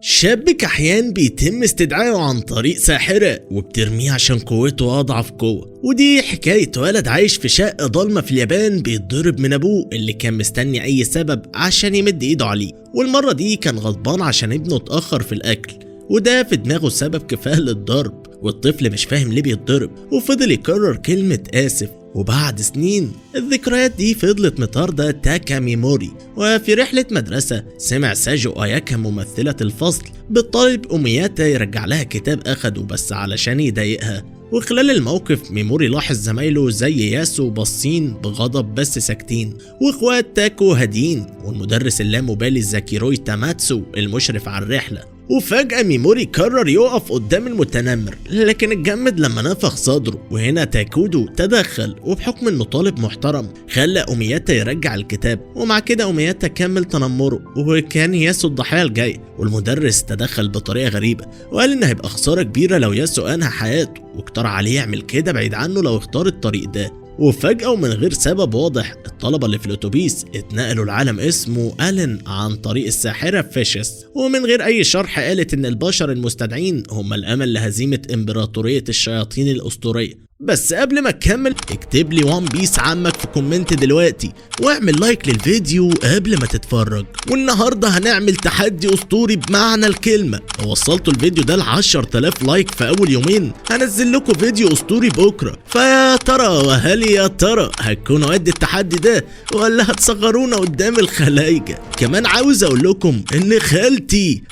شاب كحيان بيتم استدعائه عن طريق ساحرة وبترميه عشان قوته أضعف قوة. ودي حكاية ولد عايش في شقة ضلمة في اليابان بيتضرب من أبوه اللي كان مستني أي سبب عشان يمد إيده عليه، والمرة دي كان غضبان عشان ابنه اتأخر في الأكل وده في دماغه سبب كفاية للضرب، والطفل مش فاهم ليه بيتضرب وفضل يكرر كلمة آسف. وبعد سنين الذكريات دي فضلت مطاردة تاكا ميموري، وفي رحلة مدرسة سمع ساجو آياكا ممثلة الفصل بتطالب أمياتا يرجع لها كتاب أخده بس علشان يضايقها. وخلال الموقف ميموري لاحظ زمايله زي ياسو باصين بغضب بس ساكتين، واخوات تاكو هادين، والمدرس اللامبالي زاكيروي تاماتسو المشرف على الرحلة. وفجأة ميموري قرر يقف قدام المتنمر لكن اتجمد لما نفخ صدره، وهنا تاكودو تدخل وبحكم انه طالب محترم خلى أمياتا يرجع الكتاب، ومع كده أمياتا كمل تنمره وكان ياسو الضحية الجاي. والمدرس تدخل بطريقة غريبة وقال ان هيبقى خسارة كبيرة لو ياسو انهى حياته، واقترح عليه يعمل كده بعيد عنه لو اختار الطريق ده. وفجأة ومن غير سبب واضح الطلبة اللي في الأتوبيس اتنقلوا لعالم اسمه ألين عن طريق الساحرة فيشس، ومن غير أي شرح قالت إن البشر المستدعين هم الأمل لهزيمة إمبراطورية الشياطين الأسطورية. بس قبل ما تكمل اكتب لي وان بيس عمك في كومنت دلوقتي واعمل لايك للفيديو قبل ما تتفرج. والنهارده هنعمل تحدي اسطوري بمعنى الكلمه، لو وصلتوا الفيديو ده ل 10,000 لايك في اول يومين هنزل لكم فيديو اسطوري بكره. فيا ترى وهل يا ترى هتكونوا قد التحدي ده ولا هتصغرونا قدام الخلايجه؟ كمان عاوز اقول لكم ان خالتي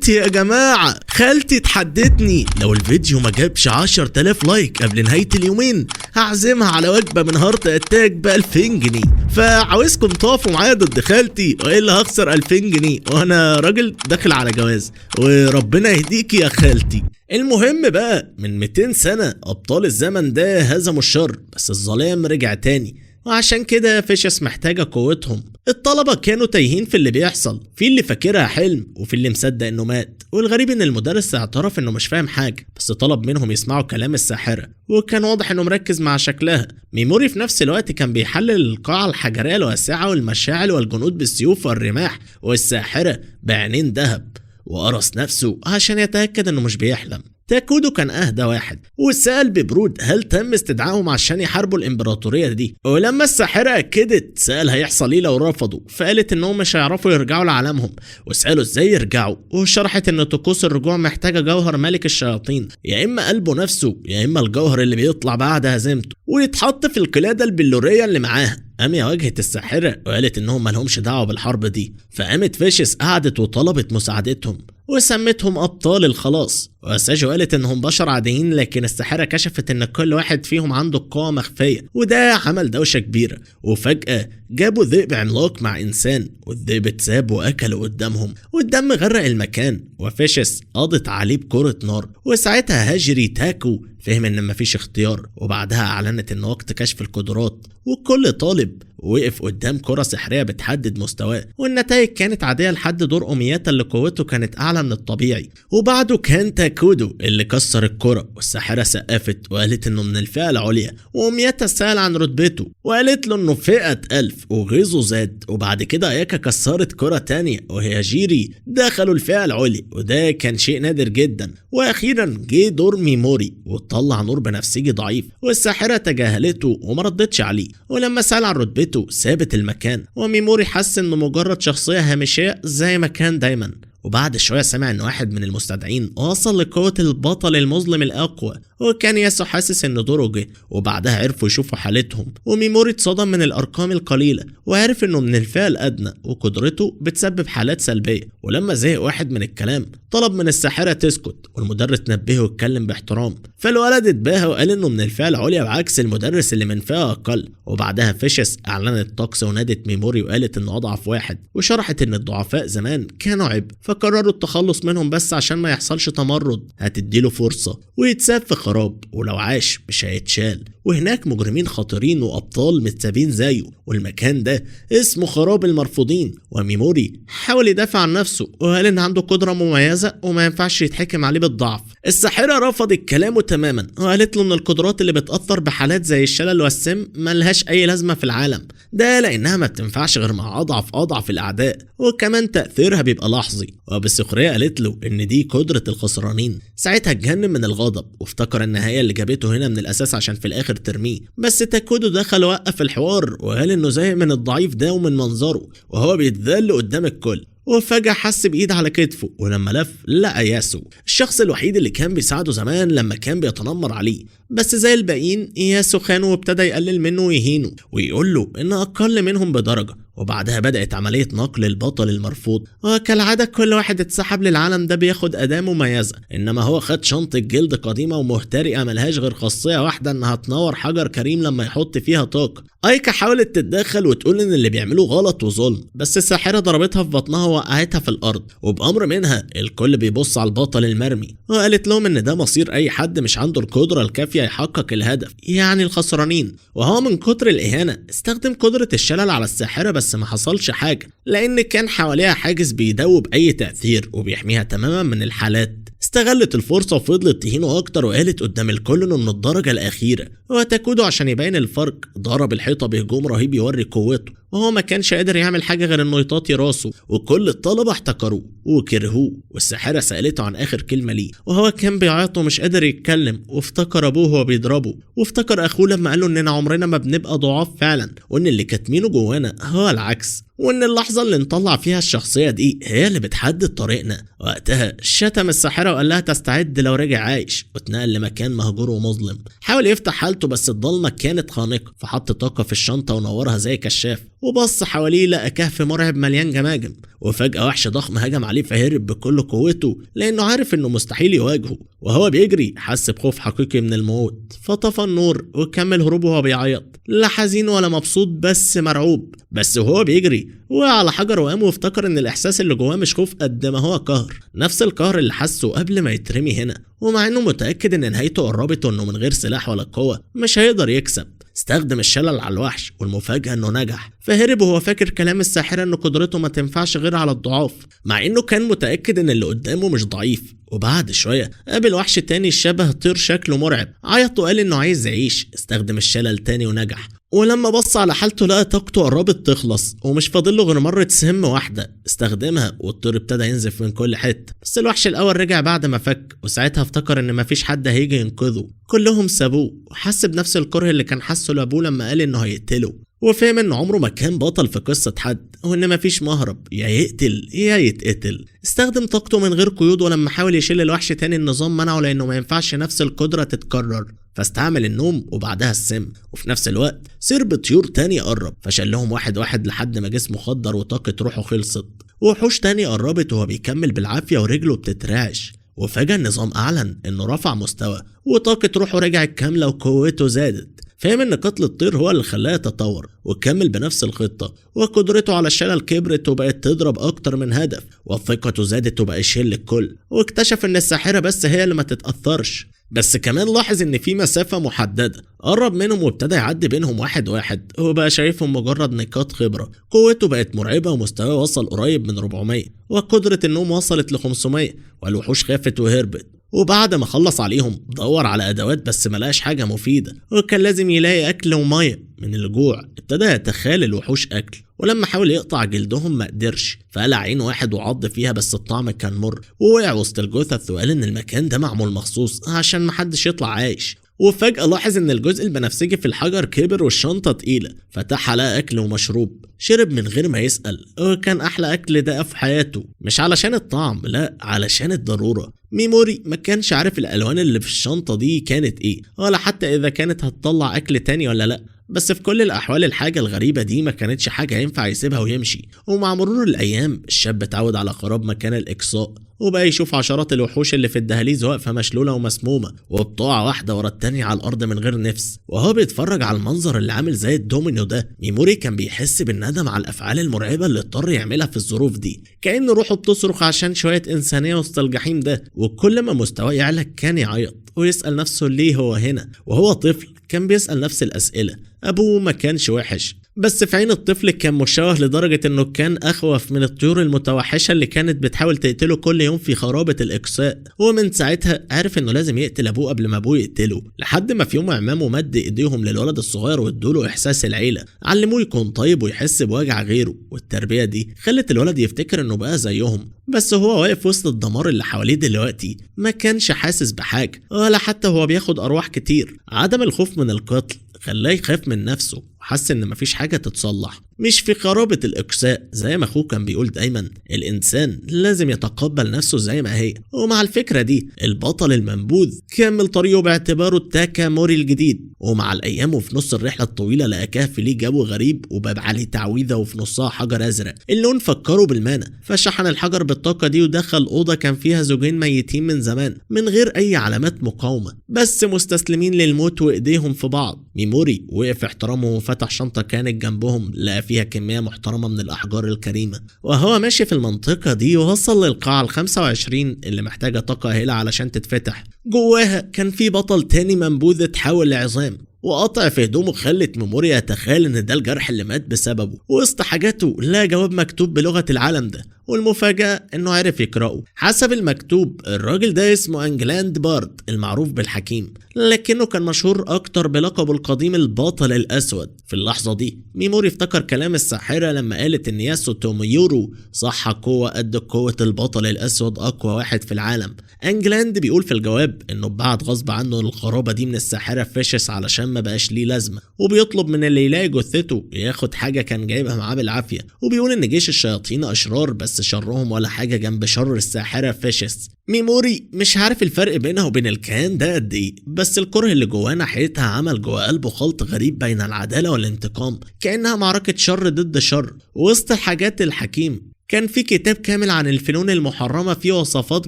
يا جماعه خالتي تحدتني لو الفيديو ما جابش 10,000 لايك قبل نهايه اليومين هعزمها على وجبه من هارت اتاك ب 2000 جنيه. فعاوزكم تقفوا معايا ضد خالتي والا هخسر 2000 جنيه وانا راجل داخل على جواز، وربنا يهديكي يا خالتي. المهم بقى من 200 سنه ابطال الزمن ده هزموا الشر بس الظلام رجع تاني، وعشان كده فيشس محتاجة قوتهم. الطلبة كانوا تايهين في اللي بيحصل، في اللي فاكرها حلم وفي اللي مصدق انه مات. والغريب ان المدرس اعترف انه مش فاهم حاجة بس طلب منهم يسمعوا كلام الساحرة، وكان واضح انه مركز مع شكلها. ميموري في نفس الوقت كان بيحلل القاعة الحجرية الواسعة والمشاعل والجنود بالسيوف والرماح، والساحرة بعينين ذهب، وقرص نفسه عشان يتأكد انه مش بيحلم. تاكودو كان اهدى واحد وسأل ببرود هل تم استدعائهم عشان يحاربوا الامبراطورية دي، ولما الساحرة اكدت سأل هيحصل ايه لو رفضوا، فقالت انهم مش هيعرفوا يرجعوا لعالمهم، وسألوا ازاي يرجعوا، وشرحت ان طقوس الرجوع محتاجة جوهر ملك الشياطين، يا اما قلبه نفسه يا اما الجوهر اللي بيطلع بعد هزيمته ويتحط في القلادة البلورية اللي معاها. أمي واجهت الساحرة وقالت انهم مالهمش دعوة بالحرب دي، فقامت فيشس قعدت وطلبت مساعدتهم وسمتهم أبطال الخلاص. وساجو قالت انهم بشر عاديين لكن الساحرة كشفت ان كل واحد فيهم عنده قوة مخفية، وده عمل دوشة كبيرة. وفجأة جابوا ذئب عملاق مع انسان، والذئب اتساب واكله قدامهم والدم غرق المكان، وفيشس قضت عليه بكرة نار. وساعتها هاجري تاكو فهم ان مفيش اختيار، وبعدها اعلنت ان وقت كشف القدرات، وكل طالب وقف قدام كرة سحرية بتحدد مستواه، والنتائج كانت عادية لحد دور أمياتا اللي قوته كانت أعلى من الطبيعي. وبعده كان تاكودو اللي كسر الكرة، والساحرة سقفت وقالت إنه من الفئة العليا، وأمياتا سأل عن رتبته وقالت له إنه فئة 1000، وغيظه زاد. وبعد كده أياكا كسرت كرة تانية وهي جيري دخلوا الفئة العليا، وده كان شيء نادر جدا. وأخيرا جه دور ميموري وطلع نور بنفسجي ضعيف، والساحرة تجاهلته ومردتش عليه، ولما سأل عن رتبته سابت المكان. وميموري حس انه مجرد شخصية هامشية زي ما كان دايما. وبعد شوية سمع ان واحد من المستدعين وصل لقوة البطل المظلم الاقوى، وكان ياسو حاسس ان دوره جه. وبعدها عرفوا يشوفوا حالتهم، وميموري اتصدم من الارقام القليلة وعرف انه من الفئة الادنى وقدرته بتسبب حالات سلبية. ولما زهق واحد من الكلام طلب من الساحرة تسكت، والمدرس نبهه واتكلم باحترام، فالولد اتباهى وقال انه من الفئة العليا بعكس المدرس اللي من فئة اقل. وبعدها فيشس اعلنت طقس ونادت ميموري وقالت انه اضعف واحد، وشرحت ان الضعفاء زمان كانوا عبء فقرروا التخلص منهم بس عشان ما يحصلش تمرد، هتديله فرصة ويتساب في خراب، ولو عاش مش هيتشال، وهناك مجرمين خطيرين وأبطال متسابين زيه، والمكان ده اسمه خراب المرفوضين. وميموري حاول يدافع عن نفسه وقال إن عنده قدرة مميزة وما ينفعش يتحكم عليه بالضعف. الساحرة رفضت كلامه تماما وقالت له إن القدرات اللي بتأثر بحالات زي الشلل والسم ملهاش أي لازمة في العالم ده، لأنها ما بتنفعش غير مع أضعف الأعداء، وكمان تأثيرها بيبقى لحظي. وبالسخرية قالت له إن دي قدرة الخسرانين. ساعتها اتجنن من الغضب وافتكر إن هي اللي جابته هنا من الأساس عشان في الآخر ترميه، بس تاكودو دخل وقف الحوار وقال إنه زهق من الضعيف ده ومن منظره وهو بيتذل قدام الكل. وفجأة حس بإيد على كتفه، ولما لف لقى ياسو، الشخص الوحيد اللي كان بيساعده زمان لما كان بيتنمر عليه. بس زي الباقيين ياسو خانه وابتدى يقلل منه ويهينه ويقول له إنه أقل منهم بدرجة. وبعدها بدأت عملية نقل البطل المرفوض، وكالعادة كل واحد اتسحب للعالم ده بياخد أداة مميزة، إنما هو خد شنطة جلد قديمة ومهترئة ملهاش غير خاصية واحدة إنها تنور حجر كريم لما يحط فيها طاقة. أيكا حاولت تتدخل وتقول إن اللي بيعملوه غلط وظلم، بس الساحرة ضربتها في بطنها ووقعتها في الأرض، وبأمر منها الكل بيبص على البطل المرمي، وقالت لهم إن ده مصير أي حد مش عنده القدرة الكافية يحقق الهدف، يعني الخسرانين. وهو من كتر الإهانة استخدم قدرة الشلل على الساحرة، بس ما حصلش حاجة لأن كان حواليها حاجز بيدوب أي تأثير وبيحميها تماما من الحالات. استغلت الفرصة وفضلت تهينه أكتر وقالت قدام الكل إنه من الدرجة الأخيرة. وتاكودو عشان يبين الفرق ضرب الحيطة بهجوم رهيب يوري قوته، وهو ما كانش قادر يعمل حاجة غير إنه يطاطي راسه، وكل الطلبة احتقروه وكرهوه. والساحرة سألته عن آخر كلمة ليه وهو كان بيعيط ومش قادر يتكلم، وافتكر أبوه وهو بيضربه، وافتكر أخوه لما قاله إننا عمرنا ما بنبقى ضعاف فعلا، وإن اللي كاتمينه جوانا هو العكس، وإن اللحظة اللي نطلع فيها الشخصية دي هي اللي بتحدد طريقنا. وقتها شتم الساحرة وقال لها تستعد لو رجع عايش، واتنقل لمكان مهجور ومظلم. حاول يفتح حالته بس الضلمة كانت خانقة، فحط طاقة في الشنطة ونورها زي كشاف، وبص حواليه لقى كهف مرعب مليان جماجم. وفجأة وحش ضخم هجم عليه فهرب بكل قوته لأنه عارف إنه مستحيل يواجهه. وهو بيجري حس بخوف حقيقي من الموت، فطفى النور وكمل هروبه وهو بيعيط، لا حزين ولا مبسوط بس مرعوب. بس وهو بيجري وقع على حجر وقام وافتكر إن الإحساس اللي جواه مش خوف قد ما هو قهر، نفس القهر اللي حسه قبل ما يترمي هنا. ومع إنه متأكد إن نهايته قربت وإنه من غير سلاح ولا قوة مش هيقدر يكسب، استخدم الشلل على الوحش، والمفاجأة انه نجح، فهرب وهو فاكر كلام الساحرة ان قدرته ما تنفعش غير على الضعاف، مع انه كان متأكد ان اللي قدامه مش ضعيف. وبعد شوية قابل وحش تاني شبه طير شكله مرعب، عيط وقال انه عايز يعيش، استخدم الشلل تاني ونجح. ولما بص على حالته لقى طاقته قربت تخلص ومش فاضله غير مرة سم واحدة، استخدمها والطير ابتدى ينزف من كل حتة. بس الوحش الاول رجع بعد ما فك، وساعتها افتكر ان مفيش حد هيجي ينقذه، كلهم سابوه، وحس بنفس الكره اللي كان حاسه لابوه لما قال انه هيقتله، وفهم ان عمره ما كان بطل في قصة حد، وان مفيش مهرب، يا يقتل يا يتقتل. استخدم طاقته من غير قيود، ولما حاول يشيل الوحش تاني النظام منعه لانه ما ينفعش نفس القدرة تتكرر، فاستعمل النوم وبعدها السم. وفي نفس الوقت سرب طيور تاني قرب، فشلهم واحد واحد لحد ما جسمه خضر وطاقة روحه خلصت. وحوش تاني قربت وهو بيكمل بالعافية ورجله بتترعش، وفجأة النظام أعلن إنه رفع مستوى وطاقة روحه رجعت كاملة وقوته زادت. فهم ان قتل الطير هو اللي خلاه يتطور وكمل بنفس الخطة، وقدرته على الشلل كبرت وبقت تضرب اكتر من هدف، وثقته زادت وبقى يشيل الكل، واكتشف ان الساحرة بس هي اللي ما تتأثرش. بس كمان لاحظ ان في مسافة محددة، قرب منهم وابتدى يعدي بينهم واحد واحد، وبقى شايفهم مجرد نقاط خبرة. قوته بقت مرعبة ومستواه وصل قريب من 400، وقدرة النوم وصلت ل 500، والوحوش خافت وهربت. وبعد ما خلص عليهم دور على ادوات بس ملقاش حاجه مفيده، وكان لازم يلاقي اكل وميه. من الجوع ابتدى يتخيل الوحوش اكل، ولما حاول يقطع جلدهم ما قدرش، فقلع عين واحد وعض فيها بس الطعم كان مر، ووقع وسط الجثث وقال ان المكان ده معمول مخصوص عشان محدش يطلع عايش. وفجأة لاحظ ان الجزء البنفسجي في الحجر كبر والشنطة تقيلة، فتح لقى اكل ومشروب، شرب من غير ما يسأل، وكان احلى اكل ده في حياته، مش علشان الطعم، لا علشان الضرورة. ميموري ما كانش عارف الالوان اللي في الشنطة دي كانت ايه، ولا حتى اذا كانت هتطلع اكل تاني ولا لا، بس في كل الاحوال الحاجة الغريبة دي ما كانتش حاجة ينفع يسيبها ويمشي. ومع مرور الايام الشاب اتعود على خراب مكان الاقصاء، وبقى يشوف عشرات الوحوش اللي في الدهاليز واقفة مشلولة ومسمومة وبطاعة واحدة ورا التانية على الأرض من غير نفس. وهو بيتفرج على المنظر اللي عامل زي الدومينو ده، ميموري كان بيحس بالندم على الأفعال المرعبة اللي اضطر يعملها في الظروف دي، كأن روحه بتصرخ عشان شوية إنسانية وسط الجحيم ده. وكل ما مستواه يعلى كان يعيط، ويسأل نفسه ليه هو هنا. وهو طفل كان بيسأل نفس الأسئلة. أبوه ما كانش وحش، بس في عين الطفل كان مشوه لدرجة انه كان اخوف من الطيور المتوحشة اللي كانت بتحاول تقتله كل يوم في خرابة الاقصاء. ومن ساعتها عرف انه لازم يقتل ابوه قبل ما ابوه يقتله، لحد ما في يوم عمامه مد ايديهم للولد الصغير وادوله احساس العيلة، علموه يكون طيب ويحس بوجع غيره. والتربية دي خلت الولد يفتكر انه بقى زيهم. بس هو واقف وسط الدمار اللي حواليه دلوقتي ما كانش حاسس بحاجة، ولا حتى هو بياخد ارواح كتير. عدم الخوف من القتل خلاه يخاف من نفسه، وحس ان مفيش حاجة تتصلح. مش في خرابة الإقصاء زي ما اخوه كان بيقول دايما، الانسان لازم يتقبل نفسه زي ما هي. ومع الفكرة دي البطل المنبوذ كمل طريقه باعتباره التاكاموري الجديد. ومع الايام وفي نص الرحلة الطويلة لقى كهف ليه جو غريب وباب عليه تعويذة وفي نصها حجر ازرق. اللون فكره بالمانا، فشحن الحجر بالطاقة دي ودخل أوضة كان فيها زوجين ميتين من زمان من غير اي علامات مقاومة، بس مستسلمين للموت وايديهم في بعض. ميموري وقف احترامه وفتح شنطة كانت جنبهم، لقى فيها كمية محترمة من الأحجار الكريمة. وهو ماشي في المنطقة دي ووصل للقاعة 25 اللي محتاجة طاقة هائلة علشان تتفتح. جواها كان في بطل تاني منبوذ اتحول لعظام، وقطع في هدومه خلت ميموري يتخيل ان ده الجرح اللي مات بسببه. وسط حاجاته لقى جواب مكتوب بلغة العالم ده، والمفاجأة انه عرف يقرأه. حسب المكتوب الراجل ده اسمه انجلاند بارد المعروف بالحكيم، لكنه كان مشهور اكتر بلقبه القديم البطل الاسود. في اللحظة دي ميموري افتكر كلام الساحرة لما قالت ان ياسو توميورو صح قوة قد قوة البطل الاسود، اقوى واحد في العالم. انجلاند بيقول في الجواب انه بعد غصب عنه الخرابة دي من الساحرة فيشس علشان ما بقاش ليه لازمة، وبيطلب من اللي يلاقي جثته ياخد حاجة كان جايبها معاه بالعافية. وبيقول ان جيش الشياطين اشرار، بس شرهم ولا حاجة جنب شر الساحرة فيشس. ميموري مش عارف الفرق بينها وبين الكيان ده قد ايه، بس الكره اللي جواه ناحيتها عمل جوه قلبه خلط غريب بين العدالة والانتقام، كأنها معركة شر ضد شر. وسط الحاجات الحكيم كان في كتاب كامل عن الفنون المحرمة فيه وصفات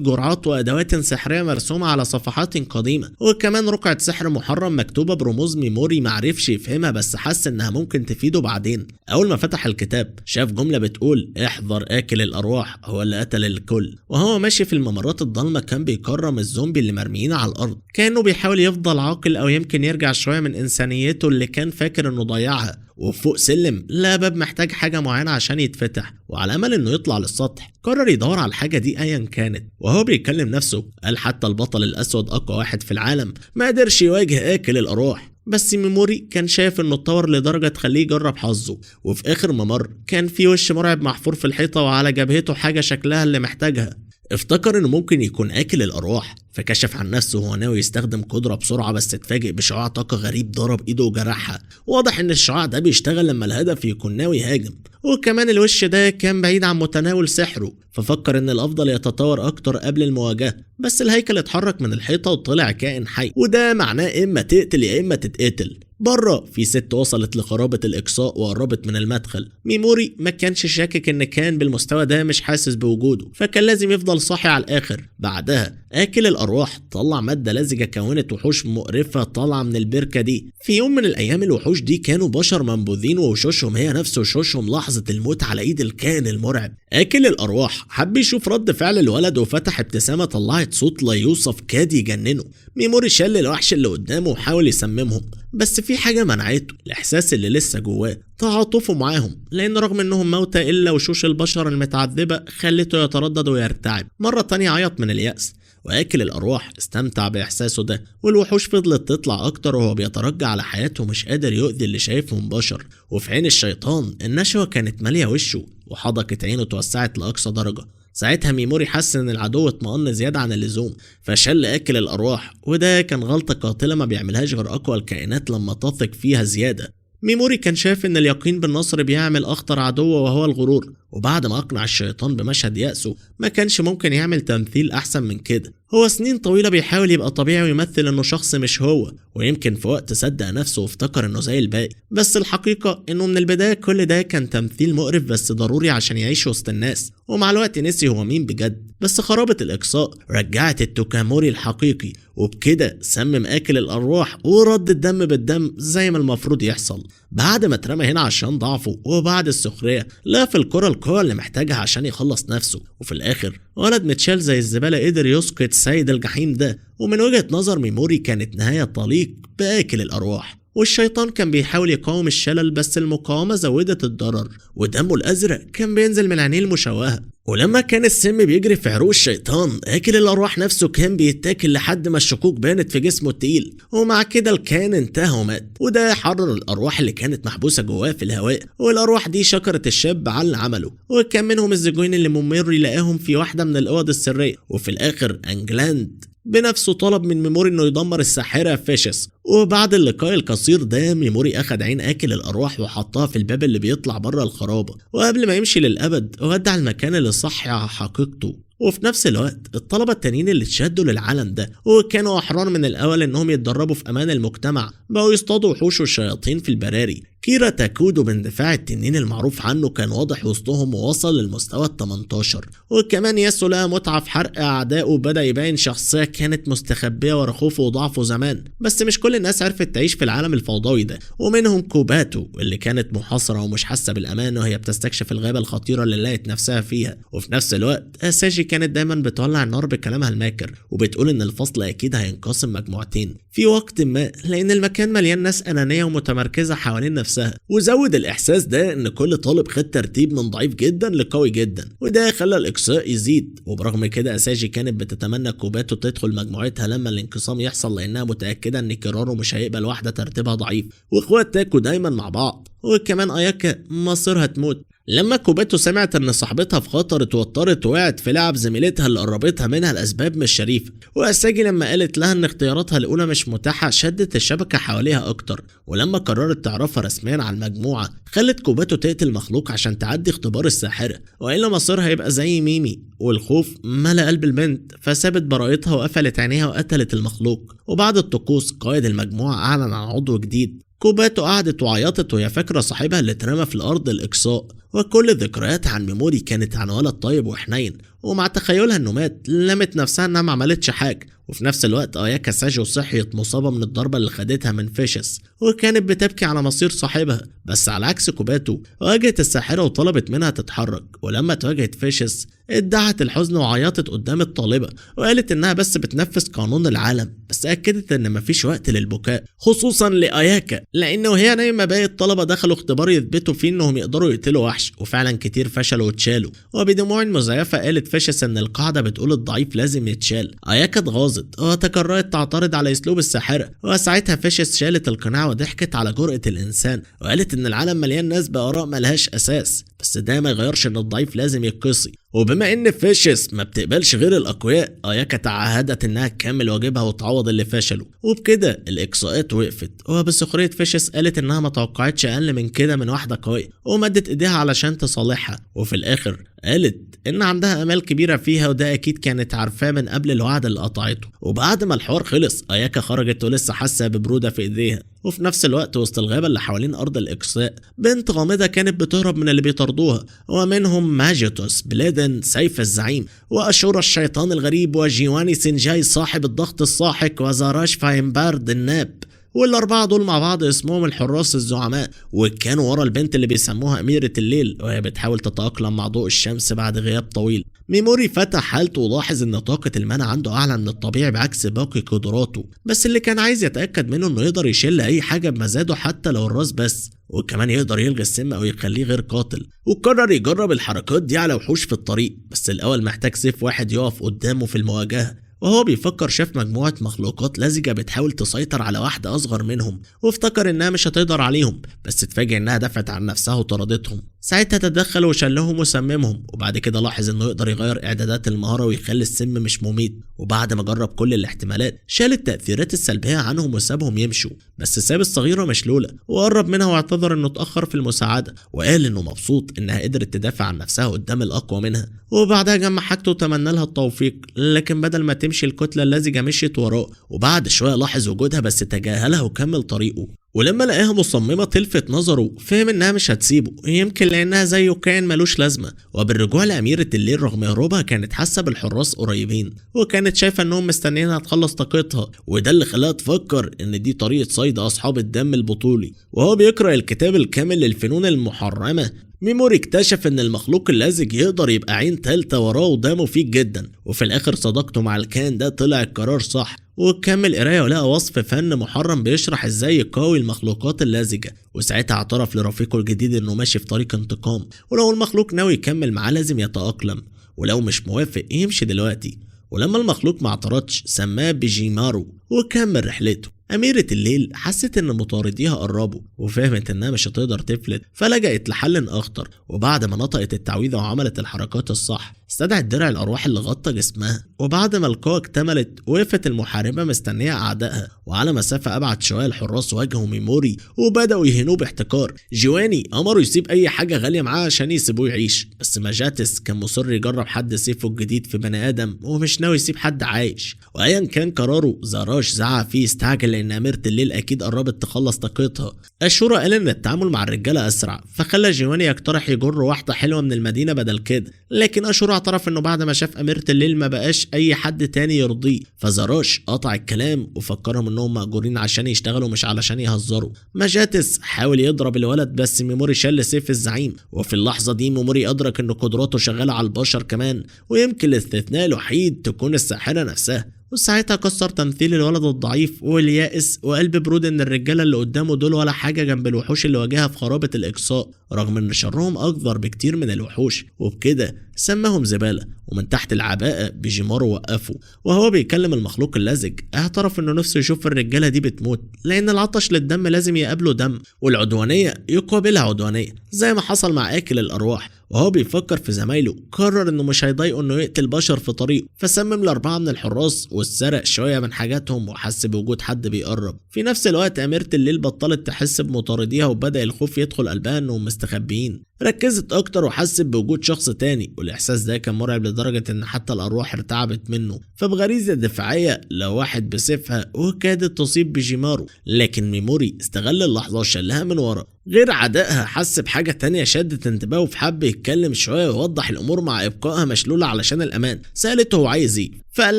جرعات وأدوات سحرية مرسومة على صفحات قديمة، وكمان رقعة سحر محرم مكتوبة برموز ميموري معرفش يفهمها، بس حس إنها ممكن تفيده بعدين. أول ما فتح الكتاب شاف جملة بتقول احذر آكل الأرواح هو اللي قتل الكل. وهو ماشي في الممرات الضلمة كان بيكرم الزومبي اللي مرميين على الأرض، كأنه بيحاول يفضل عاقل أو يمكن يرجع شوية من إنسانيته اللي كان فاكر إنه ضيعها. وفوق سلم لا باب محتاج حاجة معينة عشان يتفتح، وعلى أمل إنه يطلع للسطح قرر يدور على الحاجة دي أيا كانت. وهو بيكلم نفسه قال حتى البطل الأسود أقوى واحد في العالم ما قدرش يواجه آكل الأرواح. بس ميموري كان شايف إنه اتطور لدرجة تخليه يجرب حظه. وفي آخر ممر كان في وش مرعب محفور في الحيطة وعلى جبهته حاجة شكلها اللي محتاجها. افتكر انه ممكن يكون اكل الارواح، فكشف عن نفسه وهو ناوي يستخدم قدرة بسرعة، بس اتفاجئ بشعاع طاقة غريب ضرب ايده وجرحها. واضح ان الشعاع ده بيشتغل لما الهدف يكون ناوي يهاجم، وكمان الوش ده كان بعيد عن متناول سحره، ففكر ان الافضل يتطور اكتر قبل المواجهة. بس الهيكل اتحرك من الحيطة وطلع كائن حي، وده معناه اما تقتل يا اما تتقتل. بره في ست وصلت لخرابة الإقصاء وقربت من المدخل. ميموري ما كانش شاكك ان كان بالمستوى ده مش حاسس بوجوده، فكان لازم يفضل صاحي على الآخر. بعدها آكل الأرواح طلع مادة لزجة كونت وحوش مقرفة طالعة من البركة دي. في يوم من الأيام الوحوش دي كانوا بشر منبوذين، ووشوشهم هي نفس وشوشهم لحظة الموت على إيد الكائن المرعب. آكل الأرواح حب يشوف رد فعل الولد وفتح ابتسامة طلعت صوت لا يوصف كاد يجننه. ميموري شل الوحش اللي قدامه وحاول يسممهم، بس في حاجة منعته، الإحساس اللي لسه جواه، تعاطفه معاهم، لأن رغم إنهم موتى إلا وشوش البشر المتعذبة خلته يتردد ويرتعب. مرة تانية عيط من اليأس. وآكل الأرواح استمتع بإحساسه ده، والوحوش فضلت تطلع أكتر وهو بيترجى على حياته مش قادر يؤذي اللي شايفهم بشر. وفي عين الشيطان النشوة كانت مالية وشه، وحدقة عينه توسعت لأقصى درجة. ساعتها ميموري حس ان العدو اطمأن زيادة عن اللزوم، فشل آكل الأرواح، وده كان غلطة قاتلة ما بيعملهاش غير أقوى الكائنات لما تثق فيها زيادة. ميموري كان شايف ان اليقين بالنصر بيعمل اخطر عدو وهو الغرور، وبعد ما اقنع الشيطان بمشهد يأسه ما كانش ممكن يعمل تمثيل احسن من كده. هو سنين طويلة بيحاول يبقى طبيعي ويمثل انه شخص مش هو، ويمكن في وقت صدق نفسه وافتكر انه زي الباقي، بس الحقيقة انه من البداية كل ده كان تمثيل مقرف بس ضروري عشان يعيش وسط الناس. ومع الوقت نسي هو مين بجد. بس خرابة الإقصاء رجعت التوكاموري الحقيقي، وبكده سمم آكل الأرواح ورد الدم بالدم زي ما المفروض يحصل. بعد ما اترمى هنا عشان ضعفه وبعد السخرية لقى في الكرة القوة اللي محتاجها عشان يخلص نفسه، وفي الآخر ولد متشال زي الزبالة قدر يسقط سيد الجحيم ده. ومن وجهة نظر ميموري كانت نهاية طليق بآكل الأرواح، والشيطان كان بيحاول يقاوم الشلل بس المقاومة زودت الضرر، ودمه الأزرق كان بينزل من عينيه المشوهة. ولما كان السم بيجري في عروق الشيطان آكل الأرواح نفسه كان بيتاكل لحد ما الشكوك بانت في جسمه التقيل، ومع كده الكائن انتهى ومات. وده حرر الأرواح اللي كانت محبوسة جواه في الهواء، والأرواح دي شكرت الشاب على اللي عمله. وكان منهم الزوجين اللي ميموري لقاهم في واحدة من الأوض السرية. وفي الآخر أنجلاند بنفسه طلب من ميموري انه يدمر الساحرة فيشس. وبعد اللقاء القصير ده ميموري اخد عين اكل الارواح وحطها في الباب اللي بيطلع بره الخرابة، وقبل ما يمشي للابد ودع المكان اللي صحي على حقيقته. وفي نفس الوقت الطلبة التانيين اللي اتشدوا للعالم ده وكانوا احرار من الاول انهم يتدربوا في امان المجتمع بقوا يصطادوا وحوش والشياطين في البراري. كيرا تاكودو باندفاع التنين المعروف عنه كان واضح وسطهم ووصل للمستوى ال18. وكمان ياسو لقى متعة في حرق اعدائه وبدأ يبين شخصية كانت مستخبية ورا خوفه وضعفه زمان. بس مش كل الناس عرفت تعيش في العالم الفوضوي ده، ومنهم كوباتو اللي كانت محاصرة ومش حاسة بالامان وهي بتستكشف الغابة الخطيرة اللي لقت نفسها فيها. وفي نفس الوقت اساجي كانت دايما بتولع النار بكلامها الماكر وبتقول ان الفصل اكيد هينقسم مجموعتين في وقت ما، لان المكان مليان ناس انانية ومتمركزة حوالين نفسها. وزود الاحساس ده ان كل طالب خد ترتيب من ضعيف جدا لقوي جدا، وده خلى الاقصاء يزيد. وبرغم كده اساجي كانت بتتمنى كوباتو تدخل مجموعتها لما الانقسام يحصل، لانها متاكده ان كيرارو مش هيقبل واحده ترتيبها ضعيف، واخوات تاكو دايما مع بعض. وكمان اياكا مصيرها تموت. لما كوباتو سمعت ان صاحبتها في خطر اتوترت وقعت في لعب زميلتها اللي قربتها منها لاسباب مش شريفه. واساجي لما قالت لها ان اختياراتها الاولى مش متاحه شدت الشبكه حواليها اكتر. ولما قررت تعرفها رسميا على المجموعه خلت كوباتو تقتل مخلوق عشان تعدي اختبار الساحره، والا مصيرها هيبقى زي ميمي. والخوف ملا قلب البنت فسابت براءتها وقفلت عينيها وقتلت المخلوق. وبعد الطقوس قائد المجموعه اعلن عن عضو جديد. كوباتو قعدت وعيطت وهي فاكره صاحبها اللي اترمى في الارض الاقصاء، وكل الذكريات عن ميموري كانت عن ولد طيب وحنين. ومع تخيلها انه مات لمت نفسها انها ما عملتش حاجه. وفي نفس الوقت اياكا ساجو صحيت مصابه من الضربه اللي خدتها من فيشس وكانت بتبكي على مصير صاحبها. بس على عكس كوباتو واجهت الساحره وطلبت منها تتحرك، ولما تواجهت فيشس ادعت الحزن وعيطت قدام الطالبه وقالت انها بس بتنفذ قانون العالم، بس اكدت ان مفيش وقت للبكاء خصوصا لاياكا، لانه وهي نايمه باقي الطلبه دخلوا اختبار يثبتوا فيه انهم يقدروا يقتلوا وحش، وفعلا كتير فشلوا واتشالوا. وبدموع مزيفه قالت فيشس ان القاعده بتقول الضعيف لازم يتشال. اياكا اتغاظت وتقررت تعترض على اسلوب الساحره، وساعتها فيشس شالت القناع وضحكت على جرأة الانسان وقالت ان العالم مليان ناس باراء ملهاش اساس، بس ده ما يغيرش ان الضعيف لازم يتقصي. وبما ان فيشس ما بتقبلش غير الاقوياء اياكا تعهدت انها تكمل واجبها وتعوض اللي فشلوا. وبكده الاقصاءات وقفت، وبسخريه فيشس قالت انها ما توقعتش اقل من كده من واحده قويه ومدت ايديها علشان تصالحها. وفي الاخر قالت ان عندها امال كبيره فيها، وده اكيد كانت عارفاه من قبل الوعد اللي قطعته. وبعد ما الحوار خلص اياكا خرجت ولسه حاسه ببروده في ايديها. وفي نفس الوقت وسط الغابه اللي حوالين ارض الاقصاء بنت غامضه كانت بتهرب من اللي بيطاردوها، ومنهم ماجيتوس بليدن سيف الزعيم، واشورا الشيطان الغريب، وجيواني سينجاي صاحب الضغط الساحق، وزاراش فايمبارد الناب. والاربعه دول مع بعض اسمهم الحراس الزعماء، وكانوا ورا البنت اللي بيسموها اميره الليل وهي بتحاول تتاقلم مع ضوء الشمس بعد غياب طويل. ميموري فتح حالته ولاحظ ان طاقه المنع عنده اعلى من الطبيعي بعكس باقي قدراته، بس اللي كان عايز يتاكد منه انه يقدر يشيل اي حاجه بمزاجه حتى لو الراس بس، وكمان يقدر يلغي السم او يخليه غير قاتل. وقرر يجرب الحركات دي على وحوش في الطريق، بس الاول محتاج سيف واحد يقف قدامه في المواجهه. وهو بيفكر شاف مجموعة مخلوقات لزجة بتحاول تسيطر على واحدة أصغر منهم، وافتكر إنها مش هتقدر عليهم، بس اتفاجئ إنها دفعت عن نفسها وطردتهم. ساعتها تدخل وشلهم وسممهم، وبعد كده لاحظ إنه يقدر يغير إعدادات المهارة ويخلي السم مش مميت. وبعد ما جرب كل الاحتمالات شال التأثيرات السلبية عنهم وسابهم يمشوا، بس ساب الصغيرة مشلولة وقرب منها واعتذر إنه اتأخر في المساعدة، وقال إنه مبسوط إنها قدرت تدافع عن نفسها قدام الأقوى منها. وبعدها جمع حاجته وتمنى لها التوفيق، لكن بدل ما تمشي الكتلة اللزجة مشيت وراه. وبعد شوية لاحظ وجودها بس تجاهلها وكمل طريقه. ولما لقاها مصممة تلفت نظره فهم انها مش هتسيبه، يمكن لانها زيه كائن ملوش لازمة. وبالرجوع لأميرة الليل رغم هروبها كانت حاسة بالحراس قريبين، وكانت شايفة انهم مستنيينها تخلص طاقتها، وده اللي خلاها تفكر ان دي طريقة صيد اصحاب الدم البطولي. وهو بيقرأ الكتاب الكامل للفنون المحرمة، ميموري اكتشف ان المخلوق اللزج يقدر يبقى عين تالتة وراه وده مفيد جدا. وفي الاخر صداقته مع الكائن ده طلع القرار صح، وكمل قرايه ولقى وصف فن محرم بيشرح ازاي يقوي المخلوقات اللزجه. وساعتها اعترف لرفيقه الجديد انه ماشي في طريق انتقام، ولو المخلوق ناوي يكمل معاه لازم يتأقلم، ولو مش موافق يمشي دلوقتي. ولما المخلوق ما اعترضش سماه بجيمارو وكمل رحلته. أميرة الليل حست إن مطارديها قربوا، وفهمت إنها مش هتقدر تفلت، فلجأت لحل أخطر. وبعد ما نطقت التعويذة وعملت الحركات الصح استدعت درع الأرواح اللي غطى جسمها. وبعد ما القوة اكتملت وقفت المحاربة مستنية أعدائها، وعلى مسافة أبعد شوية الحراس واجهوا ميموري وبدأوا يهنوه باحتكار. جواني أمره يسيب أي حاجة غالية معاه عشان يسيبوه يعيش، بس ماجاتس كان مصر يجرب حد سيفه الجديد في بني آدم ومش ناوي يسيب حد عايش. وأيا كان قراره زراش زعق فيه استعجل لأن أميرة الليل أكيد قربت تخلص طاقتها. أشورا قال إن التعامل مع الرجالة أسرع، فخلى جواني يقترح يجر واحدة حلوة من المدينة بدل كده، لكن أشورا اعترف إنه بعد ما شاف أميرة الليل ما بقاش أي حد تاني يرضيه. فزراش قطع الكلام وفكرهم إنهم مأجورين عشان يشتغلوا مش علشان يهزروا. ماجاتس حاول يضرب الولد بس ميموري شل سيف الزعيم، وفي اللحظة دي ميموري أدرك إن قدراته شغالة على البشر كمان، ويمكن الاستثناء الوحيد تكون الساحرة نفسها. وساعتها كسر تمثيل الولد الضعيف واليائس وقلب برود ان الرجاله اللي قدامه دول ولا حاجه جنب الوحوش اللي واجهها في خرابه الاقصاء، رغم ان شرهم اكبر بكتير من الوحوش. وبكده سماهم زباله. ومن تحت العباءه بجيمارو وقفوا وهو بيكلم المخلوق اللزج. اعترف انه نفسه يشوف الرجاله دي بتموت، لان العطش للدم لازم يقابله دم، والعدوانيه يقابلها عدوانيه زي ما حصل مع اكل الارواح. وهو بيفكر في زمايله قرر انه مش هيضايقه انه يقتل بشر في طريقه، فسمم ل4 من الحراس وسرق شويه من حاجاتهم وحس بوجود حد بيقرب. في نفس الوقت أميرة الليل بطلت تحس بمطارديها وبدأ الخوف يدخل قلبها انهم مستخبيين. ركزت اكتر وحست بوجود شخص تاني، والاحساس ده كان مرعب لدرجه ان حتى الارواح ارتعبت منه. فبغريزه دفاعيه لو واحد بسيفها وكادت تصيب بجيمارو، لكن ميموري استغل اللحظه وشلها من ورا. غير عدائها حس بحاجه تانية شدت انتباهه، فحب يتكلم شويه ويوضح الامور مع ابقائها مشلوله علشان الامان. سالته هو عايز ايه، فقال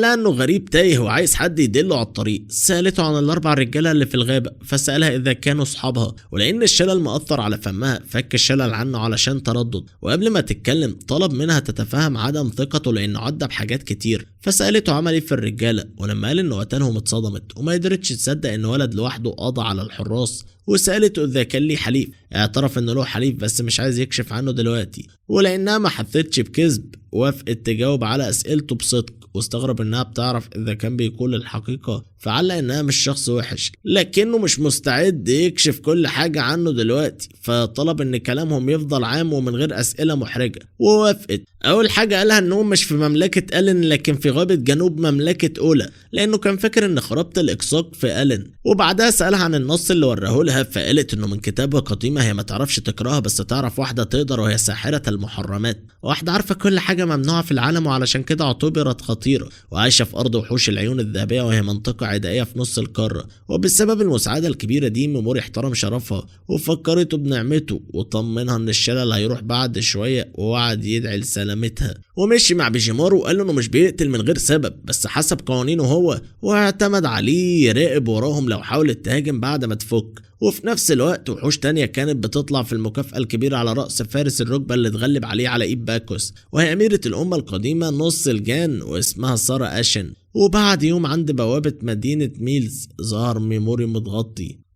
لها انه غريب تايه وعايز حد يدله على الطريق. سالته عن ال4 رجاله اللي في الغابه، فسالها اذا كانوا اصحابها، ولان الشلل مأثر على فمها فك الشلل عنه علشان تردد. وقبل ما تتكلم طلب منها تتفهم عدم ثقته لانه عدى بحاجات كتير. فسالته عمل ايه في الرجاله، ولما قال انه قتلهم اتصدمت وما قدرتش تصدق ان ولد لوحده قضى على الحراس. وسالته اذا كان ليه حليف، اعترف انه له حليف بس مش عايز يكشف عنه دلوقتي. ولانها ما حثتش بكذب وافقت تجاوب على اسئلته بصدق، واستغرب انها بتعرف اذا كان بيقول الحقيقة، فعلق انها مش شخص وحش لكنه مش مستعد يكشف كل حاجة عنه دلوقتي. فطلب ان كلامهم يفضل عام ومن غير اسئلة محرجة، ووافقت. اول حاجة قالها انهم مش في مملكة ألين لكن في غابة جنوب مملكة أولا، لانه كان فاكر ان خرابة الاقصاق في ألين. وبعدها سألها عن النص اللي وراه لها، فقالت انه من كتابة قديمة هي ما تعرفش تقراها بس تعرف واحدة تقدر وهي ساحرة المحرمات، واحدة عارفة كل حاجة ممنوعة في العالم وعلشان كده اعتبرت خطيرة، وعايشة في أرض وحوش العيون الذهبية وهي منطقة عدائية في نص القارة. وبسبب المساعدة الكبيرة دي ميموري احترم شرفها وفكرته بنعمته، وطمنها ان الشلل هيروح بعد شوية، ووعد يدعي لسلامتها. ومشي مع بيجيمارو وقال له انه مش بيقتل من غير سبب بس حسب قوانينه هو، واعتمد عليه يراقب وراهم لو حاولت تهاجم بعد ما تفك. وفي نفس الوقت وحوش تانية كانت بتطلع في المكافأة الكبيرة على رأس فارس الركبة اللي اتغلب عليه على ايد باكوس، وهي أميرة الأمة القديمة نص الجان واسمها سارة أشن. وبعد يوم عند بوابة مدينة ميلز ظهر ميموري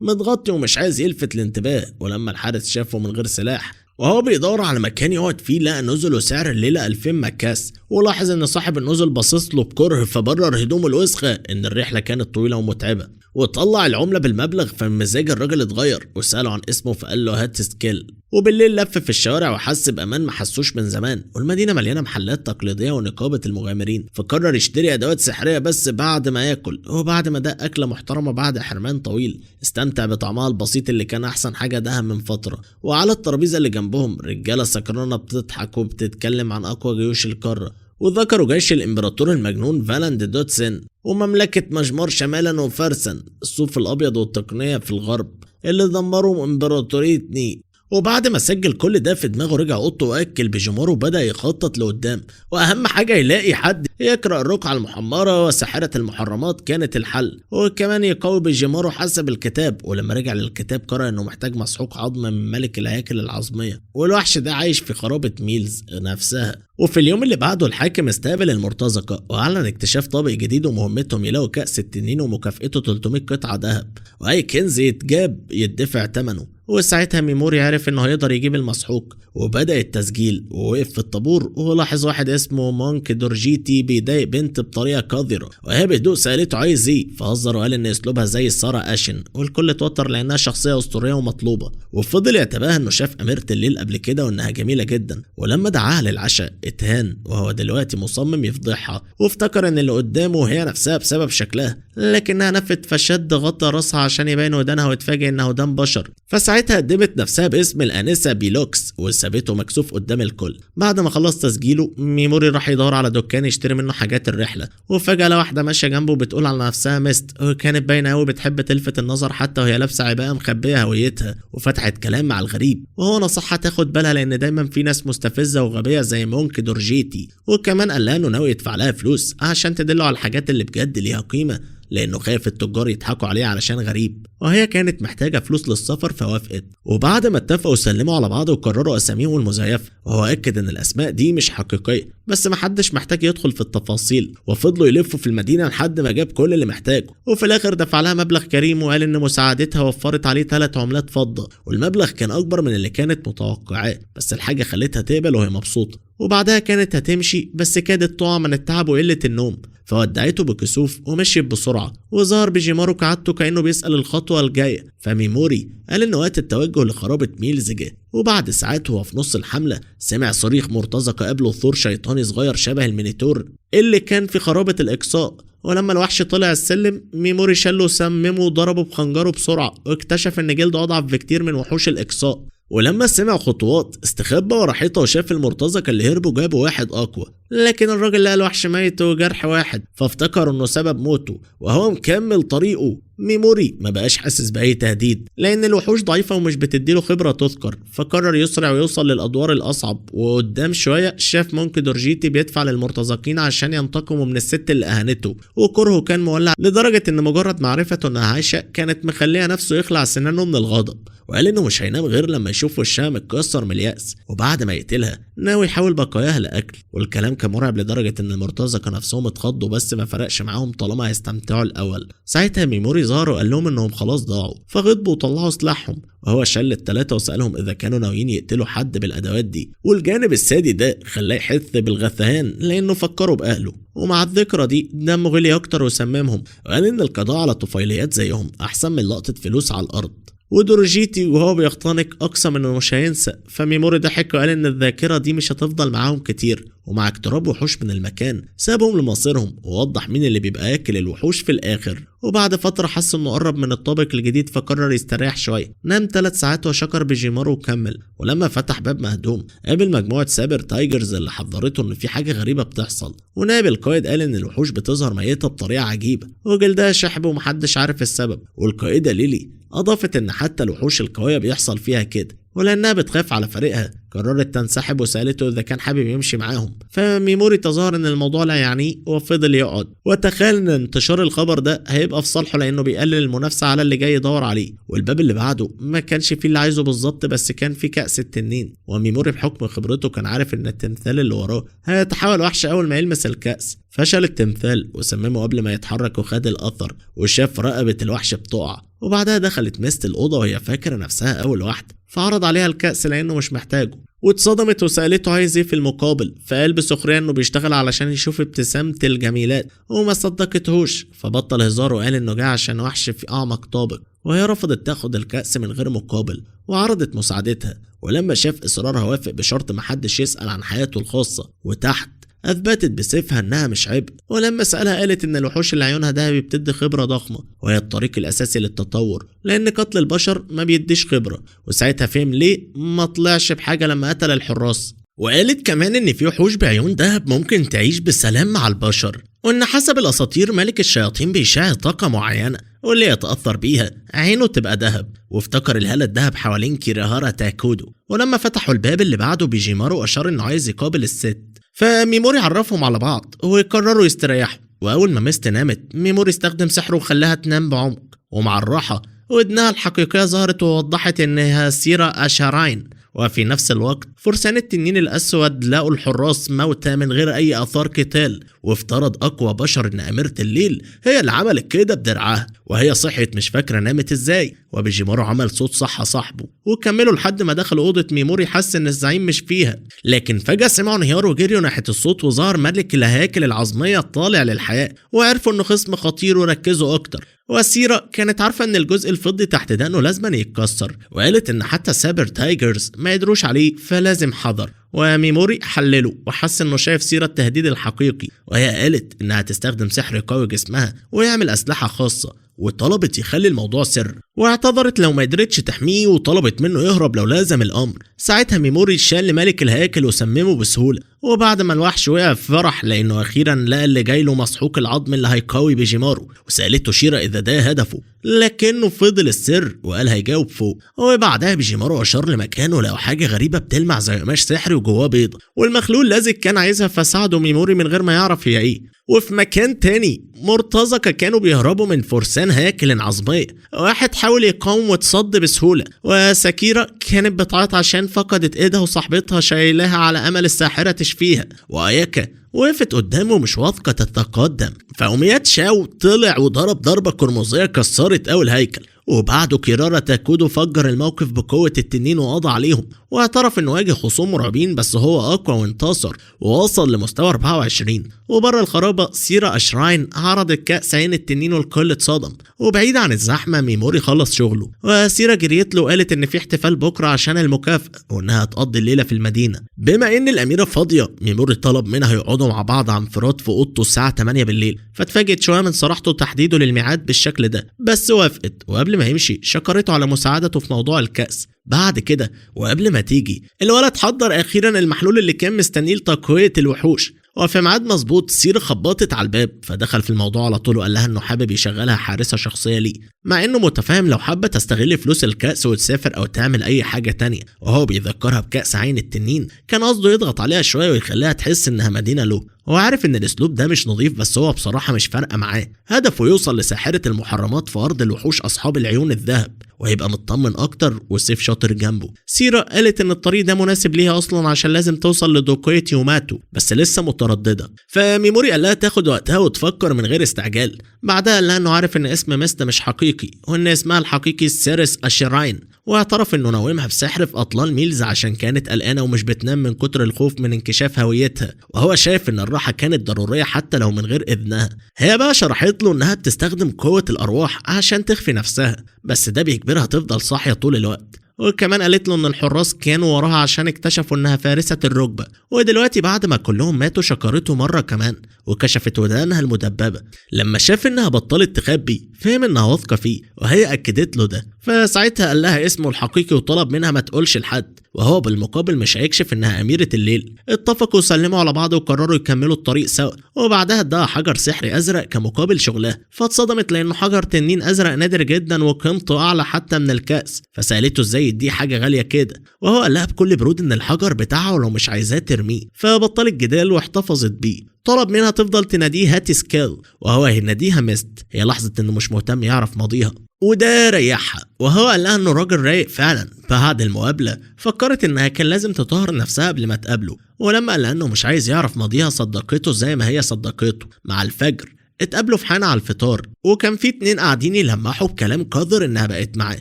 متغطي ومش عايز يلفت الانتباه. ولما الحارس شافه من غير سلاح وهو بيدور على مكان يقعد فيه لقى نزل وسعر الليلة 2000 مكاس، ولاحظ ان صاحب النزل باصص له بكره فبرر هدومه الوسخة ان الرحلة كانت طويلة ومتعبة، وطلع العملة بالمبلغ. فمزاج الراجل اتغير وسأله عن اسمه فقال له هات سكيل. وبالليل لف في الشوارع وحس بأمان ما حسوش من زمان، والمدينة مليانة محلات تقليدية ونقابة المغامرين. فقرر يشتري أدوات سحرية بس بعد ما ياكل، وبعد ما دق أكلة محترمة بعد حرمان طويل استمتع بطعمها البسيط اللي كان أحسن حاجة دها من فترة. وعلى الترابيزة اللي جنبهم رجالة سكرانة بتضحك وبتتكلم عن أقوى جيوش القارة، وذكروا جيش الامبراطور المجنون فالاند دوتسن ومملكة مجمار شمالا وفرسا، الصوف الابيض والتقنية في الغرب. اللي دمروا امبراطورية ني. وبعد ما سجل كل ده في دماغه رجع اوضته واكل بيجامارو وبدا يخطط لقدام، واهم حاجه يلاقي حد يقرا الرقعه المحمره وساحره المحرمات كانت الحل، وكمان يقوي بيجامارو حسب الكتاب. ولما رجع للكتاب قرأ انه محتاج مسحوق عظم من ملك الهياكل العظميه، والوحش ده عايش في خرابه ميلز نفسها. وفي اليوم اللي بعده الحاكم استقبل المرتزقه واعلن اكتشاف طابق جديد ومهمتهم يلاقوا كأس التنين ومكافئته 300 قطعه ذهب، واي كنز يتجاب يدفع ثمنه. وساعتها ميموري عرف انه هيقدر يجيب المسحوق، وبدأ التسجيل ووقف في الطابور ولاحظ واحد اسمه مونك دورجيتي بيضايق بنت بطريقه قذره، وهي بهدوء سالته عايز ايه، فهزر وقال ان اسلوبها زي سارة اشن، والكل اتوتر لانها شخصيه اسطوريه ومطلوبه. وفضل يتباهى انه شاف اميره الليل قبل كده وانها جميله جدا، ولما دعاها للعشاء اتهان، وهو دلوقتي مصمم يفضحها، وافتكر ان اللي قدامه هي نفسها بسبب شكلها، لكنها نفت فشد غطى راسها عشان يبين ودانها واتفاجئ انها ودان بشر. فساعتها قدمت نفسها باسم الانسه بيلوكس وسابته مكسوف قدام الكل. بعد ما خلص تسجيله ميموري راح يدور على دكان يشتري منه حاجات الرحله، وفجاه لقى واحده ماشيه جنبه بتقول على نفسها ميست، وكانت باينه قوي بتحب تلفت النظر حتى وهي لابسه عباءه مخبيه هويتها، وفتحت كلام مع الغريب، وهو نصحها تاخد بالها لان دايما في ناس مستفزه وغبيه زي مونك دورجيتي، وكمان قال لها انه ناوي يدفع لها فلوس عشان تدله على الحاجات اللي بجد ليها قيمه، لانه خايف التجار يضحكوا عليه علشان غريب، وهي كانت محتاجه فلوس للسفر فوافقت. وبعد ما اتفقوا سلموا على بعض وقرروا اساميهم المزيفه، وهو اكد ان الاسماء دي مش حقيقيه، بس محدش محتاج يدخل في التفاصيل. وفضلوا يلفوا في المدينه لحد ما جاب كل اللي محتاجه، وفي الاخر دفع لها مبلغ كريم وقال ان مساعدتها وفرت عليه 3 عملات فضه، والمبلغ كان اكبر من اللي كانت متوقعاه، بس الحاجه خلتها تقبل وهي مبسوطه. وبعدها كانت هتمشي بس كادت تقع من التعب وقله النوم، فودعته بكسوف ومشيت بسرعه، وظهر بيجامارو كعادته كانه بيسال الخطوه الجايه. فميموري قال ان وقت التوجه لخرابه ميلز جه، وبعد ساعات وهو في نص الحمله سمع صريخ مرتزقه قبله ثور شيطاني صغير شبه المينيتور اللي كان في خرابه الاقصاء. ولما الوحش طلع السلم ميموري شله وسممه وضربه بخنجره بسرعه، واكتشف ان جلده اضعف بكتير من وحوش الاقصاء. ولما سمع خطوات استخبى ورا حيطه وشاف المرتزقه اللي هربوا جابوا واحد اقوى، لكن الراجل لقى الوحش ميت وجرح واحد، فافتكر انه سبب موته وهو مكمل طريقه. ميموري ما بقاش حاسس باي تهديد لان الوحوش ضعيفه ومش بتديله خبره تذكر، فقرر يسرع ويوصل للادوار الاصعب. وقدام شويه شاف مونك دورجيتي بيدفع للمرتزقين عشان ينتقموا من الست اللي اهانته، وكرهه كان مولع لدرجه ان مجرد معرفته انها عايشه كانت مخليه نفسه يخلع سنانه من الغضب، وقال انه مش هينام غير لما يشوف وشها متكسر من اليأس، وبعد ما يقتلها ناوي يحاول بقاياها لاكل. والكلام كان مرعب لدرجه ان المرتزقه نفسهم اتخضوا، بس ما فرقش معاهم طالما هيستمتعوا الاول. ساعتها ميموري ظهروا وقال لهم انهم خلاص ضاعوا، فغضبوا وطلعوا سلاحهم، وهو شل ال3 وسالهم اذا كانوا ناويين يقتلوا حد بالادوات دي. والجانب السادي ده خلاه يحس بالغثيان لانه فكروا باهله، ومع الذكرى دي دمه غلي اكتر وسممهم، وقال ان القضاء على طفيليات زيهم احسن من لقطه فلوس على الارض. ودورجيتي وهو بيختنق اقسم انه مش هينسى، فميموري ضحك وقال ان الذاكره دي مش هتفضل معاهم كتير، ومع اقتراب وحوش من المكان سابهم لمصيرهم، ووضح مين اللي بيبقى ياكل الوحوش في الاخر. وبعد فتره حس انه قرب من الطابق الجديد فقرر يستريح شويه، نام 3 ساعات وشكر بيجامارو وكمل. ولما فتح باب مهدوم قابل مجموعه سابر تايجرز اللي حذرته ان في حاجه غريبه بتحصل، ونائب القائد قال ان الوحوش بتظهر ميته بطريقه عجيبه وجلدها شحب ومحدش عارف السبب. والقائده ليلي اضافت ان حتى الوحوش القويه بيحصل فيها كده، ولانها بتخاف على فريقها قررت تنسحب وسالته اذا كان حابب يمشي معاهم. فميموري تظاهر ان الموضوع لا يعنيه وفضل يقعد، وتخيل ان انتشار الخبر ده هيبقى في صالحه لانه بيقلل المنافسه على اللي جاي يدور عليه. والباب اللي بعده ما كانش فيه اللي عايزه بالظبط، بس كان فيه كأس التنين، وميموري بحكم خبرته كان عارف ان التمثال اللي وراه هيتحول وحش اول ما يلمس الكأس. فشل التمثال وسممه قبل ما يتحرك وخد الاثر، وشاف رقبه الوحش بتقع. وبعدها دخلت ميست الأوضة وهي فاكرة نفسها أول واحدة، فعرض عليها الكأس لأنه مش محتاجه، واتصدمت وسألته عايز ايه في المقابل، فقال بسخرية انه بيشتغل علشان يشوف ابتسامة الجميلات، وما صدقتهوش فبطل هزار وقال انه جاي عشان وحش في أعمق طابق. وهي رفضت تاخد الكأس من غير مقابل وعرضت مساعدتها، ولما شاف إصرارها وافق بشرط محدش يسأل عن حياته الخاصة. وتحت أثبتت بسيفها إنها مش عبء، ولما سألها قالت إن الوحوش اللي عيونها دهبي بتدي خبرة ضخمة، وهي الطريق الأساسي للتطور، لأن قتل البشر ما بيديش خبرة. وساعتها فهم ليه ما طلعش بحاجة لما قتل الحراس. وقالت كمان إن في وحوش بعيون دهب ممكن تعيش بسلام مع البشر، وإن حسب الأساطير ملك الشياطين بيشع طاقة معينة، واللي يتأثر بيها عينه تبقى دهب، وافتكر الهالة الدهب حوالين كيراهارا تاكودو. ولما فتحوا الباب اللي بعده بيجيمارو أشار إنه عايز يقابل الست، فميموري عرفهم على بعض ويقرروا يستريحوا. وأول ما ميست نامت ميموري استخدم سحره وخلاها تنام بعمق، ومع الراحة ودنها الحقيقية ظهرت ووضحت إنها سيرة أشاراين. وفي نفس الوقت فرسان التنين الأسود لقوا الحراس موتى من غير أي آثار قتال، وافترض أقوى بشر إن أميرة الليل هي اللي عملت كده بدرعها، وهي صحيت مش فاكرة نامت إزاي. وبيجيمارو عمل صوت صح صاحبه وكملوا لحد ما دخلوا أوضة ميموري، حس إن الزعيم مش فيها، لكن فجأة سمعوا انهيار وجريوا ناحية الصوت، وظهر ملك الهياكل العظمية الطالع للحياة، وعرفوا إنه خصم خطير وركزوا أكتر. وسيرة كانت عارفة ان الجزء الفضي تحت دقنه لازم يتكسر، وقالت ان حتى سابر تايجرز ما يدروش عليه فلازم حذر. وميموري حلله وحس انه شايف سيرة التهديد الحقيقي، وهي قالت انها تستخدم سحر يقوي جسمها ويعمل اسلحة خاصة، وطلبت يخلي الموضوع سر، واعتذرت لو ما قدرتش تحميه، وطلبت منه يهرب لو لازم الامر. ساعتها ميموري شال لملك الهياكل وسممه بسهولة، وبعد ما الوحش وقع في فرح لانه اخيرا لقى اللي جاي له مسحوق العظم اللي هيقوي بيجيمارو، وسالته شيرة اذا ده هدفه، لكنه فضل السر وقال هيجاوب فوق. وبعدها بيجيمارو اشار لمكانه لقوا حاجه غريبه بتلمع زي قماش سحري وجواه بيضه، والمخلول لازق كان عايزها، فساعده ميموري من غير ما يعرف هي ايه. وفي مكان تاني مرتزقة كانوا بيهربوا من فرسان هياكل عظمية، واحد حاول يقاوم واتصد بسهولة، وساكيرا كانت بتعيط عشان فقدت ايدها وصاحبتها شايلها على امل الساحرة تشفيها، واياكا وقفت قدامه مش واثقة تتقدم، فأميات شاو طلع وضرب ضربة قرمزية كسرت أول هيكل. وبعده كيرارا تاكودو فجر الموقف بقوة التنين وقضى عليهم، واعترف انه واجه خصوم مرعبين بس هو اقوى وانتصر ووصل لمستوى 24. وبره الخرابة سيرة أشراين عرضت كأس عين التنين والكل اتصدم، وبعيد عن الزحمة ميموري خلص شغله، وسيرة جريت له وقالت ان في احتفال بكرة عشان المكافأة وانها تقضي الليلة في المدينة. بما ان الأميرة فاضية ميموري طلب منها يقعدوا مع بعض عن انفراد في اوضته الساعة 8 بالليل، فاتفاجئت شوية من صراحته وتحديده للميعاد بالشكل ده، بس وافقت. وقبل ما يمشي شكرته على مساعدته في موضوع الكأس. بعد كده وقبل ما تيجي الولد حضر اخيرا المحلول اللي كان مستنيه لتقوية الوحوش، وفي ميعاد مظبوط سيرة خبطت على الباب، فدخل في الموضوع على طول وقال لها انه حابب يشغلها حارسة شخصية ليه، مع انه متفاهم لو حابة تستغل فلوس الكأس وتسافر او تعمل اي حاجة تانية. وهو بيذكرها بكأس عين التنين كان قصده يضغط عليها شوية ويخليها تحس انها مدينة له. هو عارف ان الاسلوب ده مش نظيف، بس هو بصراحة مش فارقة معاه، هدفه يوصل لساحرة المحرمات في ارض الوحوش اصحاب العيون الذهب، وهيبقى مطمن اكتر وسيف شاطر جنبه. سيرة قالت ان الطريق ده مناسب ليها اصلا عشان لازم توصل لدوكوية يوماتو، بس لسه مترددة. فميموري قال لها تاخد وقتها وتفكر من غير استعجال. بعدها قال لها انه عارف ان اسم ميستا مش حقيقي، وان اسمها الحقيقي سيريس أشيراين، واعترف انه نومها بسحر في اطلال ميلز عشان كانت قلقانه ومش بتنام من كتر الخوف من انكشاف هويتها، وهو شايف ان الراحه كانت ضروريه حتى لو من غير اذنها. هي بقى شرحت له انها بتستخدم قوه الارواح عشان تخفي نفسها، بس ده بيجبرها تفضل صاحيه طول الوقت. وكمان قالت له ان الحراس كانوا وراها عشان اكتشفوا انها فارسة الركبة، ودلوقتي بعد ما كلهم ماتوا شكرته مرة كمان وكشفت ودانها المدببة. لما شاف انها بطلت تخبي فهم انها واثقة فيه، وهي اكدت له ده، فساعتها قال لها اسمه الحقيقي وطلب منها ما تقولش لحد، وهو بالمقابل مش هيكشف انها اميرة الليل. اتفقوا وسلموا على بعض وقرروا يكملوا الطريق سوا، وبعدها اداها حجر سحري ازرق كمقابل شغلها، فاتصدمت لانه حجر تنين ازرق نادر جدا وقيمته اعلى حتى من الكأس، فسالته ازاي دي حاجة غالية كده، وهو قال لها بكل برود ان الحجر بتاعه ولو مش عايزاه ترميه، فبطلت جدال واحتفظت بيه. طلب منها تفضل تناديه هاتي سكيل، وهو هيناديها ميست. هي لاحظت انه مش مهتم يعرف ماضيها، وده ريحها، وهو قال لها انه راجل رايق فعلا. بعد المقابله فكرت انها كان لازم تطهر نفسها قبل ما تقابله، ولما قال انه مش عايز يعرف ماضيها صدقته زي ما هي صدقته. مع الفجر اتقابلوا في حانة على الفطار، وكان في 2 قاعدين يلمحوا بكلام قذر انها بقت معاه،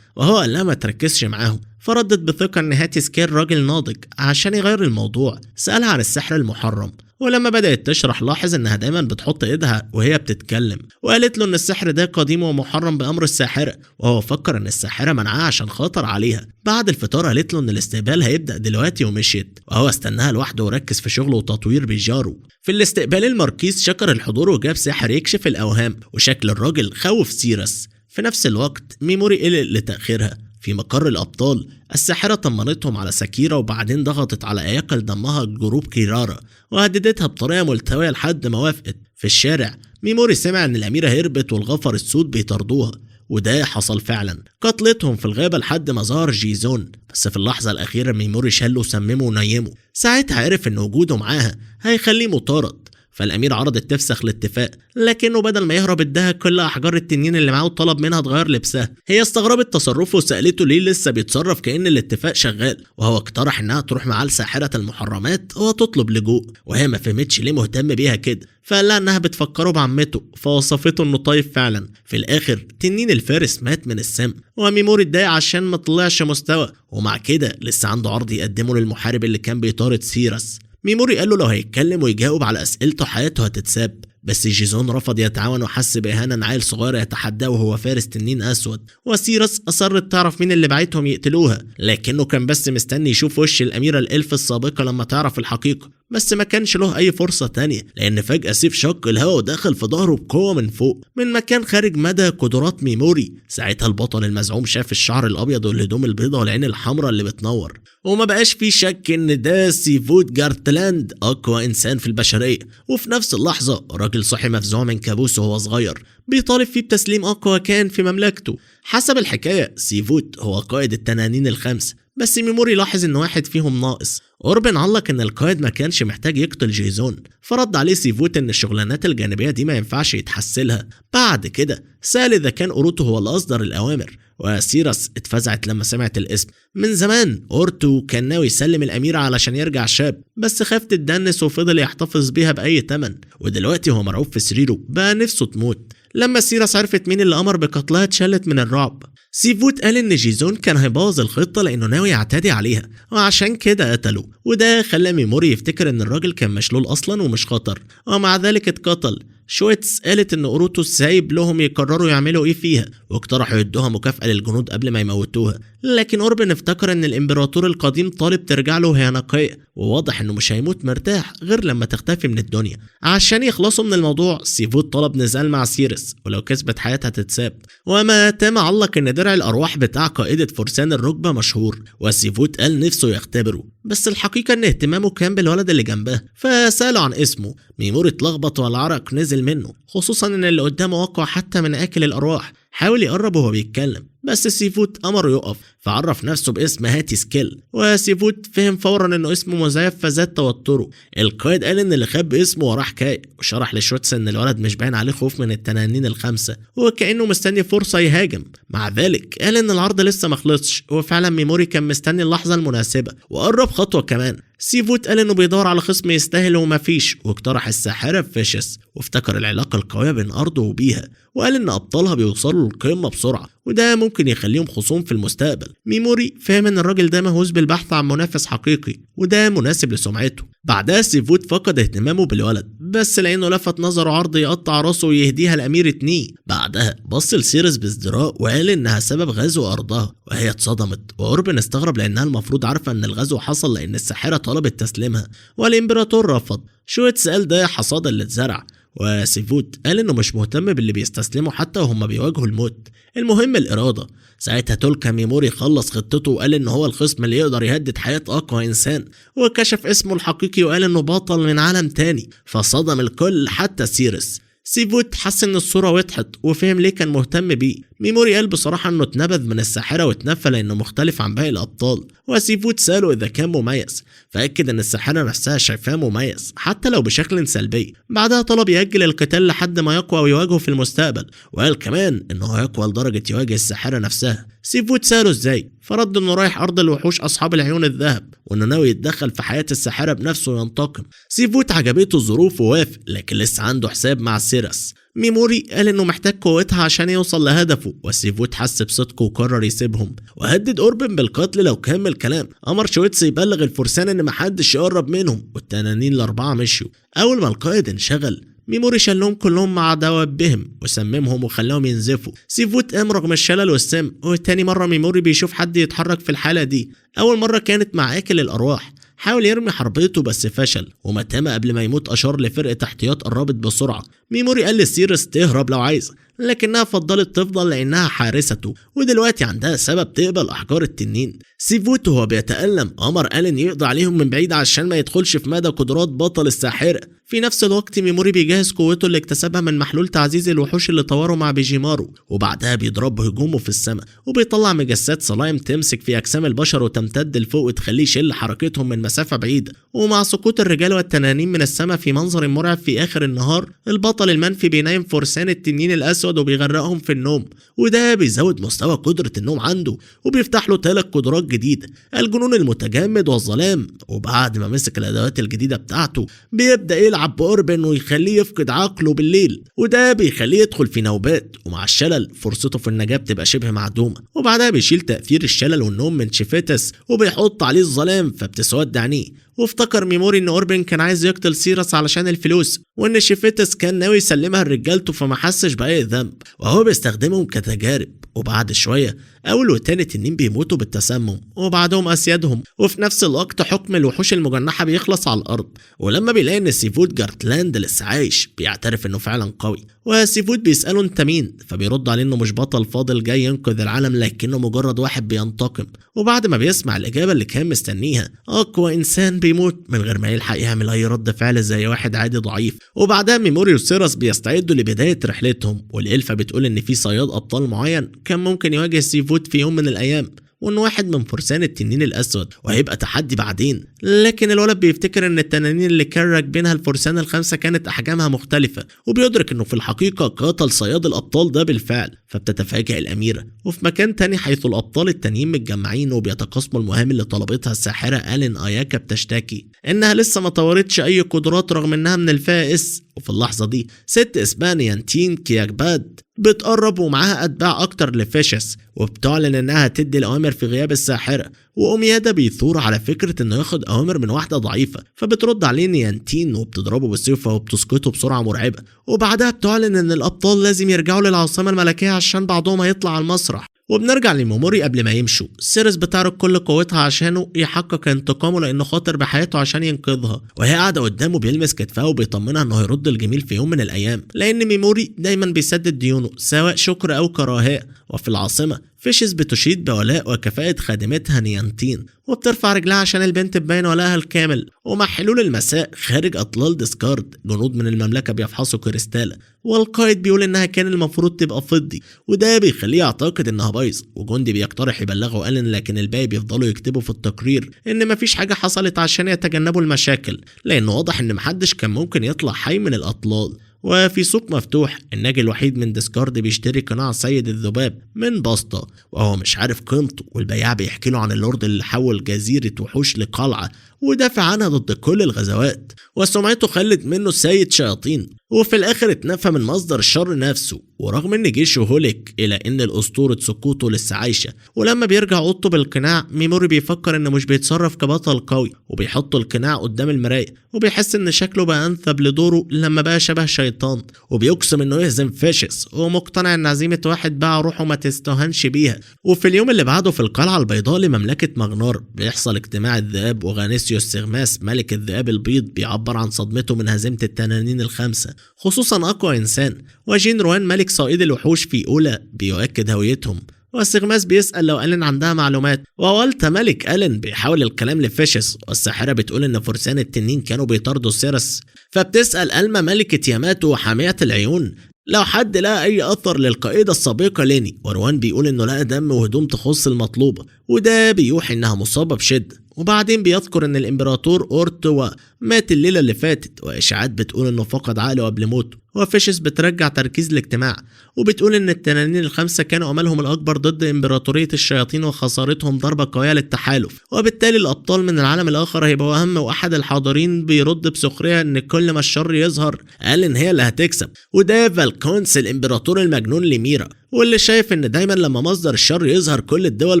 وهو قال لها ما تركزش معاهم. فردت بثقة ان هاتي سكيل راجل ناضج عشان يغير الموضوع. سألها عن السحر المحرم، ولما بدأت تشرح لاحظ انها دايما بتحط ايدها وهي بتتكلم، وقالت له ان السحر ده قديم ومحرم بأمر الساحرة، وهو فكر ان الساحرة منعها عشان خاطر عليها. بعد الفطار قالت له ان الاستقبال هيبدأ دلوقتي ومشيت، وهو استناها لوحده وركز في شغله وتطوير بيجاره. في الاستقبال الماركيز شكر الحضور وجاب ساحر يكشف الأوهام، وشكل الراجل خوف سيرس. في نفس الوقت ميموري قلق لتأخيرها. في مقر الأبطال الساحرة طمنتهم على ساكيرا، وبعدين ضغطت على أياكا لضمها جروب كيرارا وهددتها بطريقة ملتوية لحد ما وافقت. في الشارع ميموري سمع ان الاميرة هربت والغفر السود بيطاردوها، وده حصل فعلا. قتلتهم في الغابة لحد ما ظهر جيزون، بس في اللحظة الأخيرة ميموري شله وسممه ونيمه. ساعتها عرف ان وجوده معاها هيخليه مطارد، فالأمير عرضت تفسخ الاتفاق، لكنه بدل ما يهرب اداها كل أحجار التنين اللي معاه وطلب منها تغير لبسها. هي استغربت تصرفه وسألته ليه لسه بيتصرف كأن الاتفاق شغال، وهو اقترح انها تروح معاه لساحرة المحرمات وتطلب لجوء، وهي ما فهمتش ليه مهتم بيها كده، فقال لها انها بتفكره بعمته، فوصفته انه طيب فعلا. في الاخر تنين الفارس مات من السم، وميموري اتضايق عشان ما طلعش مستوى، ومع كده لسه عنده عرض يقدمه للمحارب اللي كان بيطارد سيرس. ميموري قال له لو هيتكلم ويجاوب على أسئلته حياته هتتساب، بس جيزون رفض يتعاون وحس بإهانة إن عيل صغير يتحداه وهو فارس تنين أسود. وسيرس أصرت تعرف مين اللي بعتهم يقتلوها، لكنه كان بس مستني يشوف وش الأميرة الإلف السابقة لما تعرف الحقيقة، بس ما كانش له أي فرصة تانية، لأن فجأة سيف شق الهواء ودخل في ظهره بقوة من فوق من مكان خارج مدى قدرات ميموري. ساعتها البطل المزعوم شاف الشعر الأبيض والهدوم البيضاء والعين الحمراء اللي بتنور، وما بقاش في شك إن ده سيفوت جارتلاند، أقوى إنسان في البشرية. وفي نفس اللحظة راجل صحي مفزوع من كابوسه وهو صغير بيطالب فيه بتسليم أقوى كائن في مملكته. حسب الحكاية سيفوت هو قائد التنانين الخمس، بس ميموري لاحظ ان واحد فيهم ناقص. اوربن علق ان القائد ما كانش محتاج يقتل جيزون، فرد عليه سيفوت ان الشغلانات الجانبيه دي ما ينفعش يتحسلها. بعد كده سأل اذا كان اوروتو هو اللي اصدر الاوامر، وسيرس اتفزعت لما سمعت الاسم. من زمان اورتو كان ناوي يسلم الاميره علشان يرجع شاب، بس خاف تتدنس وفضل يحتفظ بيها باي تمن، ودلوقتي هو مرعوب في سريره بقى نفسه تموت. لما سيرس عرفت مين اللي امر بقتلها اتشلت من الرعب. سيفوت قال ان جيزون كان هيبوظ الخطه لانه ناوي يعتدي عليها، وعشان كده قتله، وده خلى ميموري يفتكر ان الراجل كان مشلول اصلا ومش خطر، ومع ذلك اتقتل. شويتس قالت ان اوروتو سايب لهم يقرروا يعملوا ايه فيها، واقترحوا يدوها مكافأة للجنود قبل ما يموتوها، لكن اوربن افتكر ان الامبراطور القديم طالب ترجع له وهي نقية، وواضح انه مش هيموت مرتاح غير لما تختفي من الدنيا. عشان يخلصوا من الموضوع سيفوت طلب نزال مع سيرس، ولو كسبت حياتها تتساب. وما تم علق ان درع الارواح بتاع قائدة فرسان الركبة مشهور، وسيفوت قال نفسه يختبره، بس الحقيقة ان اهتمامه كان بالولد اللي جنبه، فسأله عن اسمه. ميموري اتلخبط والعرق نزل منه، خصوصا ان اللي قدامه اقوى حتى من اكل الارواح. حاول يقرب وهو بيتكلم، بس سيفوت امره يقف، فعرف نفسه باسم هاتي سكيل، وسيفوت فهم فورا انه اسمه مزيف فزاد توتره. القائد قال ان اللي خاب اسمه وراه حكايه، وشرح لشوتس ان الولد مش باين عليه خوف من التنانين الخمسه، وكانه مستني فرصه يهاجم. مع ذلك قال ان العرض لسه مخلصش، وفعلا ميموري كان مستني اللحظه المناسبه وقرب خطوه كمان. سيفوت قال انه بيدور على خصم يستاهل ومفيش، واقترح الساحره فيشس، وافتكر العلاقه القويه بين ارضه وبيها، وقال ان ابطالها بيوصلوا للقمه بسرعه، وده ممكن يخليهم خصوم في المستقبل. ميموري فهم ان الراجل ده مهووس بالبحث عن منافس حقيقي، وده مناسب لسمعته. بعدها سيفوت فقد اهتمامه بالولد، بس لانه لفت نظره عرض يقطع راسه ويهديها لأميرة ني. بعدها بص لسيرس بازدراء وقال انها سبب غزو ارضها، وهي اتصدمت، واوربن استغرب لانها المفروض عارفه ان الغزو حصل لان الساحره طلبت تسليمها، والامبراطور رفض. شويتس قال ده حصاد اللي اتزرع، وسيفوت قال انه مش مهتم باللي بيستسلموا حتى وهم بيواجهوا الموت، المهم الإرادة. ساعتها تولكا ميموري خلص خطته وقال ان هو الخصم اللي يقدر يهدد حياة اقوى انسان، وكشف اسمه الحقيقي وقال انه بطل من عالم تاني، فصدم الكل حتى سيرس. سيفوت حس ان الصورة وضحت وفهم ليه كان مهتم بيه. ميموري قال بصراحة انه اتنبذ من الساحرة واتنفى لانه مختلف عن باقي الابطال، وسيفوت سأله اذا كان مميز، فأكد ان الساحرة نفسها شايفاه مميز حتى لو بشكل سلبي. بعدها طلب يأجل القتال لحد ما يقوى ويواجهه في المستقبل، وقال كمان انه يقوى لدرجة يواجه الساحرة نفسها. سيفوت سأله ازاي، فرد انه رايح ارض الوحوش اصحاب العيون الذهب، وانه ناوي يتدخل في حياة الساحرة بنفسه وينتقم. سيفوت عجبته الظروف ووافق، لكن لسه عنده حساب مع سيرس. ميموري قال انه محتاج قوتها عشان يوصل لهدفه، وسيفوت حس بصدقه وقرر يسيبهم، وهدد اوربن بالقتل لو كمل كلام. امر شويتس يبلغ الفرسان ان محدش يقرب منهم، والتنانين الاربعه مشيوا. اول ما القائد انشغل ميموري شلهم كلهم مع دوابهم وسممهم وخلاهم ينزفوا. سيفوت قام رغم الشلل والسم، وتاني مرة ميموري بيشوف حد يتحرك في الحالة دي. أول مرة كانت مع آكل الأرواح، حاول يرمي حربيته بس فشل، وماتاما قبل ما يموت أشار لفرقة احتياط قربت بسرعة. ميموري قال لسيرس تهرب لو عايزة، لكنها فضلت تفضل لأنها حارسته، ودلوقتي عندها سبب تقبل أحجار التنين. سيفوت وهو بيتألم أمر ألين يقضي عليهم من بعيد عشان ما يدخلش في مدى قدرات بطل الساحرة. في نفس الوقت ميموري بيجهز قوته اللي اكتسبها من محلول تعزيز الوحوش اللي طوره مع بيجيمارو، وبعدها بيضرب هجومه في السماء وبيطلع مجسات صلايم تمسك في أجسام البشر وتمتد لفوق وتخليه يشل حركتهم من مسافة بعيدة. ومع سقوط الرجال والتنانين من السماء في منظر مرعب في آخر النهار، البطل المنفي بينام فرسان التنين الأسود وبيغرقهم في النوم، وده بيزود مستوى قدرة النوم عنده وبيفتح له 3 قدرات جديدة: الجنون المتجمد والظلام. وبعد ما مسك الأدوات الجديدة بتاعته بيبدأ يلعب بأوربن ويخليه يفقد عقله بالليل، وده بيخليه يدخل في نوبات، ومع الشلل فرصته في النجاة بتبقى شبه معدومة. وبعدها بيشيل تأثير الشلل والنوم من شيفيتس وبيحط عليه الظلام فبتسود عينيه. وافتكر ميموري ان اوربن كان عايز يقتل سيرس علشان الفلوس، وان شيفيتس كان ناوي يسلمها لرجالته فما حسش باي ذنب، وهو بيستخدمهم كتجارب. وبعد شويه اول وتاني تنين بيموتوا بالتسمم وبعدهم اسيادهم، وفي نفس الوقت حكم الوحوش المجنحه بيخلص على الارض. ولما بيلاقي ان سيفود جارتلاند لسه عايش بيعترف انه فعلا قوي، وسيفود بيساله انت مين، فبيرد عليه انه مش بطل فاضل جاي ينقذ العالم لكنه مجرد واحد بينتقم. وبعد ما بيسمع الاجابه اللي كان مستنيها، اقوى انسان بيموت من غير ما يلحق يعمل اي رد فعل زي واحد عادي ضعيف. وبعدها ميموري وسيرس بيستعدوا لبدايه رحلتهم، والالفه بتقول ان في صياد ابطال معين كان ممكن يواجه سيفود في يوم من الايام، وان واحد من فرسان التنين الاسود وهيبقى تحدي بعدين. لكن الولد بيفتكر ان التنانين اللي كان راكبينها الفرسان ال5 كانت احجامها مختلفه، وبيدرك انه في الحقيقه قاتل صياد الابطال ده بالفعل. فبتتفاجئ الاميره وفي مكان تاني حيث الابطال التانيين متجمعين وبيتقاسموا المهام اللي طلبتها الساحره ألين اياكا، بتشتكي انها لسه ما طورتش اي قدرات رغم انها من الفئه اس. وفي اللحظه دي ست اسمها نيانتين كياكباد بتقرب ومعاها اتباع اكتر لفيشس، وبتعلن انها تدي الاوامر في غياب الساحره. وأميادا بيثور على فكرة انه ياخد اوامر من واحدة ضعيفة، فبترد عليه نيانتين وبتضربه بالسيف وبتسقطه بسرعة مرعبة. وبعدها بتعلن ان الابطال لازم يرجعوا للعاصمة الملكية عشان بعضهم هيطلع على المسرح. وبنرجع لميموري قبل ما يمشوا، سيرس بتعرض كل قوتها عشانه يحقق انتقامه لانه خاطر بحياته عشان ينقذها، وهي قاعده قدامه بيلمس كتفها وبيطمنها انه هيرد الجميل في يوم من الايام، لان ميموري دايما بيسدد ديونه سواء شكر او كراهيه. وفي العاصمه فيشس بتشيد بولاء وكفاءة خادمتها نيانتين، وبترفع رجلها عشان البنت تبين ولاءها الكامل. ومع حلول المساء خارج أطلال ديسكارد جنود من المملكة بيفحصوا كريستالا، والقائد بيقول إنها كان المفروض تبقى فضي، وده بيخليه يعتقد إنها بايظ. وجندي بيقترح يبلغوا ألين، لكن الباقي بيفضلوا يكتبوا في التقرير إن مفيش حاجة حصلت عشان يتجنبوا المشاكل، لأنه واضح إن محدش كان ممكن يطلع حي من الأطلال. وفي سوق مفتوح الناجي الوحيد من ديسكارد بيشتري قناع سيد الذباب من باسطة وهو مش عارف قيمته، والبياع بيحكي له عن اللورد اللي حول جزيرة وحوش لقلعة ودافع عنها ضد كل الغزوات، وسمعته خلت منه سيد شياطين، وفي الاخر اتنفى من مصدر الشر نفسه. ورغم ان جيشه هلك الا ان الاسطورة سقوطه لسه عايشة. ولما بيرجع اوضته بالقناع، ميموري بيفكر انه مش بيتصرف كبطل قوي، وبيحط القناع قدام المراية وبيحس ان شكله بقى انثب لدوره لما بقى شبه شيطان، وبيقسم انه يهزم فيشس، ومقتنع ان عزيمة واحد باع روحه ما تستهانش بيها. وفي اليوم اللي بعده في القلعة البيضاء لمملكة مغنار بيحصل اجتماع الذئاب، وغانيسيوس سيغماس ملك الذئاب البيض بيعبر عن صدمته من هزيمة التنانين ال5، خصوصا اقوى انسان. وجين روان ملك صائد الوحوش في اولى بيؤكد هويتهم، والسيغماس بيسأل لو ألين عندها معلومات. ووالتا ملك ألين بيحاول الكلام لفيشس، والساحرة بتقول إن فرسان التنين كانوا بيطاردوا سيرس، فبتسأل ألما ملكة ياماتو وحامية العيون لو حد لقى أي أثر للقائدة السابقة ليني. وروان بيقول إنه لقى دم وهدوم تخص المطلوبة، وده بيوحي إنها مصابة بشدة. وبعدين بيذكر ان الامبراطور اورتوا مات الليله اللي فاتت، واشاعات بتقول انه فقد عقله قبل موته. وفيشس بترجع تركيز الاجتماع وبتقول ان التنانين ال5 كانوا املهم الاكبر ضد امبراطوريه الشياطين وخسارتهم ضربه قويه للتحالف، وبالتالي الابطال من العالم الاخر هيبقوا اهم. واحد الحاضرين بيرد بسخريه ان كل ما الشر يظهر ألين هي اللي هتكسب، وده فالكونس الامبراطور المجنون لميرا، واللي شايف ان دايما لما مصدر الشر يظهر كل الدول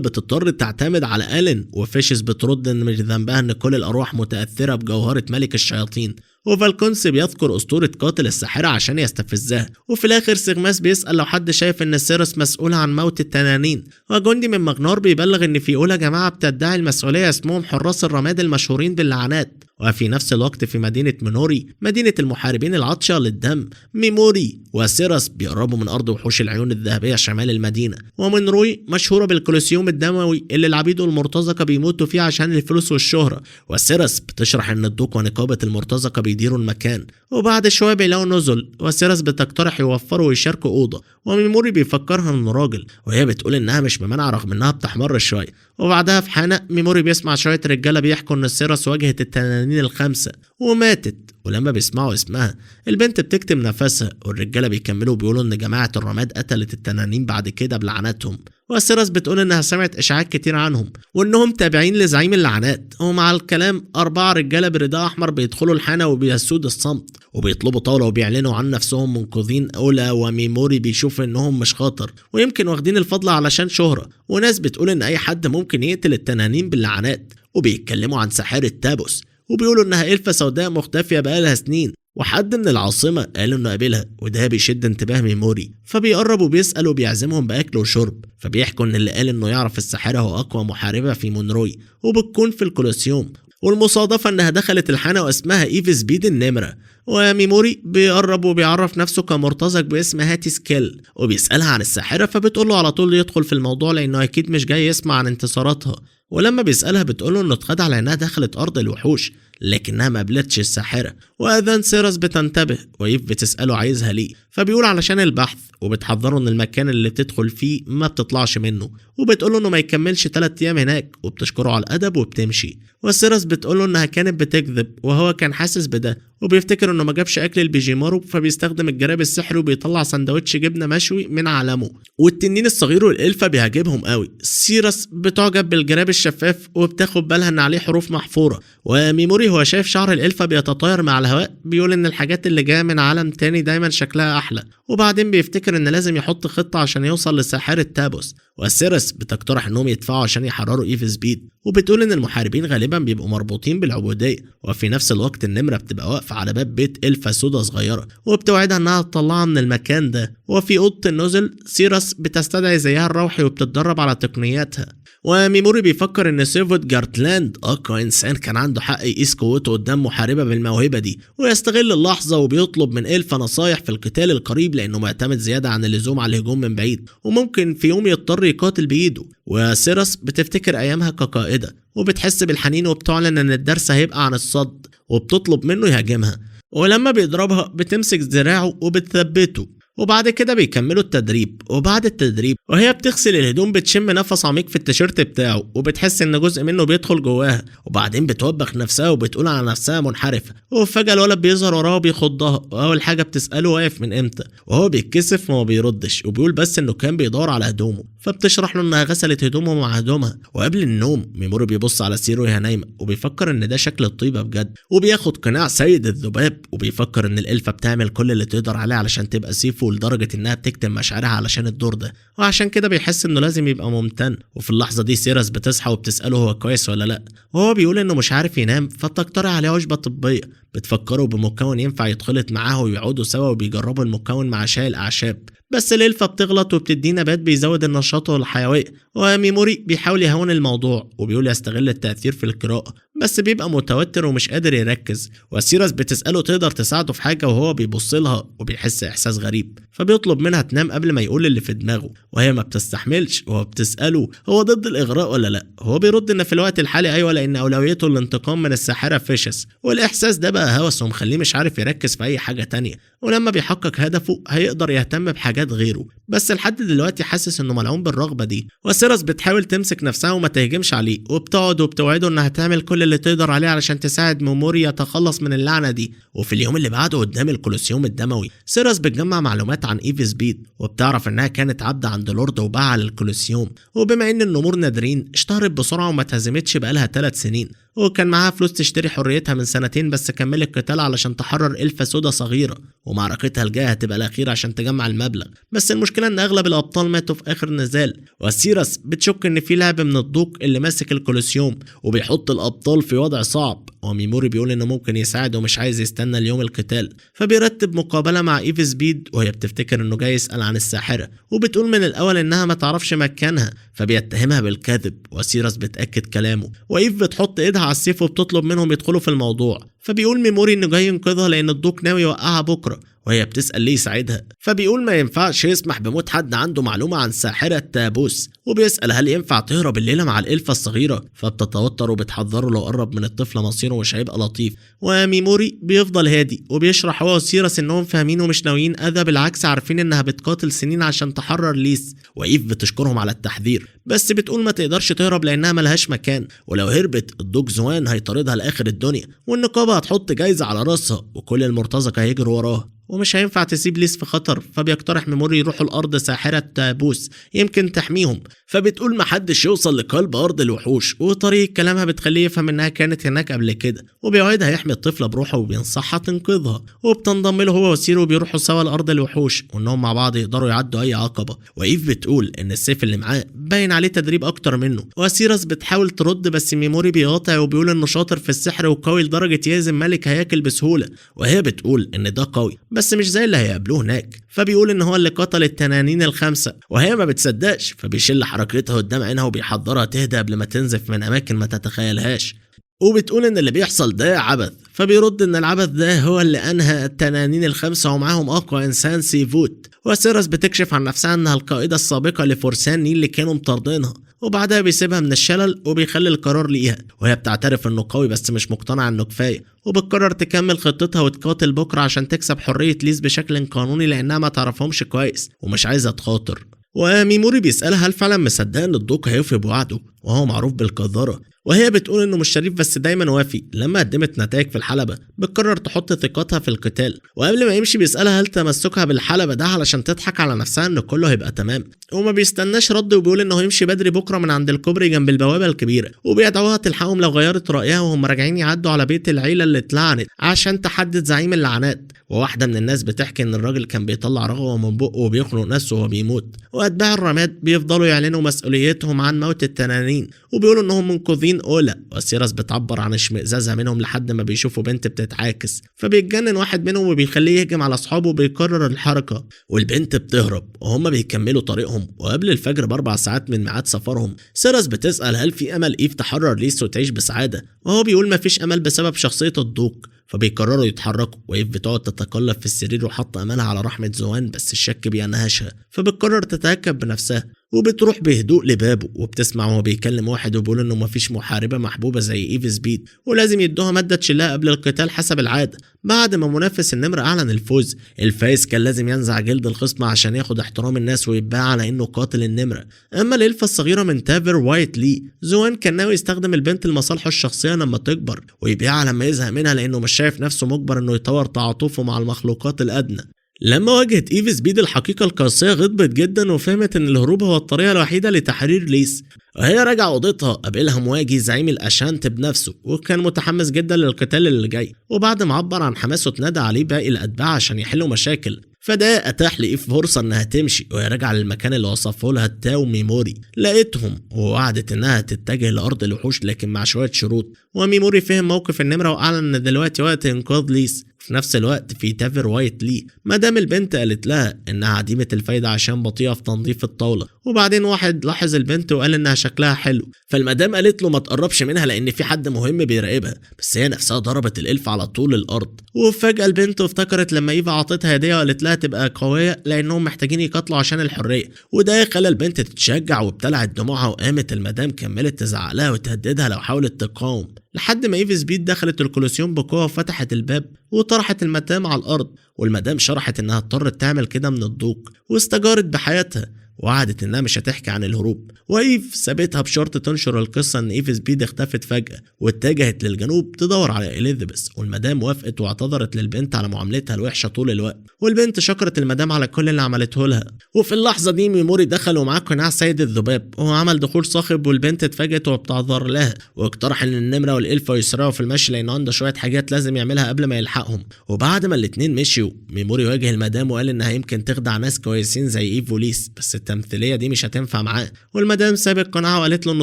بتضطر تعتمد على ألين. وفيشس بترد ان مش ذنبها ان كل الارواح متاثره بجوهره ملك الشياطين، وفالكونس بيذكر أسطورة قاتل الساحرة عشان يستفزها. وفي الآخر سيغماس بيسأل لو حد شايف إن سيروس مسؤول عن موت التنانين، وجندي من مغنار بيبلغ إن في أولى جماعة بتدعي المسؤولية اسمهم حراس الرماد المشهورين باللعنات. وفي نفس الوقت في مدينة مينوري، مدينة المحاربين العطشة للدم، ميموري وسيروس بيقربوا من أرض وحوش العيون الذهبية شمال المدينة. ومنروي مشهورة بالكولوسيوم الدموي اللي العبيد والمرتزقة بيموتوا فيه عشان الفلوس والشهرة. وسيروس بتشرح إن الدوق ونقابة المرتزقة بيديروا المكان. وبعد شوية بيلاقوا نزل، وسيروس بتقترح يوفروا ويشاركوا أوضة، وميموري بيفكرها إنه راجل، وهي بتقول إنها مش ممانعة رغم إنها بتحمر شوية. وبعدها في حانة ميموري بيسمع شوية رجالة بيحكوا إن سيروس واجهت التنانين الخمسة وماتت. ولما بيسمعوا اسمها البنت بتكتم نفسها، والرجالة بيكملوا بيقولوا إن جماعة الرماد قتلت التنانين بعد كده بلعناتهم. وسيروس بتقول إنها سمعت إشاعات كتير عنهم وإنهم تابعين لزعيم اللعنات. ومع الكلام 4 رجالة برداء أحمر بيدخلوا الحانة وبيسود الصمت وبيطلبوا طاولة وبيعلنوا عن نفسهم منقذين أولى. وميموري بيشوف إنهم مش خطر ويمكن واخدين الفضل علشان شهرة. وناس بتقول إن أي حد ممكن يقتل التنانين باللعنات. وبيتكلموا عن ساحرة تابوس وبيقولوا إنها إلفة سوداء مختفية بقالها سنين، وحد من العاصمة قالوا إنه قابلها، وده بيشد انتباه ميموري. فبيقرب وبيسأل وبيعزمهم بأكل وشرب. فبيحكوا إن اللي قال إنه يعرف الساحرة هو أقوى محاربة في مونروي وبتكون في الكولوسيوم. والمصادفة إنها دخلت الحانة واسمها إيفيس بيد النمرة. وميموري بيقرب وبيعرف نفسه كمرتزق باسم هاتي سكيل وبيسألها عن الساحرة، فبتقوله على طول يدخل في الموضوع لأنه أكيد مش جاي يسمع عن انتصاراتها. ولما بيسألها بتقوله إنه اتخدع لأنها دخلت أرض الوحوش لكنها ما قابلتش الساحرة. وأذان سيروس بتنتبه وإيف بتسأله عايزها ليه، فبيقول علشان البحث، وبتحذره إن المكان اللي بتدخل فيه ما بتطلعش منه. وبتقوله إنه ما يكملش 3 أيام هناك، وبتشكره على الأدب وبتمشي. وسيروس بتقوله إنها كانت بتكذب وهو كان حاسس بده، وبيفتكر إنه ما جابش أكل البيجيمارو، فبيستخدم الجراب السحري وبيطلع سندوتش جبنة مشوي من عالمه. والتنين الصغير والإلفة بيعجبهم قوي. سيروس بتعجب بالجراب الشفاف وبتاخد بالها إن عليه حروف محفورة. وميموري هو شايف شعر الإلفة بيتطاير مع الهواء بيقول إن الحاجات اللي جاية من عالم تاني دايما شكلها أحلى. وبعدين بيفتكر إن لازم يحط خطة عشان يوصل لساحرة تابوس. وسيروس بتقترح إنهم يدفعوا عشان يحرروا إيفيس بيد، وبتقول إن المحاربين غالبا بيبقوا مربوطين بالعبودية. وفي نفس الوقت النمرة بتبقى واقفة على باب بيت إلفة سودا صغيرة وبتوعدها إنها تطلعها من المكان ده. وفي أوضة النزل سيروس بتستدعي زيها الروحي وبتتدرب على تقنياتها. وميموري بيفكر ان سيفود جارتلاند اقوى انسان كان عنده حق يقيس قوته قدام محاربه بالموهبه دي، ويستغل اللحظه وبيطلب من إلفا نصايح في القتال القريب لانه معتمد زياده عن اللزوم على الهجوم من بعيد وممكن في يوم يضطر يقاتل بايده. وسيروس بتفتكر ايامها كقائده وبتحس بالحنين وبتعلن ان الدرس هيبقى عن الصد وبتطلب منه يهاجمها. ولما بيضربها بتمسك ذراعه وبتثبته. وبعد كده بيكملوا التدريب. وبعد التدريب وهي بتغسل الهدوم بتشم نفس عميق في التيشيرت بتاعه وبتحس ان جزء منه بيدخل جواها. وبعدين بتوبخ نفسها وبتقول على نفسها منحرفه. وفجاه الولد بيظهر وراها وبيخضها، واول حاجه بتساله واقف من امتى، وهو بيتكسف وما بيردش وبيقول بس انه كان بيدور على هدومه. فبتشرح له انها غسلت هدومه مع هدومها. وقبل النوم ميموري بيبص على سيرو وهي نايمه وبيفكر ان ده شكل الطيبه بجد، وبياخد قناع سيد الذباب وبيفكر ان الالفه بتعمل كل اللي تقدر عليه علشان تبقى سيفو، لدرجه انها بتكتم مشاعرها علشان الدور ده، وعشان كده بيحس انه لازم يبقى ممتن. وفي اللحظه دي سيروس بتصحى وبتساله هو كويس ولا لا، وهو بيقول انه مش عارف ينام. فبتقترح عليه عشبه طبيه بتفكره بمكون ينفع يتخلط معاه ويقعدوا سوا وبيجربوا المكون مع شاي الاعشاب. بس الإلفة بتغلط وبتدي نبات بيزود النشاط والحيوية. وميموري بيحاول يهون الموضوع وبيقول يستغل التأثير في القراءة، بس بيبقى متوتر ومش قادر يركز. وسيروس بتسأله تقدر تساعده في حاجة وهو بيبص لها وبيحس إحساس غريب، فبيطلب منها تنام قبل ما يقول اللي في دماغه، وهي ما بتستحملش. وهو بتسأله هو ضد الإغراء ولا لا، هو بيرد إن في الوقت الحالي أيوة، لأن أولويته الانتقام من الساحرة فيشس، والإحساس ده بقى هوس ومخليه مش عارف يركز في أي حاجة تانية، ولما بيحقق هدفه هيقدر يهتم بحاجات غيره. بس لحد دلوقتي حاسس انه ملعون بالرغبه دي. وسيروس بتحاول تمسك نفسها وما تهجمش عليه، وبتقعد وبتوعده انها تعمل كل اللي تقدر عليه علشان تساعد ميموري يتخلص من اللعنه دي. وفي اليوم اللي بعده قدام الكولوسيوم الدموي سيروس بتجمع معلومات عن إيفيس بيد، وبتعرف انها كانت عبده عند لورد وباعها للكولوسيوم، وبما ان النمور نادرين اشتهرت بسرعه وما اتهزمتش بقالها 3 سنين، وكان معاها فلوس تشتري حريتها من 2 بس كملت القتال علشان تحرر إلفة سودا صغيرة، ومعركتها الجايه هتبقى الاخيره عشان تجمع المبلغ. بس المشكله ان اغلب الابطال ماتوا في اخر نزال. وسيروس بتشك ان في لاعب من الضوء اللي ماسك الكولوسيوم وبيحط الابطال في وضع صعب، وميموري بيقول انه ممكن يساعد ومش عايز يستنى اليوم القتال، فبيرتب مقابله مع ايف سبيد وهي بتفتكر انه جاي يسال عن الساحره، وبتقول من الاول انها ما تعرفش مكانها، فبيتهمها بالكذب وسيراس بتاكد كلامه، وايف بتحط ايدها على السيف وبتطلب منهم يدخلوا في الموضوع، فبيقول ميموري انه جاي ينقذها لان الدوق ناوي يوقعها بكره، وهي بتسأل ليه يساعدها، فبيقول ما ينفعش يسمح بموت حد عنده معلومة عن ساحرة تابوس، وبيسأل هل ينفع تهرب الليلة مع الإلفة الصغيرة، فبتتوتر وبتحذره لو قرب من الطفلة مصيره مش هيبقى لطيف، وميموري بيفضل هادي وبيشرح هو وسيراس انهم فاهمين ومش ناويين اذى، بالعكس عارفين انها بتقاتل سنين عشان تحرر ليس، وايف بتشكرهم على التحذير، بس بتقول ما تقدرش تهرب لانها ملهاش مكان، ولو هربت الدوق زوان هيطاردها لاخر الدنيا، والنقابة هتحط جايزة على راسها وكل المرتزقة هيجروا وراها، ومش هينفع تسيب ليس في خطر، فبيقترح ميموري يروحوا الارض ساحرة تابوس يمكن تحميهم، فبتقول محدش يوصل لقلب ارض الوحوش، وطريقة كلامها بتخليه يفهم انها كانت هناك قبل كده، وبيوعدها يحمي الطفلة بروحه وبينصحها تنقذها، وبتنضم له هو وسيرو وبيروحوا سوا لارض الوحوش، وانهم مع بعض يقدروا يعدوا اي عقبة، وايف بتقول ان السيف اللي معاه باين عليه تدريب اكتر منه، وسيراس بتحاول ترد بس ميموري بيقاطع وبيقول انه شاطر في السحر وقوي لدرجة يهزم ملك هياكل بسهولة، وهي بتقول ان ده قوي بس مش زي اللي هيقابلوه هناك، فبيقول ان هو اللي قتل التنانين الخمسة، وهي ما بتصدقش، فبيشل حركتها قدام عينها وبيحذرها تهدى قبل ما تنزف من اماكن ما تتخيلهاش، وبتقول ان اللي بيحصل ده عبث، فبيرد ان العبث ده هو اللي انهى التنانين الخمسة ومعاهم اقوى انسان سيفوت، وسيراس بتكشف عن نفسها انها القائدة السابقة لفرسان نيل اللي كانوا مطاردينها، وبعدها بيسيبها من الشلل وبيخلي القرار ليها، وهي بتعترف انه قوي بس مش مقتنعة انه كفاية، وبتقرر تكمل خطتها وتقاتل بكرة عشان تكسب حرية ليس بشكل قانوني لانها ما تعرفهمش كويس ومش عايزة تخاطر، وميموري بيسألها هل فعلا مصدقة ان الدوق هيوفي بوعده وهو معروف بالقذارة، وهي بتقول انه مش شريف بس دايما وافي، لما قدمت نتائج في الحلبة بتقرر تحط ثقتها في القتال، وقبل ما يمشي بيسألها هل تمسكها بالحلبة ده علشان تضحك على نفسها ان كله هيبقى تمام، وما بيستناش رد وبيقول انه يمشي بدري بكرة من عند الكوبري جنب البوابة الكبيرة، وبيدعوها تلحقهم لو غيرت رأيها وهم راجعين يعدوا على بيت العيلة اللي اتلعنت عشان تحدد زعيم اللعنات، وواحدة من الناس بتحكي ان الراجل كان بيطلع رغوة من بقه وبيخنق نفسه وهو بيموت، واتباع الرماد بيفضلوا يعلنوا مسؤوليتهم عن موت التنانين وبيقولوا انهم منقذين اولا، وسيراس بتعبر عن اشمئزازها منهم لحد ما بيشوفوا بنت بتتعاكس، فبيتجنن واحد منهم وبيخليه يهجم على اصحابه وبيكرر الحركة، والبنت بتهرب وهم بيكملوا طريقهم، وقبل الفجر ب4 ساعات من ميعاد سفرهم سيراس بتسأل هل في امل ايف تحرر ليس وتعيش بسعادة، وهو بيقول مفيش امل بسبب شخصية الدوق، فبيقرروا يتحركوا، وايف بتقعد تتقلب في السرير وحاطه املها على رحمة زوان بس الشك بينهشها، فبتقرر تتأكد بنفسها وبتروح بهدوء لبابه، وبتسمع وهو بيكلم واحد وبيقول انه مفيش محاربة محبوبة زي ايف سبيد ولازم يدوها مادة تشيلها قبل القتال حسب العادة، بعد ما منافس النمر اعلن الفوز، الفايز كان لازم ينزع جلد الخصم عشان ياخد احترام الناس ويتباع على انه قاتل النمرة، اما الالفة الصغيرة من تافر وايت لي زوان كان ناوي يستخدم البنت لمصالحه الشخصية لما تكبر ويبيعها لما يزهق منها لانه مش شايف نفسه مجبر انه يطور تعاطفه مع المخلوقات الادنى. لما واجهت ايف سبيد الحقيقة القاسية غضبت جدا وفهمت ان الهروب هو الطريقة الوحيدة لتحرير ليس، وهي راجعة اوضتها قابلها مواجه زعيم الاشانت بنفسه وكان متحمس جدا للقتال اللي جاي، وبعد ما عبر عن حماسه اتنادى عليه باقي الاتباع عشان يحلوا مشاكل، فده اتاح لايف فرصة انها تمشي وهي راجعة للمكان اللي وصفه لها التاو ميموري، لقيتهم ووعدت انها تتجه لارض الوحوش لكن مع شوية شروط، وميموري فهم موقف النمرة واعلن ان دلوقتي وقت انقاذ ليس، في نفس الوقت في تافر وايت لي مادام البنت قالت لها انها عديمة الفايدة عشان بطيئة في تنظيف الطاولة، وبعدين واحد لاحظ البنت وقال انها شكلها حلو، فالمدام قالت له ما تقربش منها لان في حد مهم بيراقبها، بس هي نفسها ضربت الالف على طول الارض، وفجأة البنت افتكرت لما ايفا عطتها هدية وقالت لها تبقى قوية لانهم محتاجين يقاتلوا عشان الحرية، وده خلى البنت تتشجع وابتلعت دموعها، وقامت المدام كملت تزعق لها وتهددها لو حاولت تقاوم، لحد ما ايف سبيد دخلت الكولوسيوم بقوة وفتحت الباب وطرحت المدام على الارض، والمدام شرحت انها اضطرت تعمل كده من الضوق واستجارت بحياتها، وعدت انها مش هتحكي عن الهروب، وايف سابتها بشرط تنشر القصه ان ايف سبيد اختفت فجاه واتجهت للجنوب تدور على اليزابيث، والمدام وافقت واعتذرت للبنت على معاملتها الوحشه طول الوقت، والبنت شكرت المدام على كل اللي عملته لها، وفي اللحظه دي ميموري دخل ومعاه قناع سيد الذباب وهو عمل دخول صاخب، والبنت اتفاجئت وبتعذر لها، واقترح ان النمره والالفه يسرعوا في المشي لان عنده شويه حاجات لازم يعملها قبل ما يلحقهم، وبعد ما الاتنين مشيوا ميموري واجه المدام وقال انها يمكن تخدع ناس كويسين زي ايف وليس، بس التمثيليه دي مش هتنفع معاه، والمدام سابت قناعه وقالت له ان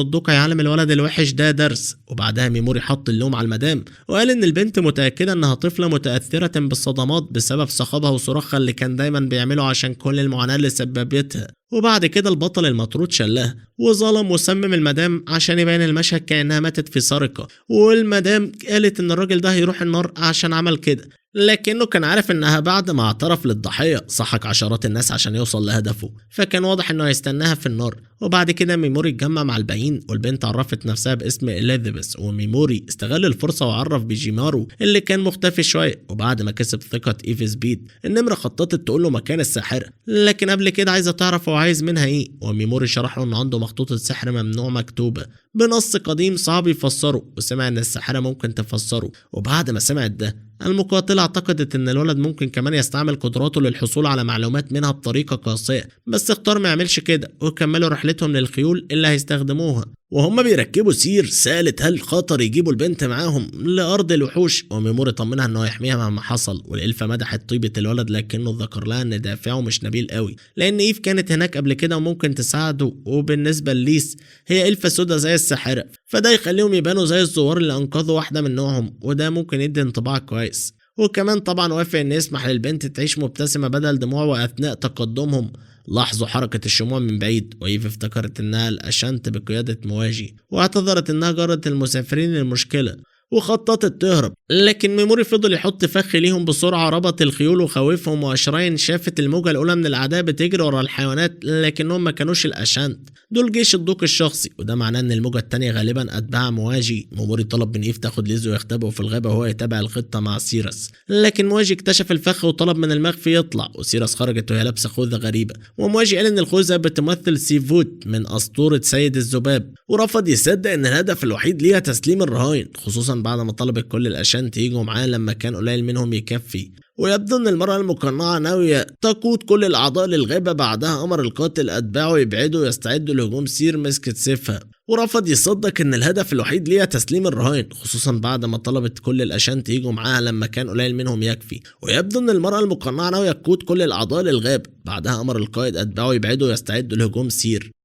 الدوق هيعلم الولد الوحش ده درس. وبعدها ميموري حط اللوم على المدام وقال ان البنت متاكده انها طفله متاثره بالصدمات بسبب صخبها وصراخها اللي كان دايما بيعمله عشان كل المعاناه اللي سببتها. وبعد كده البطل المطرود شلها وظلم وسمم المدام عشان يبين المشهد كأنها ماتت في سرقة، والمدام قالت ان الراجل ده هيروح النار عشان عمل كده، لكنه كان عارف انها بعد ما اعترف للضحية صحك عشرات الناس عشان يوصل لهدفه، فكان واضح انه هيستناها في النار. وبعد كده ميموري اتجمع مع الباقيين والبنت عرفت نفسها باسم إليزابيث، وميموري استغل الفرصة وعرف بيجيمارو اللي كان مختفي شوية. وبعد ما كسب ثقة إيفي سبيد النمرة خططت تقول له مكان الساحرة، لكن قبل كده عايزة تعرف هو عايز منها ايه، وميموري شرح له انه عنده مخطوطة سحر ممنوع مكتوبة بنص قديم صعب يفسره، وسمع ان الساحرة ممكن تفسره. وبعد ما سمعت ده المقاتلة اعتقدت ان الولد ممكن كمان يستعمل قدراته للحصول على معلومات منها بطريقة قاسية، بس اختار ما يعملش كده وكملوا رحلتهم للخيول اللي هيستخدموها. وهم بيركبوا سير سالت هل خطر يجيبوا البنت معاهم لأرض الوحوش، وميموري طمنها انه هيحميها مهما حصل. والإلفة مدحت طيبة الولد لكنه ذكر لها ان دافعه مش نبيل قوي لان ايف كانت هناك قبل كده وممكن تساعده، وبالنسبة لليس هي إلفة سودا زي الساحرة، فده يخليهم يبانوا زي الزوار اللي انقذوا واحدة من نوعهم، وده ممكن يدي انطباع كويس. وكمان طبعا وافق ان يسمح للبنت تعيش مبتسمة بدل دموع، واثناء تقدمهم لاحظوا حركة الشموع من بعيد، وإيف افتكرت انها الاشانت بقيادة مواجي واعتذرت انها جرت المسافرين المشكلة وخططت تهرب، لكن ميموري فضل يحط فخ ليهم بسرعة، ربط الخيول وخوفهم. وأشراين شافت الموجة الأولى من الأعداء بتجري ورا الحيوانات لكنهم ما كانوش الأشانت، دول جيش الضوء الشخصي، وده معناه ان الموجة التانية غالبا أتباع مواجي. ميموري طلب من إيف تاخد ليزو ويختبئوا في الغابة وهو يتابع الخطة مع سيرس، لكن مواجي اكتشف الفخ وطلب من المخفي يطلع، وسيرس خرجت وهي لابسة خوذة غريبة، ومواجي قال ان الخوذة بتمثل سيفوت من أسطورة سيد الذباب، ورفض يصدق ان الهدف الوحيد ليها تسليم الرهاين، خصوصا بعد ما طلبت كل الأشانت يجوا معاه لما كان قليل منهم يكفي. ويبدو ان المرأة المقنعة ناوية تقود كل الأعضاء للغابة. بعدها أمر القاتل أتباعه يبعدوا ويستعدوا لهجوم سير مسكت سيفها، ورفض يصدق ان الهدف الوحيد ليها تسليم الرهائن، خصوصا بعد ما طلبت كل الأشانت يجوا معاها لما كان قليل منهم يكفي. ويبدو ان المرأة المقنعة ناوية تقود كل الأعضاء للغابة. بعدها أمر القائد أتباعه يبعدوا ويستعدوا لهجوم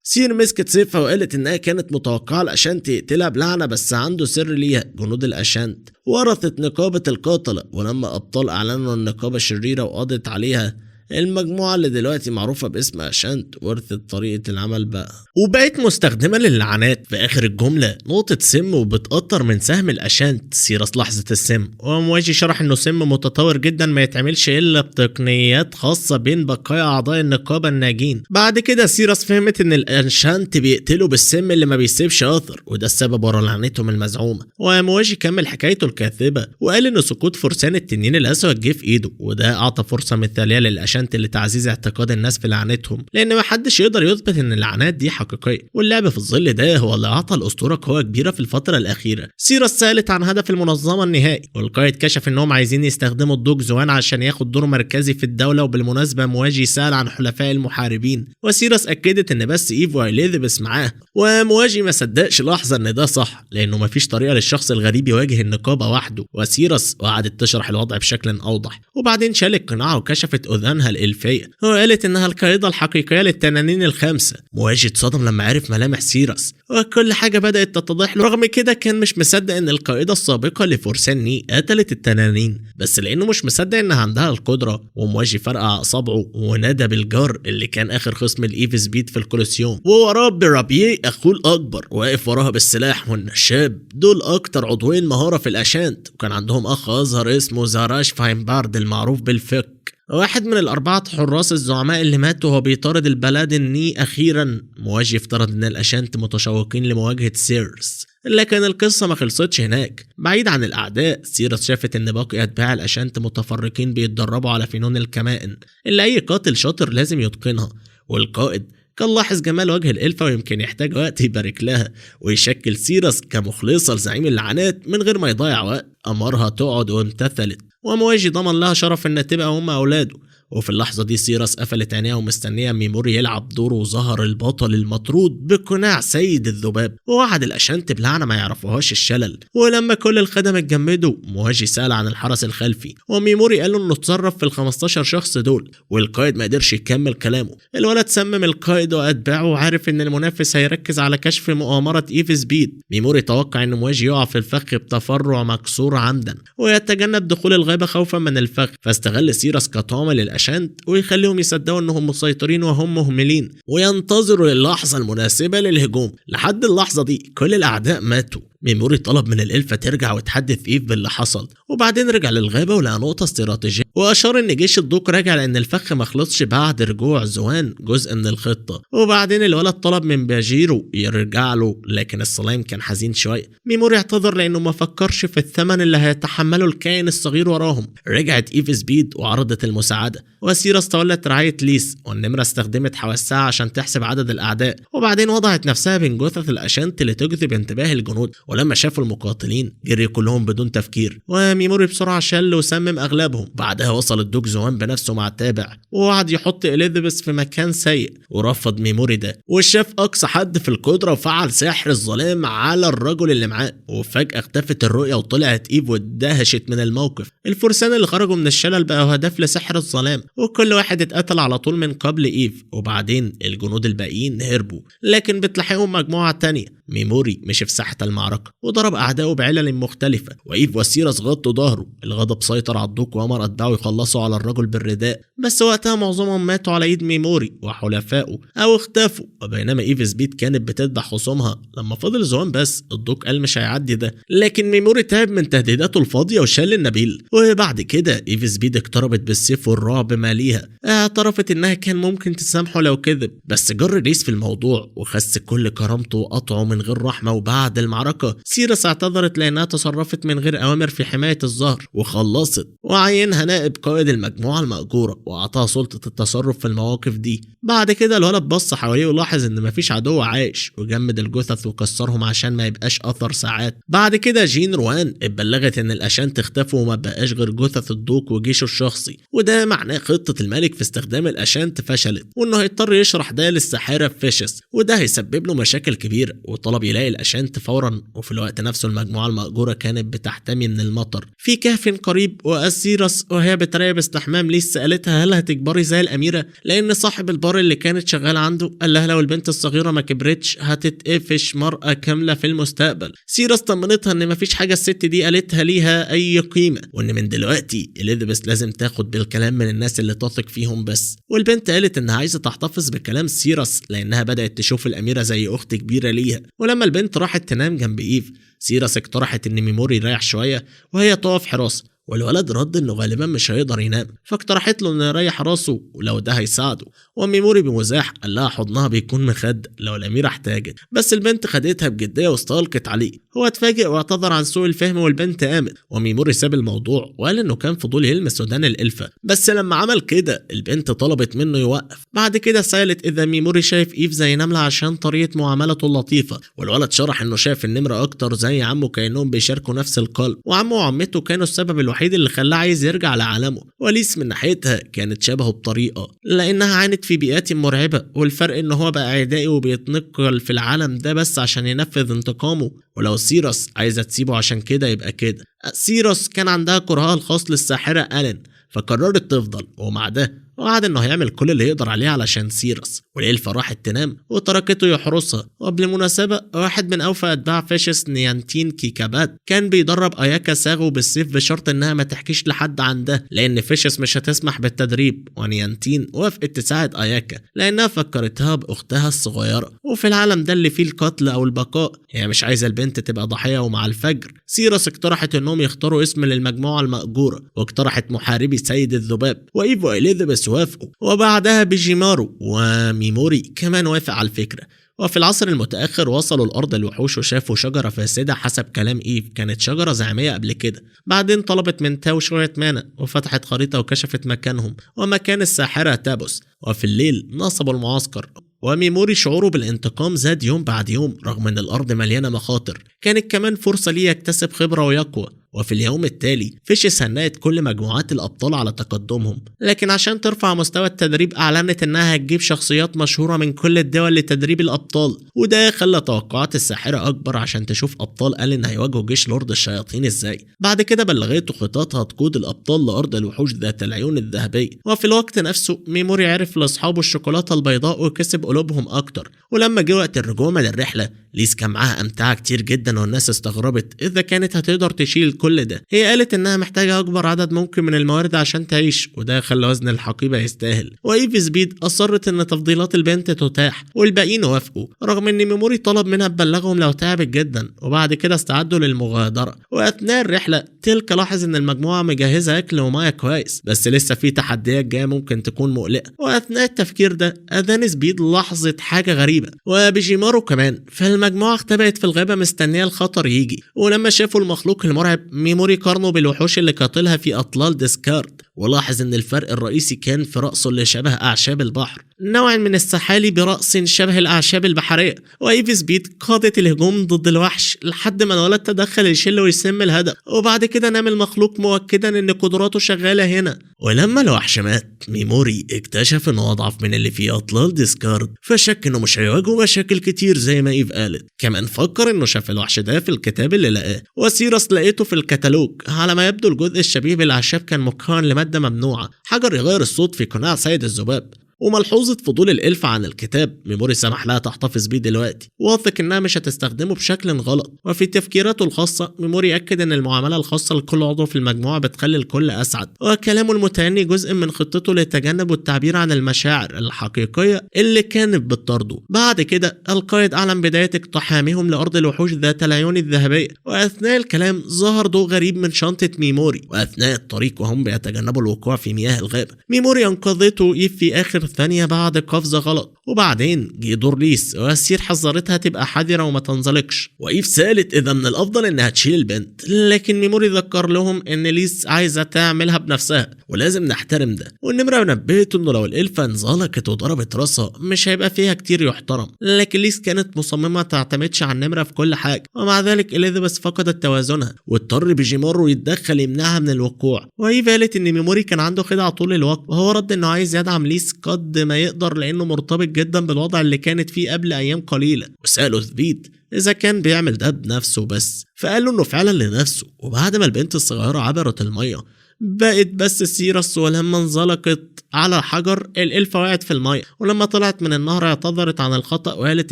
سير مسكت سيفها وقالت انها كانت متوقعة الأشانت يقتلها بلعنة، بس عنده سر ليها. جنود الأشانت ورثت نقابة القاتلة، ولما أبطال أعلنوا النقابة شريرة وقضت عليها، المجموعة اللي دلوقتي معروفة باسم أشانت ورثت طريقة العمل بقى وبقت مستخدمة للعنات. في آخر الجملة نقطة سم وبتقطر من سهم الأشانت. سيرس لحظة السم ومواجي شرح انه سم متطور جدا ما يتعملش الا بتقنيات خاصة بين بقايا اعضاء النقابة الناجين. بعد كده سيرس فهمت ان الأشانت بيقتلوا بالسم اللي ما بيسيبش اثر، وده السبب ورا لعنتهم المزعومة. ومواجي كمل حكايته الكاذبة وقال ان سقوط فرسان التنين الاسود جه في ايده، وده اعطى فرصة مثالية للأشانت لتعزيز اعتقاد الناس في لعنتهم، لان ما حدش يقدر يثبت ان اللعنات دي حقيقيه. واللعب في الظل ده هو اللي اعطى الاسطوره قوه كبيره في الفتره الاخيره. سيرس سالت عن هدف المنظمه النهائي، والقائد كشف انهم عايزين يستخدموا الدوج زوان عشان ياخد دور مركزي في الدوله. وبالمناسبه مواجي سال عن حلفاء المحاربين، وسيرس اكدت ان بس ايف وإليزابيث معاه. ومواجي ما صدقش لحظه ان ده صح، لانه ما فيش طريقه للشخص الغريب يواجه النقابه وحده. وسيرس قعدت تشرح الوضع بشكل اوضح، وبعدين شالت قناعها وكشفت اذانها الإلفية وقالت انها القائدة الحقيقية للتنانين الخمسة. مواجه اتصدم لما عرف ملامح سيرس وكل حاجة بدأت تتضح له. رغم كده كان مش مصدق ان القائدة السابقة لفرسان ني قتلت التنانين، بس لانه مش مصدق انها عندها القدرة. ومواجه فرقع اصابعه ونادى بالجار اللي كان اخر خصم الايف سبيد في الكولوسيوم، ووراه برابيه اخوه الاكبر واقف وراها بالسلاح والنشاب. دول اكتر عضوين مهارة في الاشانت، وكان عندهم اخ اصغر اسمه زاراش فاينبارد المعروف بالفك، واحد من الأربعة حراس الزعماء اللي ماتوا وهو بيطارد البلاد الني. أخيرا مواجه افترض إن الأشانت متشوقين لمواجهة سيرس، لكن القصة ما خلصتش هناك. بعيد عن الأعداء، سيرس شافت إن باقي أتباع الأشانت متفرقين بيتدربوا على فنون الكمائن اللي أي قاتل شاطر لازم يتقنها. والقائد كان لاحظ جمال وجه الإلفة ويمكن يحتاج وقت يبارك لها ويشكل سيرس كمخلصة لزعيم اللعنات من غير ما يضيع وقت. أمرها تقعد وامتثلت، ومواجي ضمن لها شرف إن تبقى أم أولاده. وفي اللحظة دي سيراس قفلت عينيها ومستنية ميموري يلعب دوره، وظهر البطل المطرود بقناع سيد الذباب ووعد الأشانت بلعنة ما يعرفوهاش الشلل. ولما كل الخدم اتجمدوا مواجي سأل عن الحرس الخلفي، وميموري قال له انه اتصرف في ال15 شخص دول، والقائد ما قدرش يكمل كلامه. الولد سمم القائد واتباعه وعارف ان المنافس هيركز على كشف مؤامرة ايف سبيد. ميموري توقع ان مواجي يقع في الفخ بتفرع مكسور عمدا ويتجنب دخول الغابة خوفا من الفخ، فاستغل سيراس كطعم للأشانت ويخليهم يصدقوا انهم مسيطرين وهم مهملين وينتظروا اللحظة المناسبة للهجوم. لحد اللحظة دي كل الأعداء ماتوا. ميموري طلب من الإلفة ترجع وتحدث إيف باللي حصل، وبعدين رجع للغابة ولقى نقطة استراتيجية، وأشار إن جيش الضوك راجع لأن الفخ ما خلصش بعد رجوع زوان جزء من الخطة. وبعدين الولد طلب من باجيرو يرجع له، لكن السلايم كان حزين شوية. ميموري اعتذر لأنه ما فكرش في الثمن اللي هيتحمله الكائن الصغير وراهم. رجعت إيف سبيد وعرضت المساعدة، وسيراس تولت رعاية ليس، والنمرة استخدمت حواسها عشان تحسب عدد الأعداء، وبعدين وضعت نفسها بين جثث الأشانت لتجذب انتباه الجنود. ولما شافوا المقاتلين جري كلهم بدون تفكير، وميموري بسرعة شل وسمم أغلبهم. بعدها وصل الدوك زوان بنفسه مع التابع ووعد يحط إليزابيث في مكان سيء، ورفض ميموري ده وشاف أقصى حد في القدرة وفعل سحر الظلام على الرجل اللي معاه. وفجأة اختفت الرؤية وطلعت إيف واتدهشت من الموقف. الفرسان اللي خرجوا من الشلل بقوا هدف لسحر الظلام، وكل واحد اتقتل على طول من قبل إيف. وبعدين الجنود الباقيين هربوا، لكن بتلاحقهم مجموعة تانية. ميموري مشي في ساحة المعركة وضرب أعدائه بعلل مختلفة، وإيف وسيراس غطوا ظهره. الغضب سيطر على الدوك وأمر أتباعه يخلصوا على الرجل بالرداء، بس وقتها معظمهم ماتوا على إيد ميموري وحلفائه أو اختفوا. وبينما إيف سبيد كانت بتذبح خصومها، لما فضل زوان بس الدوك قال مش هيعدي ده، لكن ميموري تعب من تهديداته الفاضية وشال النبيل. وبعد كده إيف سبيد اقتربت بالسيف والرعب ماليها، اعترفت إنها كان ممكن تسامحه لو كذب، بس جر ريس في الموضوع وخس كل كرامته وقطعه من غير رحمة. وبعد المعركة سيراس اعتذرت لأنها تصرفت من غير أوامر في حماية الظهر وخلصت، وعينها نائب قائد المجموعة المأجورة وأعطاها سلطة التصرف في المواقف دي. بعد كده الولد بص حواليه ولاحظ إن مفيش عدو عايش، وجمد الجثث وكسرهم عشان ما يبقاش أثر ساعات. بعد كده جين روان اتبلغت إن الأشانت اختفوا وما بقاش غير جثث الدوك وجيشه الشخصي، وده معناه خطة الملك في استخدام الأشانت فشلت، وإنه هيضطر يشرح ده للساحرة فيشس، وده هيسبب له مشاكل كبيرة. وطلب يلاقي الأشانت فورا. وفي الوقت نفسه المجموعة المأجورة كانت بتحتمي من المطر في كهف قريب، وأسيراس وهي بتراقب استحمام ليس سألتها هل هتكبري زي الأميرة، لأن صاحب البار اللي كانت شغالة عنده قال لها لو البنت الصغيرة ما كبرتش هتتقفش مرأة كاملة في المستقبل. سيراس طمنتها إن مفيش حاجة الست دي قالتها ليها أي قيمة، وإن من دلوقتي إليزابيث لازم تاخد بالكلام من الناس اللي تثق فيهم بس. والبنت قالت إنها عايزة تحتفظ بكلام سيراس لأنها بدأت تشوف الأميرة زي أخت كبيرة ليها. ولما البنت راحت تنام جنب إيف، سيراس اقترحت إن ميموري يريح شوية وهي تقف حراسة، والولد رد انه غالبا مش هيقدر ينام، فاقترحت له انه يريح راسه ولو ده هيساعده. وميموري بمزاح قال لها حضنها بيكون مخد لو الاميره احتاجت، بس البنت خدتها بجديه واستلقت عليه. هو اتفاجئ واعتذر عن سوء الفهم والبنت قامت، وميموري ساب الموضوع وقال انه كان فضول يلمس ودان الالفه، بس لما عمل كده البنت طلبت منه يوقف. بعد كده سالت اذا ميموري شايف ايف زي نمله عشان طريقه معاملته اللطيفه، والولد شرح انه شايف النمره اكتر زي عمه، كانهم بيشاركوا نفس القلب، وعمه وعمته كانوا السبب الوحيد اللي خلاه عايز يرجع لعالمه. وليس من ناحيتها كانت شبهه بطريقه لانها عانت في بيئات مرعبه، والفرق ان هو بقى عدائي وبيتنقل في العالم ده بس عشان ينفذ انتقامه. ولو سيراس عايزه تسيبه عشان كده يبقى كده. سيراس كان عندها كرهها الخاص للساحره ألين، فقررت تفضل، ومع ده وعد انه هيعمل كل اللي يقدر عليه علشان سيراس. والإلفة راحت تنام وتركته يحرسها. وبالمناسبة واحد من اوفى اتباع فيشس نيانتين كيكابات كان بيدرب اياكا ساغو بالسيف بشرط انها ما تحكيش لحد عن ده، لان فيشس مش هتسمح بالتدريب. ونيانتين وافقت تساعد اياكا لانها فكرتها باختها الصغيرة، وفي العالم ده اللي فيه القتل او البقاء هي مش عايزة البنت تبقى ضحية. ومع الفجر سيراس اقترحت انهم يختاروا اسم للمجموعة المأجورة، واقترحت محاربي سيد الذباب، وايف وإليزابيث وافقوا، وبعدها بيجيمارو وميموري كمان وافق على الفكرة. وفي العصر المتأخر وصلوا الأرض الوحوش وشافوا شجرة فاسدة حسب كلام إيف، كانت شجرة زعمية قبل كده. بعدين طلبت من تاو شوية مانا وفتحت خريطة وكشفت مكانهم ومكان الساحرة تابوس. وفي الليل نصبوا المعسكر، وميموري شعوره بالانتقام زاد يوم بعد يوم رغم ان الارض مليانه مخاطر. كانت كمان فرصه ليه يكتسب خبره ويقوى. وفي اليوم التالي فيشيس هنأت كل مجموعات الأبطال على تقدمهم، لكن عشان ترفع مستوى التدريب أعلنت إنها هتجيب شخصيات مشهورة من كل الدول لتدريب الأبطال، وده خلى توقعات الساحرة أكبر عشان تشوف أبطال ألين هيواجهوا جيش لورد الشياطين إزاي. بعد كده بلغته خططها تقود الأبطال لأرض الوحوش ذات العيون الذهبية، وفي الوقت نفسه ميموري عرف لأصحابه الشوكولاتة البيضاء وكسب قلوبهم أكتر. ولما جه وقت الرجوع من الرحلة ليس كان معاها أمتعة كتير جدا، والناس استغربت إذا كانت هتقدر تشيل كل ده. هي قالت إنها محتاجة أكبر عدد ممكن من الموارد عشان تعيش، وده خلى وزن الحقيبة يستاهل. وإيف سبيد أصرت إن تفضيلات البنت تتاح، والباقيين وافقوا رغم إن ميموري طلب منها تبلغهم لو تعبت جدا. وبعد كده استعدوا للمغادرة، وأثناء الرحلة تلك لاحظ إن المجموعة مجهزة أكل ومياه كويس، بس لسه في تحديات جاية ممكن تكون مقلقة. وأثناء التفكير ده أذان سبيد لاحظت حاجة غريبة، وبيجيمارو كمان. فالمجموعة اختبأت في الغابة مستنية الخطر يجي، ولما شافوا المخلوق المرعب ميموري قارنوا بالوحوش اللي قاتلها في أطلال ديسكارد، ولاحظ ان الفرق الرئيسي كان في رأسه اللي شبه أعشاب البحر، نوع من السحالي برأس شبه الأعشاب البحرية. وإيف سبيد قادت الهجوم ضد الوحش لحد ما الولد تدخل يشيل ويسم الهدف، وبعد كده نام المخلوق مؤكدا ان قدراته شغالة هنا. ولما الوحش مات ميموري اكتشف انه اضعف من اللي في أطلال ديسكارد، فشك انه مش هيواجهه مشاكل كتير زي ما إيف قالت. كمان فكر انه شاف الوحش ده في الكتاب اللي لقاه، وسيرس لقيته في الكتالوج. على ما يبدو الجزء الشبيه بالأعشاب كان مكون لمادة ممنوعة، حجر يغير الصوت في قناع سيد الذباب. وملحوظة فضول الإلف عن الكتاب ميموري سمح لها تحتفظ بيه دلوقتي، واثق انها مش هتستخدمه بشكل غلط. وفي تفكيراته الخاصة ميموري أكد ان المعاملة الخاصة لكل عضو في المجموعة بتخلي الكل أسعد، وكلامه المتأني جزء من خطته لتجنب التعبير عن المشاعر الحقيقية اللي كانت بتطارده. بعد كده القائد أعلن بداية اقتحامهم لأرض الوحوش ذات العيون الذهبية، وأثناء الكلام ظهر ضوء غريب من شنطة ميموري. وأثناء الطريق وهم بيتجنبوا الوقوع في مياه الغابة ميموري أنقذته إيف في آخر ثانية بعد قفزة غلط. وبعدين جه دور ليس، والسير حذرتها تبقى حذرة وما تنزلقش، وإيف سألت إذا من الأفضل إنها تشيل البنت، لكن ميموري ذكر لهم إن ليس عايزة تعملها بنفسها ولازم نحترم ده. والنمرة نبهته إنه لو الإلفة انزلقت وضربت راسها مش هيبقى فيها كتير يحترم، لكن ليس كانت مصممة تعتمدش على النمرة في كل حاجة. ومع ذلك إليزابيث فقدت توازنها، واضطر بيجيمارو يتدخل يمنعها من الوقوع. وإيف قالت إن ميموري كان عنده خدعة طول الوقت، وهو رد إنه عايز يدعم ليس قد ما يقدر لأنه مرتبط جدا بالوضع اللي كانت فيه قبل أيام قليلة. وسأله سبيد إذا كان بيعمل ده بنفسه بس، فقال له إنه فعلا لنفسه. وبعد ما البنت الصغيرة عبرت المية بقت بس سيرس، ولما انزلقت على حجر الإلفة وقعت في المية، ولما طلعت من النهر اعتذرت عن الخطأ وقالت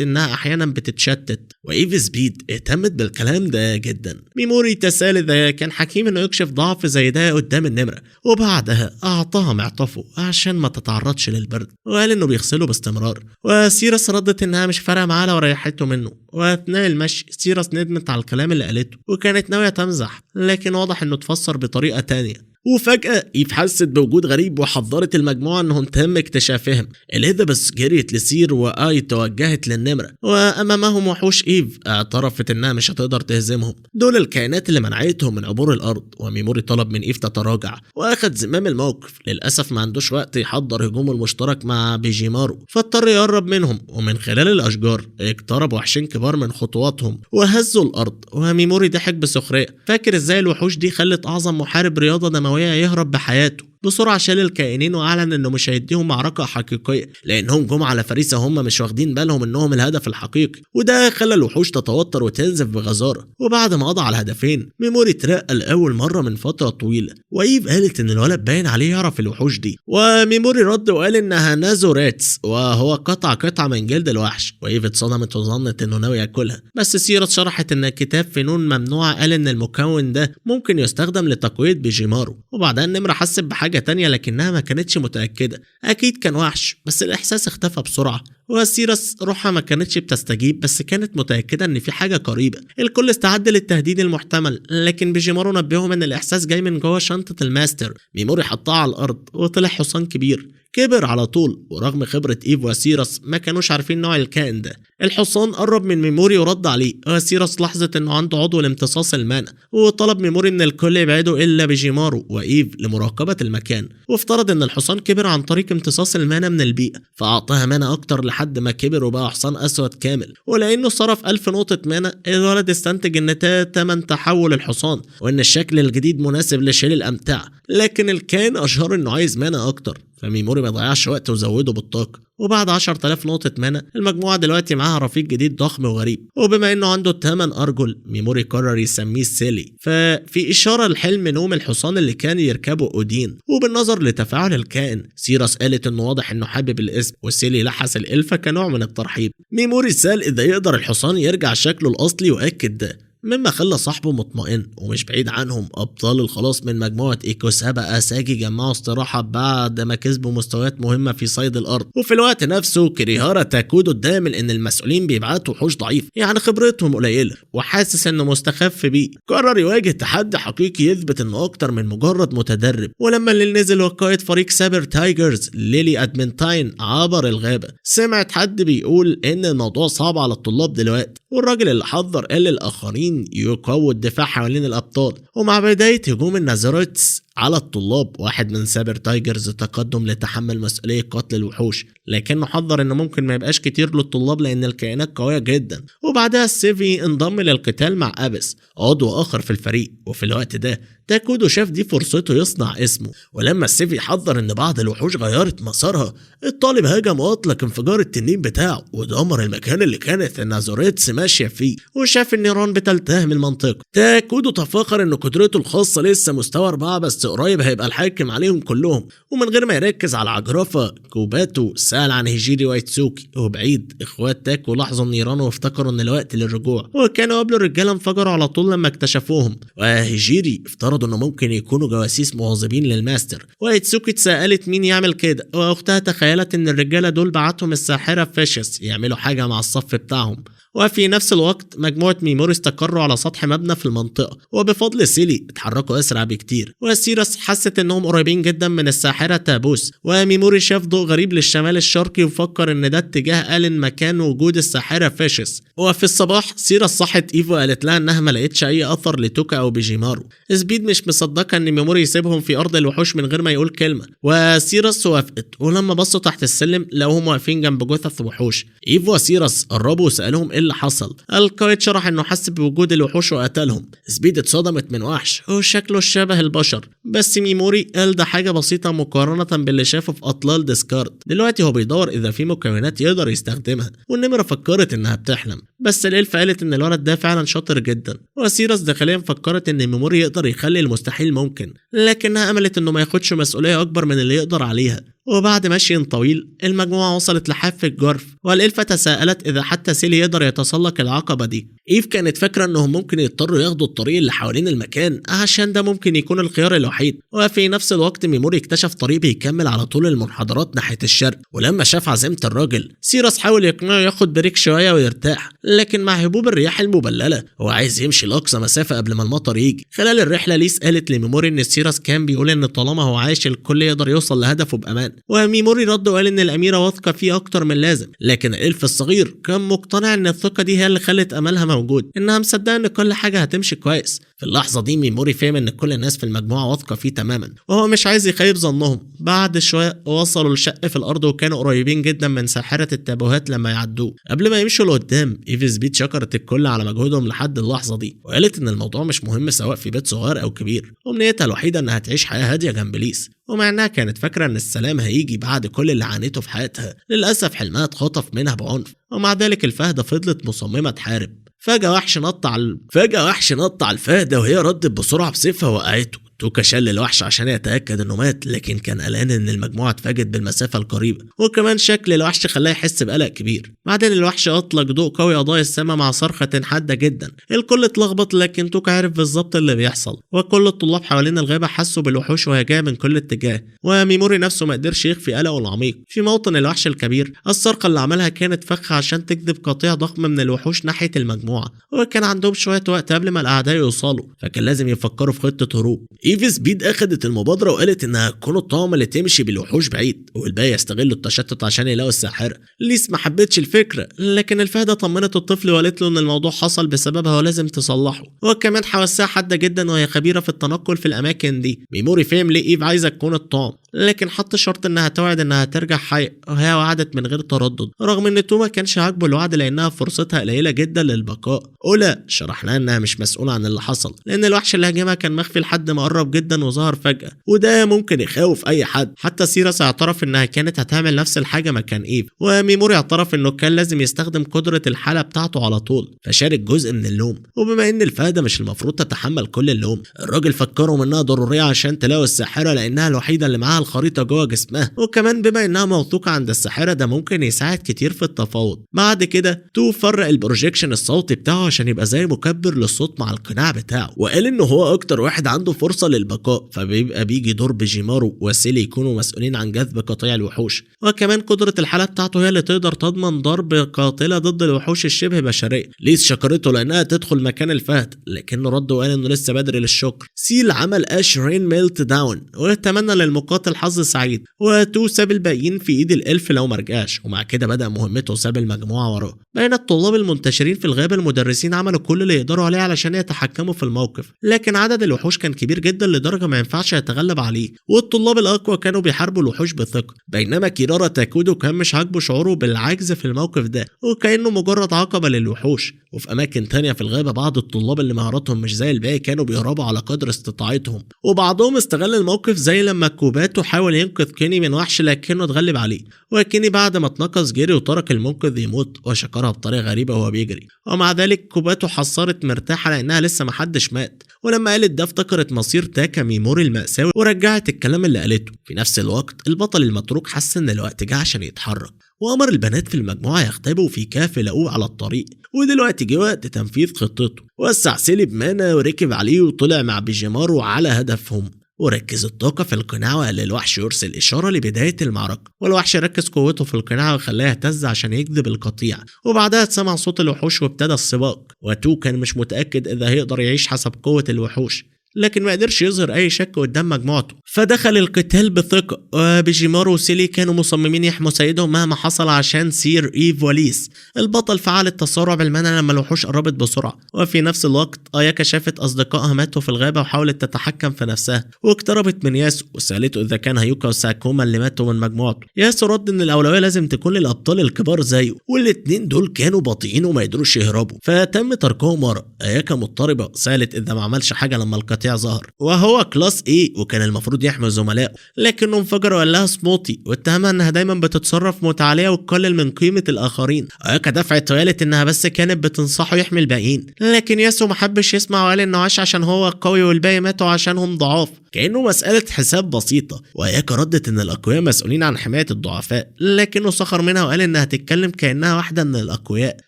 إنها أحيانا بتتشتت. وإيف سبيد اهتمت بالكلام ده جدا. ميموري تسأل إذا كان حكيم إنه يكشف ضعف زي ده قدام النمرة، وبعدها أعطاها معطفه عشان ما تتعرضش للبرد، وقال إنه بيغسله باستمرار. وسيرس ردت إنها مش فارقة معاه لو ريحته منه. وأثناء المشي سيرس ندمت على الكلام اللي قالته، وكانت ناوية تمزح، لكن واضح إنه تفسر بطريقة تانية. وفجأة إيف حست بوجود غريب وحذرت المجموعة انهم تم اكتشافهم. إليزابيث جريت لسير، وآي توجهت للنمرة، وأمامهم وحوش إيف اعترفت انها مش هتقدر تهزمهم. دول الكائنات اللي منعتهم من عبور الأرض. وميموري طلب من إيف تتراجع وأخذ زمام الموقف. للأسف ما عندوش وقت يحضر هجومه المشترك مع بيجيمارو، فاضطر يقرب منهم، ومن خلال الأشجار اقترب وحشين كبار من خطواتهم وهزوا الأرض. وميموري ضحك بسخرية، فاكر ازاي الوحوش دي خلت أعظم محارب رياضة دموية يهرب بحياته. بسرعة شال الكائنين واعلن انه مش هيديهم معركة حقيقية، لانهم جم على فريسة هم مش واخدين بالهم انهم الهدف الحقيقي. وده خلى الوحوش تتوتر وتنزف بغزارة. وبعد ما قضى على الهدفين ميموري ترقى لأول مرة من فترة طويلة. وإيف قالت ان الولد باين عليه يعرف الوحوش دي، وميموري رد وقال انها نازوراتس، وهو قطعة من جلد الوحش. وإيف اتصدمت وظنت انه ناوي ياكلها، بس سيرة شرحت ان كتاب فنون ممنوعة قال ان المكون ده ممكن يستخدم لتقوية بيجيمارو. وبعدها النمرة حست بحاجة تانية لكنها ما كانتش متأكدة، أكيد كان وحش، بس الإحساس اختفى بسرعة. وسيرس روحها ما كانتش بتستجيب، بس كانت متأكدة إن في حاجة قريبة. الكل استعد للتهديد المحتمل، لكن بيجيمارو نبههم إن الإحساس جاي من جوه شنطة الماستر. ميموري حطها على الأرض وطلع حصان كبير كبر على طول. ورغم خبرة إيف وسيرس ما كانوش عارفين نوع الكائن ده. الحصان قرب من ميموري ورد عليه. سيراس لاحظت انه عنده عضو لامتصاص المانا، وطلب ميموري ان الكل يبعده الا بيجيمارو وايف لمراقبة المكان، وافترض ان الحصان كبر عن طريق امتصاص المانا من البيئة، فاعطاها مانا اكتر لحد ما كبر وبقى حصان اسود كامل. ولانه صرف 1000 نقطة مانا، الولد استنتج ان ده تمن تحول الحصان، وان الشكل الجديد مناسب لشيل الامتعة. لكن الكائن اشهر انه عايز مانا اكتر، فميموري ما ضيعش وقت وزوده بالطاقة. وبعد 10,000 نقطة مانا، المجموعة دلوقتي معاها رفيق جديد ضخم وغريب، وبما انه عنده 8 ارجل، ميموري قرر يسميه سيلي، ففي اشارة لحلم نوم الحصان اللي كان يركبه اودين. وبالنظر لتفاعل الكائن، سيراس قالت انه واضح انه حابب الاسم، وسيلي لحس الالفة كنوع من الترحيب. ميموري سأل اذا يقدر الحصان يرجع شكله الاصلي، واكد ده، مما خلى صاحبه مطمئن. ومش بعيد عنهم ابطال الخلاص من مجموعه ايكوسابا اساجي جمعوا استراحه بعد ما كسبوا مستويات مهمه في صيد الارض. وفي الوقت نفسه كريهارا تاكودو اتضايق ان المسؤولين بيبعتوا وحوش ضعيف، يعني خبرتهم قليله، وحاسس انه مستخف بيه. قرر يواجه تحدي حقيقي يثبت انه اكتر من مجرد متدرب. ولما الليل نزل وقائد فريق سابر تايجرز ليلي ادمنتاين عبر الغابه، سمعت حد بيقول ان الموضوع صعب على الطلاب دلوقتي، والراجل اللي حذر قال للاخرين يقووا الدفاع حوالين الأبطال. ومع بداية هجوم النازوريتس على الطلاب، واحد من سابر تايجرز تقدم لتحمل مسؤولية قتل الوحوش، لكنه حذر انه ممكن ما يبقاش كتير للطلاب لان الكائنات قوية جدا. وبعدها السيفي انضم للقتال مع ابس، عضو اخر في الفريق. وفي الوقت ده تاكودو شاف دي فرصته يصنع اسمه، ولما السيفي حذر ان بعض الوحوش غيرت مسارها، الطالب هاجم واطلق انفجار التنين بتاعه ودمر المكان اللي كانت النازوريتس ماشية فيه، وشاف النيران بتلتهم المنطقة. تاكودو تفاخر ان قدرته الخاصة لسه مستوى 4، بس قريب هيبقى الحاكم عليهم كلهم. ومن غير ما يركز على عجرفة كوباتو، سأل عن هيجيري وايتسوكي. وبعيد اخوات تاكو لاحظوا النيران وافتكروا ان الوقت للرجوع، وكانوا قبل الرجالة انفجروا على طول لما اكتشفوهم. وهيجيري افترضوا انه ممكن يكونوا جواسيس مواظبين للماستر، وايتسوكي تسألت مين يعمل كده، واختها تخيلت ان الرجالة دول بعتهم الساحرة فيشس يعملوا حاجة مع الصف بتاعهم. وفي نفس الوقت مجموعة ميموري استقروا على سطح مبنى في المنطقة، وبفضل سيلي اتحركوا أسرع بكتير. وسيراس حست انهم قريبين جدا من الساحرة تابوس، وميموري شاف ضوء غريب للشمال الشرقي وفكر ان ده اتجاه آلن مكان وجود الساحرة فيشس. وفي الصباح سيراس صحت ايفو وقالت لها انها ما لقتش اي اثر لتوكا او بيجيمارو. سبيد مش مصدقة ان ميموري يسيبهم في ارض الوحوش من غير ما يقول كلمة، وسيراس وافقت. ولما بصوا تحت السلم لقوهم واقفين جنب جثث وحوش. ايفو وسيراس قربوا وسألوهم ايه اللي حصل. القائد شرح انه حس بوجود الوحوش وقتلهم. سبيد اتصدمت من وحش وشكله شبه البشر، بس ميموري قال ده حاجه بسيطه مقارنه باللي شافه في اطلال ديسكارد. دلوقتي هو بيدور اذا في مكونات يقدر يستخدمها، والنمره فكرت انها بتحلم، بس الالف قالت ان الولد ده فعلا شاطر جدا. وسيراس داخليا فكرت ان ميموري يقدر يخلي المستحيل ممكن، لكنها املت انه ما ياخدش مسؤوليه اكبر من اللي يقدر عليها. وبعد مشي طويل المجموعة وصلت لحافة جرف، والإلفة تساءلت إذا حتى سيلي يقدر يتسلق العقبة دي. إيف كانت فاكرة إنهم ممكن يضطروا ياخدوا الطريق اللي حوالين المكان عشان ده ممكن يكون الخيار الوحيد. وفي نفس الوقت ميموري اكتشف طريق بيكمل على طول المنحدرات ناحية الشرق، ولما شاف عزيمة الراجل سيراس حاول يقنعه ياخد بريك شوية ويرتاح، لكن مع هبوب الرياح المبللة هو عايز يمشي لأقصى مسافة قبل ما المطر يجي. خلال الرحلة ليس قالت لميموري إن سيراس كان بيقول إن طالما هو عايش الكل يقدر يوصل لهدفه بأمان، وميموري رد وقال ان الاميره واثقه فيه اكتر من لازم. لكن الالف الصغير كان مقتنع ان الثقه دي هي اللي خلت املها موجود، انها مصدقه ان كل حاجه هتمشي كويس. في اللحظه دي ميموري فهم ان كل الناس في المجموعه واثقه فيه تماما، وهو مش عايز يخيب ظنهم. بعد شويه وصلوا لشق في الارض، وكانوا قريبين جدا من ساحره التابوهات لما يعدوه. قبل ما يمشوا لقدام ايف سبيد شكرت الكل على مجهودهم لحد اللحظه دي، وقالت ان الموضوع مش مهم سواء في بيت صغير او كبير، امنيتها الوحيده انها تعيش حياه هاديه جنب ليس. ومع انها كانت فاكره ان السلام هيجي بعد كل اللي عانيته في حياتها، للاسف حلمها اتخطف منها بعنف. ومع ذلك الفهده فضلت مصممه تحارب. فجأة وحش نط على الفهده، وهي ردت بسرعه بسيفها وقعته. توكا شل الوحش عشان يتأكد انه مات، لكن كان قلقان ان المجموعة اتفاجئت بالمسافة القريبة، وكمان شكل الوحش خلاه يحس بقلق كبير. بعدين الوحش اطلق ضوء قوي اضاء السماء مع صرخة حادة جدا. الكل اتلخبط، لكن توكا عرف بالظبط اللي بيحصل، وكل الطلاب حوالين الغابة حسوا بالوحوش وهي جاية من كل اتجاه. وميموري نفسه ما قدرش يخفي قلقه العميق. في موطن الوحش الكبير السرقة اللي عملها كانت فخة عشان تجذب قطيع ضخم من الوحوش ناحية المجموعة، وكان عندهم شوية وقت قبل ما الاعداء يوصلوا، فكان لازم يفكروا في خطة هروب. ايفي سبيد اخدت المبادرة وقالت انها هتكون الطاقم اللي تمشي بالوحوش بعيد والباقي يستغلوا التشتت عشان يلاقوا الساحرة. ليس ما حبتش الفكرة، لكن الفهدة طمنت الطفل وقالت له ان الموضوع حصل بسببها ولازم تصلحه، وكمان حوسها حادة جدا وهي خبيرة في التنقل في الاماكن دي. ميموري فهم ليه ايف عايزة تكون الطاقم، لكن حط شرط انها توعد انها ترجع حية، وهي وعدت من غير تردد، رغم ان تو ما كانش عاجبه الوعد لانها فرصتها قليلة جدا للبقاء. اولا شرح لها انها مش مسؤولة عن اللي حصل، لان الوحش اللي هاجمها كان مخفي لحد ما قرب جدا وظهر فجأة، وده ممكن يخوف اي حد. حتى سيراس اعترف انها كانت هتعمل نفس الحاجة مكان ايف، وميموري اعترف انه كان لازم يستخدم قدرة الحالة بتاعته على طول، فشارك جزء من اللوم. وبما ان الفهدة مش المفروض تتحمل كل اللوم، الراجل فكرهم انها ضرورية عشان تلاقوا الساحرة لانها الوحيدة اللي معاها الخريطة جوه جسمها، وكمان بما انها موثوقة عند الساحرة ده ممكن يساعد كتير في التفاوض. بعد كده تو فرق البروجيكشن الصوتي بتاعه عشان يبقى زي مكبر للصوت مع القناع بتاعه، وقال انه هو اكتر واحد عنده فرصة للبقاء، فبيبقى بيجي دور بيجيمارو وسيلي يكونوا مسؤولين عن جذب قطيع الوحوش. وكمان قدرة الحالة بتاعته هي اللي تقدر تضمن ضرب قاتلة ضد الوحوش الشبه بشرية. ليس شكرته لانها تدخل مكان الفهد، لكنه رد وقال انه لسه بدري للشكر. سيل عمل اش رين ميلت داون واتمنى للمقاتل حظ سعيد، وتو ساب الباقيين في ايد الالف لو مرجعش، ومع كده بدأ مهمته وساب المجموعة وراه. بين الطلاب المنتشرين في الغابة المدرسين عملوا كل اللي يقدروا عليه علشان يتحكموا في الموقف، لكن عدد الوحوش كان كبير جدا لدرجة ما ينفعش يتغلب عليه، والطلاب الأقوى كانوا بيحاربوا الوحوش بثقة. بينما كيرارا تاكودو كان مش عاجبه شعوره بالعجز في الموقف ده، وكأنه مجرد عقبة للوحوش. وفي أماكن تانية في الغابة بعض الطلاب اللي مهاراتهم مش زي الباقي كانوا بيهربوا على قدر استطاعتهم، وبعضهم استغل الموقف زي لما كوباتو حاول ينقذ كيني من وحش لكنه اتغلب عليه، وكيني بعد ما اتنقص جري وترك المنقذ يموت وشكرها بطريقة غريبة وهو بيجري. ومع ذلك كوباتو حصرت مرتاحة لأنها لسه محدش مات، ولما قالت ده افتكرت مصير تاكا ميموري المأساوي ورجعت الكلام اللي قالته. في نفس الوقت البطل المتروك حس ان الوقت جه عشان يتحرك، وأمر البنات في المجموعة يختبوا في كهف لقوه على الطريق، ودلوقتي جه وقت تنفيذ خطته. وسع سيلي بمانا وركب عليه وطلع مع بيجيمارو على هدفهم، وركز الطاقة في القناع وقال للوحش يرسل إشارة لبداية المعركة، والوحش ركز قوته في القناع وخلاه يهتز عشان يجذب القطيع. وبعدها اتسمع صوت الوحوش وابتدى السباق، وتو كان مش متأكد إذا هيقدر يعيش حسب قوة الوحوش، لكن ما قدرش يظهر اي شك قدام مجموعته، فدخل القتال بثقة. وبيجيمارو وسيلي كانوا مصممين يحموا سيدهم مهما حصل عشان سير ايف وليس. البطل فعل التسارع بالمنع لما الوحوش قربت بسرعة، وفي نفس الوقت اياكا شافت اصدقائها ماتوا في الغابة وحاولت تتحكم في نفسها، واقتربت من ياسو وسألته اذا كان هيوكا وساكوما اللي ماتوا من مجموعته. ياسو رد ان الاولوية لازم تكون للابطال الكبار زيه، والاتنين دول كانوا بطيئين وما يقدروش يهربوا، فتم تركهم ورا. اياكا مضطربة سألت اذا ما عملش حاجة لما القطيع ظهر، وهو كلاس A وكان المفروض يحمي زملائه، لكنه انفجر وقال لها سموتي، واتهمها انها دايما بتتصرف متعاليه وتقلل من قيمه الاخرين. اياكا دفعت وقالت انها بس كانت بتنصحه يحمي الباقيين، لكن ياسو ما حبش يسمع وقال انه عاش عشان هو قوي والباقي ماتوا عشانهم ضعاف، كانه مساله حساب بسيطه. واياكا ردت ان الاقوياء مسؤولين عن حمايه الضعفاء، لكنه سخر منها وقال انها تتكلم كانها واحده من الاقوياء.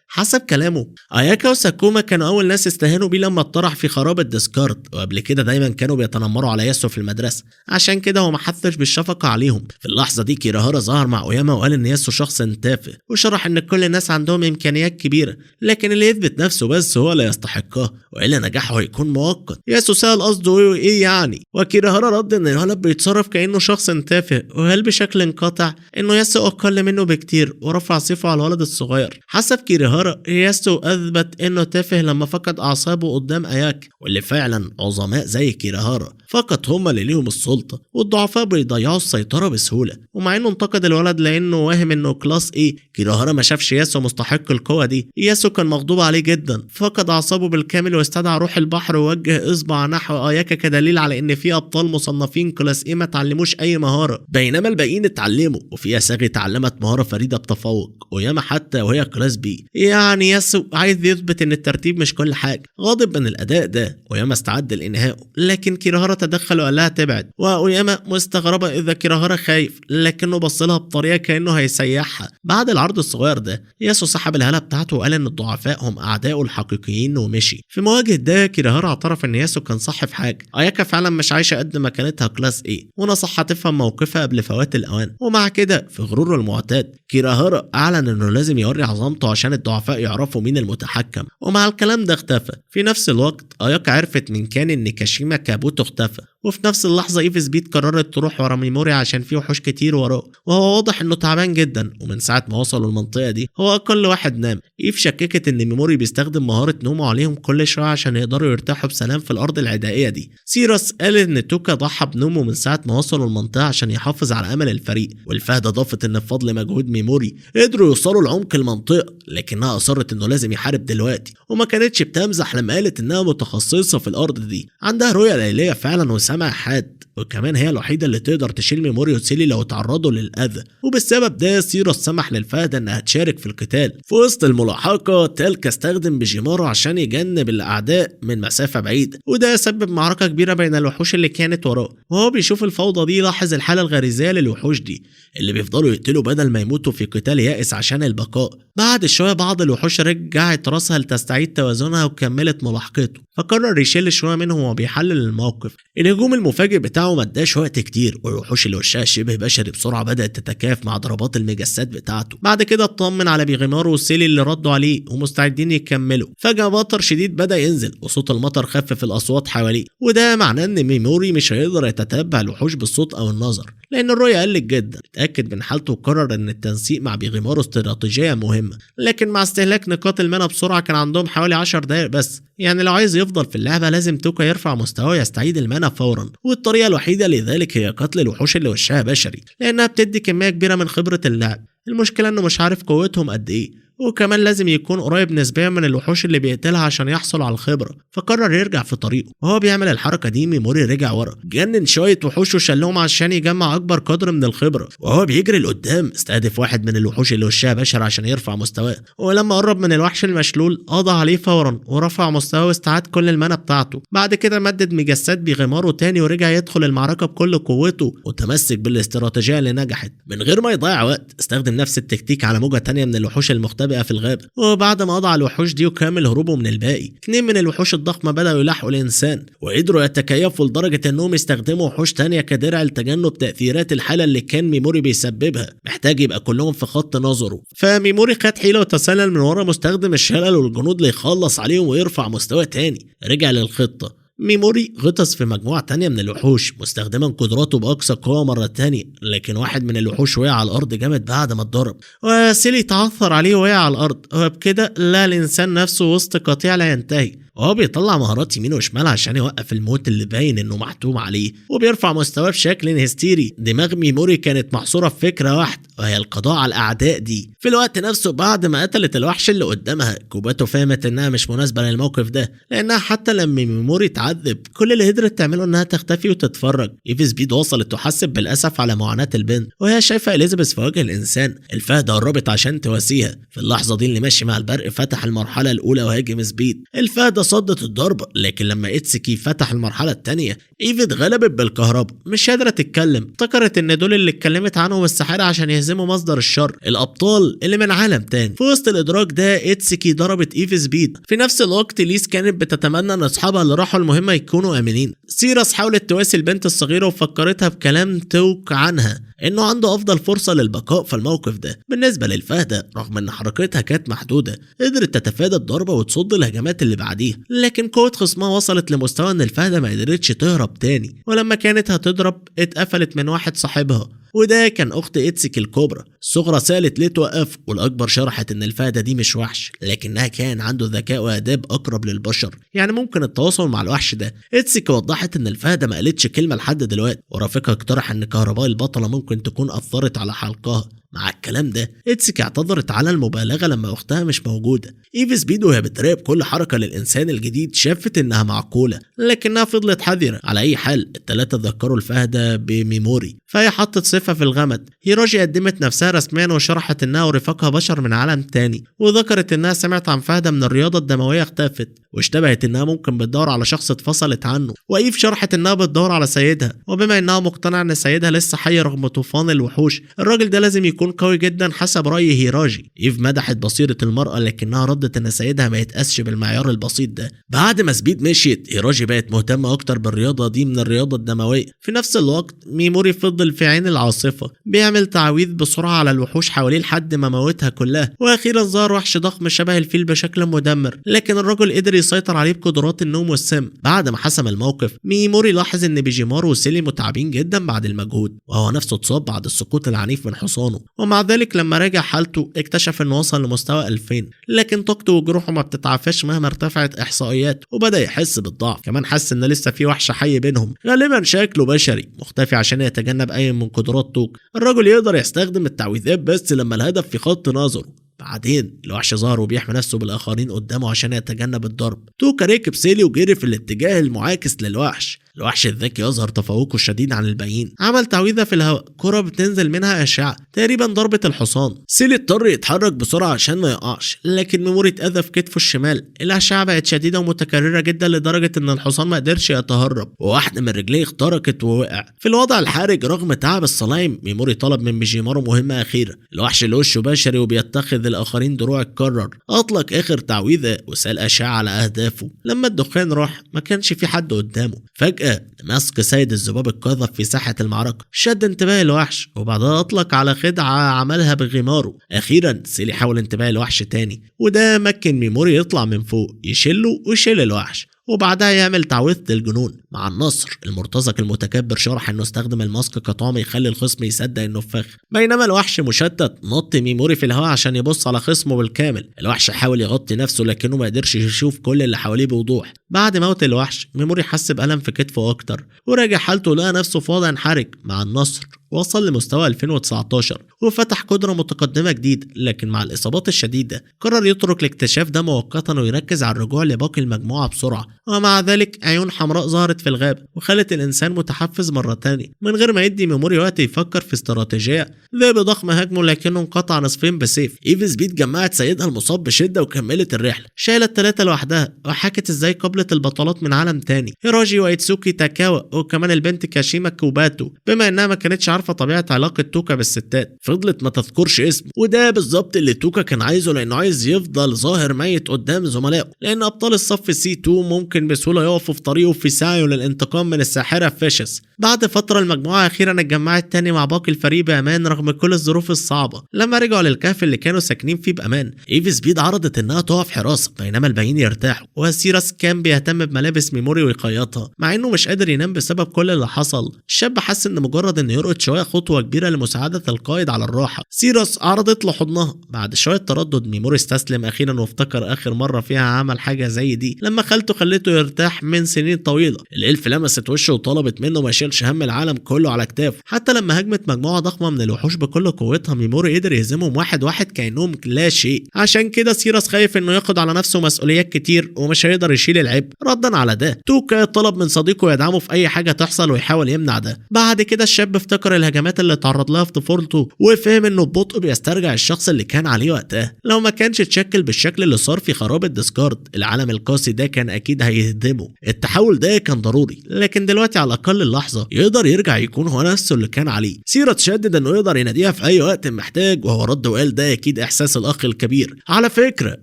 حسب كلامه اياكا وساكوما كانوا اول ناس استهانوا بيه لما اتطرح في خراب الديسكارد، وقبل كده دايما كانوا بيتنمروا على ياسو في المدرسه، عشان كده هو ما حثش بالشفقه عليهم. في اللحظه دي كيراهارا ظهر مع اوياما وقال ان ياسو شخص تافه، وشرح ان كل الناس عندهم امكانيات كبيره، لكن اللي يثبت نفسه بس هو اللي يستحقها، والا نجاحه هيكون مؤقت. ياسو سأل قصده ايه يعني، وكيراهارا رد ان الولد بيتصرف كانه شخص تافه، وقال بشكل انقطع انه ياسو اقل منه بكتير، ورفع صفه على الولد الصغير. حسب كيراهارا ياسو اثبت انه تافه لما فقد اعصابه قدام اياك، واللي فعلا عظماء زي كيراهارا فقط هم اللي ليهم السلطه، والضعفاء بيضيعوا السيطره بسهوله. ومع انه انتقد الولد لانه واهم انه كلاس A، كيراهارا ما شافش ياسو مستحق القوه دي. ياسو كان مغضوب عليه جدا، فقد اعصابه بالكامل واستدعى روح البحر ووجه اصبع نحو اياكا كدليل على ان في ابطال مصنفين كلاس A ما اتعلموش اي مهاره، بينما الباقيين اتعلموا، وفي اساغي اتعلمت مهاره فريده بتفوق، وياما حتى وهي كلاس B. يعني ياسو عايز يثبت ان الترتيب مش كل حاجه. غاضب من الاداء ده وياما استعد لانهائه، لكن كيراهارا تدخل وقال لها تبعد، واوياما مستغربه اذا كيراهارا خايف، لكنه بص لها بطريقه كانه هيسيحها. بعد العرض الصغير ده ياسو سحب الهاله بتاعته وقال ان الضعفاء هم اعدائه الحقيقيين ومشي. في مواجهه ده كيراهارا اعترف ان ياسو كان صح في حاجه، اياكا فعلا مش عايشه قد ما كانتها كلاس A، ونصحها تفهم موقفها قبل فوات الاوان. ومع كده في غروره المعتاد كيراهارا اعلن انه لازم يوري عظمته عشان الضعفاء يعرفوا مين المتحكم، ومع الكلام ده اختفى. في نفس الوقت اياكا عرفت من كان ان كاشيما كابوتو اختفى، وفي نفس اللحظة ايف سبيد قررت تروح ورا ميموري عشان فيه وحوش كتير وراه، وهو واضح انه تعبان جدا، ومن ساعة ما وصلوا المنطقة دي هو اقل واحد نام. ايف شككت ان ميموري بيستخدم مهارة نومه عليهم كل شوية عشان يقدروا يرتاحوا بسلام في الارض العدائية دي. سيراس قال ان توكا ضحى بنومه من ساعة ما وصلوا المنطقة عشان يحافظ على امل الفريق، والفهد ضافت ان بفضل مجهود ميموري قدروا يوصلوا لعمق المنطقة، لكنها اصرت انه لازم يحارب دلوقتي، وما كانتش بتمزح لما قالت انها متخصصة في الارض دي، عندها رؤية ليلية فعلا وسمع حاد، وكمان هي الوحيدة اللي تقدر تشيل ميموري وسيلي لو تعرضوا للأذى. وبالسبب ده سيراس سمح للفهد انها تشارك في القتال. في وسط الملاحقة تالكا استخدم بيجيمارو عشان يجنب الأعداء من مسافة بعيدة، وده سبب معركة كبيرة بين الوحوش اللي كانت وراه. وهو بيشوف الفوضى دي لاحظ الحالة الغريزية للوحوش دي اللي بيفضلوا يقتلوا بدل ما يموتوا في قتال يائس عشان البقاء. بعد شوية بعض الوحوش رجعت راسها لتستعيد توازنها وكملت ملاحقته، فقرر يشيل شوية منهم وبيحلل الموقف. الهجوم المفاجئ بتاعه ما اداش وقت كتير، والوحوش اللي وشها شبه بشري بسرعة بدأت تتكاف مع ضربات المجسات بتاعته. بعد كده اطمن على بيغيمارو والسيلي اللي ردوا عليه ومستعدين يكملوا. فجأة مطر شديد بدأ ينزل، وصوت المطر خفف الأصوات حواليه، وده معناه ان ميموري مش هيقدر يتتبع الوحوش بالصوت او النظر لان الرؤية قلت جدا. اتأكد من حالته وقرر ان التنسيق مع بيغيمارو استراتيجية مهمة، لكن مع استهلاك نقاط المانا بسرعة كان عندهم حوالي 10 دقايق بس. يعني لو عايز يفضل في اللعبة لازم توكا يرفع مستواه ويستعيد المانا فورا، والطريقة الوحيدة لذلك هي قتل الوحوش اللي وشها بشري لانها بتدي كمية كبيرة من خبرة اللعب. المشكلة انه مش عارف قوتهم قد ايه، وكمان لازم يكون قريب نسبيا من الوحوش اللي بيقتلها عشان يحصل على الخبرة، فقرر يرجع في طريقه. وهو بيعمل الحركة دي ميموري رجع ورا، جنن شوية وحوش وشلهم عشان يجمع أكبر قدر من الخبرة، وهو بيجري لقدام استهدف واحد من الوحوش اللي وشها بشر عشان يرفع مستواه، ولما قرب من الوحش المشلول قضى عليه فورا ورفع مستواه واستعاد كل المانا بتاعته. بعد كده مدد مجسات بيغيمارو تاني ورجع يدخل المعركة بكل قوته وتمسك بالاستراتيجية اللي نجحت. من غير ما يضيع وقت استخدم نفس التكتيك على موجة تانية من الوحوش المختبئة في الغابة، وبعد ما قضى على الوحوش دي وكمل هروبه من الباقي، 2 من الوحوش الضخمة بدأوا يلاحقوا الإنسان، وقدروا يتكيفوا لدرجة انهم يستخدموا وحوش تانية كدرع لتجنب تأثيرات الحالة اللي كان ميموري بيسببها. محتاج يبقى كلهم في خط نظره، فميموري خد حيلة وتسلل من ورا مستخدم الشلل والجنود ليخلص عليهم ويرفع مستواه تاني. رجع للخطة. ميموري غطس في مجموعة تانية من الوحوش مستخدما قدراته بأقصى قوة مرة تانية، لكن واحد من الوحوش وقع على الأرض جامد بعد ما اتضرب، وسيلي تعثر عليه وقع على الأرض، وبكده لا الإنسان نفسه وسط قطيع لا ينتهي. وهو بيطلع مهارات يمين وشمال عشان يوقف الموت اللي باين انه محتوم عليه، وبيرفع مستواه بشكل هستيري. دماغ ميموري كانت محصورة في فكرة واحدة وهي القضاء على الأعداء دي. في الوقت نفسه بعد ما قتلت الوحش اللي قدامها، كوباتو فهمت انها مش مناسبة للموقف ده، لانها حتى لما ميموري تعذب كل اللي قدرت تعمله انها تختفي وتتفرج. ايف سبيد وصلت تحسب بالاسف على معاناة البنت وهي شايفة اليزابيث في وجه الانسان. الفهد قربت عشان تواسيها. في اللحظة دي اللي ماشي مع البرق فتح المرحلة الاولى وهاجم سبيد. الفهد صدت الضربة، لكن لما اتسكي فتح المرحلة الثانية ايف اتغلبت بالكهرباء، مش قادرة تتكلم. افتكرت ان دول اللي اتكلمت عنهم الساحرة عشان يهزموا مصدر الشر، الابطال اللي من عالم تاني. في وسط الادراك ده اتسكي ضربت ايف سبيد. في نفس الوقت ليس كانت بتتمنى ان اصحابها اللي راحوا المهمة يكونوا امنين. سيراس حاولت تواسي البنت الصغيرة وفكرتها بكلام توك عنها انه عنده افضل فرصة للبقاء في الموقف ده. بالنسبة للفهدة رغم ان حركتها كانت محدودة قدرت تتفادى الضربة وتصد الهجمات اللي بعديها، لكن قوة خصمها وصلت لمستوى ان الفهدة ما قدرتش تهرب تاني، ولما كانت هتضرب اتقفلت من واحد صاحبها وده كان اخت اتسكي الكبرى. الصغرى سالت ليه توقف، والاكبر شرحت ان الفهدة دي مش وحش لكنها كان عنده ذكاء واداب اقرب للبشر، يعني ممكن التواصل مع الوحش ده. اتسكي وضحت ان الفهدة ما قالتش كلمة لحد دلوقتي، ورافقها اقترح ان كهرباء البطلة ممكن تكون اثرت على حلقها. مع الكلام ده اتسكي اعتذرت على المبالغة لما اختها مش موجودة. ايف سبيد وهي بتراقب كل حركة للانسان الجديد شافت انها معقولة لكنها فضلت حذرة. على اي حال الثلاثة ذكروا الفهدة بميموري، فهي حطت صفة في الغمد. هيراجي قدمت نفسها رسميا وشرحت انها ورفاقها بشر من عالم تاني، وذكرت انها سمعت عن فهدة من الرياضة الدموية اختفت، واشتبهت انها ممكن بتدور على شخص اتفصلت عنه. وايف شرحت انها بتدور على سيدها، وبما انها مقتنعة ان سيدها لسه حي رغم طوفان الوحوش، الراجل ده لازم يكون قوي جدا حسب رأي هيراجي. ايف مدحت بصيرة المرأة لكنها ردت ان سيدها ما يتقاسش بالمعيار البسيط ده. بعد ما سبيد مشيت هيراجي بقت مهتمة اكتر بالرياضة دي من الرياضة الدموية. في نفس الوقت ميموري فضل في عين العاصفة بيعمل تعويذ بسرعة على الوحوش حواليه لحد ما موتها كلها، واخيرا ظهر وحش ضخم شبه الفيل بشكل مدمر، لكن الرجل قدر ويسيطر عليه بقدرات النوم والسم. بعد ما حسم الموقف، ميموري لاحظ ان بيجيمارو وسيلي متعبين جدا بعد المجهود، وهو نفسه اتصاب بعد السقوط العنيف من حصانه، ومع ذلك لما راجع حالته اكتشف انه وصل لمستوى 2000، لكن طاقته وجروحه ما بتتعافاش مهما ارتفعت احصائيات، وبدا يحس بالضعف. كمان حس ان لسه في وحش حي بينهم غالبا شكله بشري مختفي عشان يتجنب اي من قدرات توك. الرجل يقدر يستخدم التعويذات بس لما الهدف في خط نظره. بعدين الوحش ظهر وبيحمي نفسه بالاخرين قدامه عشان يتجنب الضرب. توكا ركب سيلي وجري في الاتجاه المعاكس للوحش. الوحش الذكي يظهر تفوقه الشديد عن الباقيين، عمل تعويذه في الهواء، كره بتنزل منها اشعه تقريبا ضربه الحصان. سيلي اضطر يتحرك بسرعه عشان ما يقعش، لكن ميموري اتاذى في كتفه الشمال. الاشعه بقت شديده ومتكرره جدا لدرجه ان الحصان ما قدرش يتهرب، وواحده من رجليه اخترقت ووقع. في الوضع الحرج رغم تعب الصلايم، ميموري طلب من بيجيمارو مهمه اخيره. الوحش اللي وشه بشري وبيتخذ الاخرين دروع اتكرر، اطلق اخر تعويذه وسال اشعه على اهدافه. لما الدخان راح ما كانش في حد قدامه. فجاه مسك سيد الذباب القاذف في ساحة المعركة شد انتباه الوحش، وبعدها أطلق على خدعة عملها بغماره. أخيرا سيلي حاول انتباه الوحش تاني، وده مكن ميموري يطلع من فوق يشله ويشيل الوحش، وبعدها يعمل تعويذة الجنون. مع النصر المرتزق المتكبر شرح انه استخدم الماسك كطعم يخلي الخصم يصدق انه فخ. بينما الوحش مشتت نط ميموري في الهواء عشان يبص على خصمه بالكامل. الوحش حاول يغطي نفسه لكنه ما قدرش يشوف كل اللي حواليه بوضوح. بعد موت الوحش ميموري حس بألم في كتفه اكتر، وراجع حالته لقى نفسه في وضع حرج. مع النصر وصل لمستوى 2019 وفتح قدرة متقدمة جديد، لكن مع الإصابات الشديدة قرر يترك الاكتشاف ده مؤقتا ويركز على الرجوع لباقي المجموعة بسرعة. ومع ذلك عيون حمراء ظهرت في الغاب وخلت الإنسان متحفز مرة تانية من غير ما يدي ميموري وقت يفكر في استراتيجية. ذئب ضخم هاجمه لكنه انقطع نصفين بسيف. ايفي سبيد جمعت سيدها المصاب بشدة وكملت الرحلة، شالت 3 لوحدها وحكت ازاي قابلت البطلات من عالم تاني، هيراجي وايتسوكي تاكاوا وكمان البنت كاشيما كوباتو. بما انها ما كانتش عارفة طبيعة علاقة توكا بالستات فضلت ما تذكرش اسمه، وده بالظبط اللي توكا كان عايزه، لانه عايز يفضل ظاهر ميت قدام زملائه، لان ابطال الصف سي 2 ممكن بسهولة يقفوا في طريقه في سعيه للانتقام من الساحرة فيشس. بعد فترة المجموعة اخيرا اتجمعت تاني مع باقي الفريق بامان رغم كل الظروف الصعبة. لما رجعوا للكهف اللي كانوا ساكنين فيه بامان، ايفي سبيد عرضت انها تقف حراسة بينما الباقيين يرتاحوا، وسيراس كان بيهتم بملابس ميموري ويقيطها مع انه مش قادر ينام بسبب كل اللي حصل. الشاب حس ان مجرد انه يرقد شوية خطوة كبيرة لمساعدة القائد على الراحة. سيراس عرضت له حضنها. بعد شوية تردد ميموري استسلم اخيرا وافتكر اخر مرة فيها عمل حاجة زي دي لما خالته خلته يرتاح من سنين طويلة. الالف لمست وشه وطلبت منه ما يشيلش هم العالم كله على كتافه. حتى لما هجمت مجموعة ضخمة من الوحوش بكل قوتها ميموري قدر يهزمهم واحد واحد كأنهم لا شيء. عشان كده سيراس خايف انه ياخد على نفسه مسؤوليات كتير ومش هيقدر يشيل العبء. ردا على ده توكا طلب من صديقه يدعمه في اي حاجة تحصل ويحاول يمنع ده. بعد كده الشاب افتكر الهجمات اللي تعرض لها في طفولته وفهم انه ببطء بيسترجع الشخص اللي كان عليه وقتها. لو ما كانش اتشكل بالشكل اللي صار في خراب الديسكارد، العالم القاسي ده كان اكيد هيهدمه. التحول ده كان ضروري، لكن دلوقتي على الاقل اللحظة يقدر يرجع يكون هو نفسه اللي كان عليه. سيرة شدد انه يقدر يناديها في اي وقت محتاج، وهو رد وقال ده اكيد احساس الاخ الكبير. على فكرة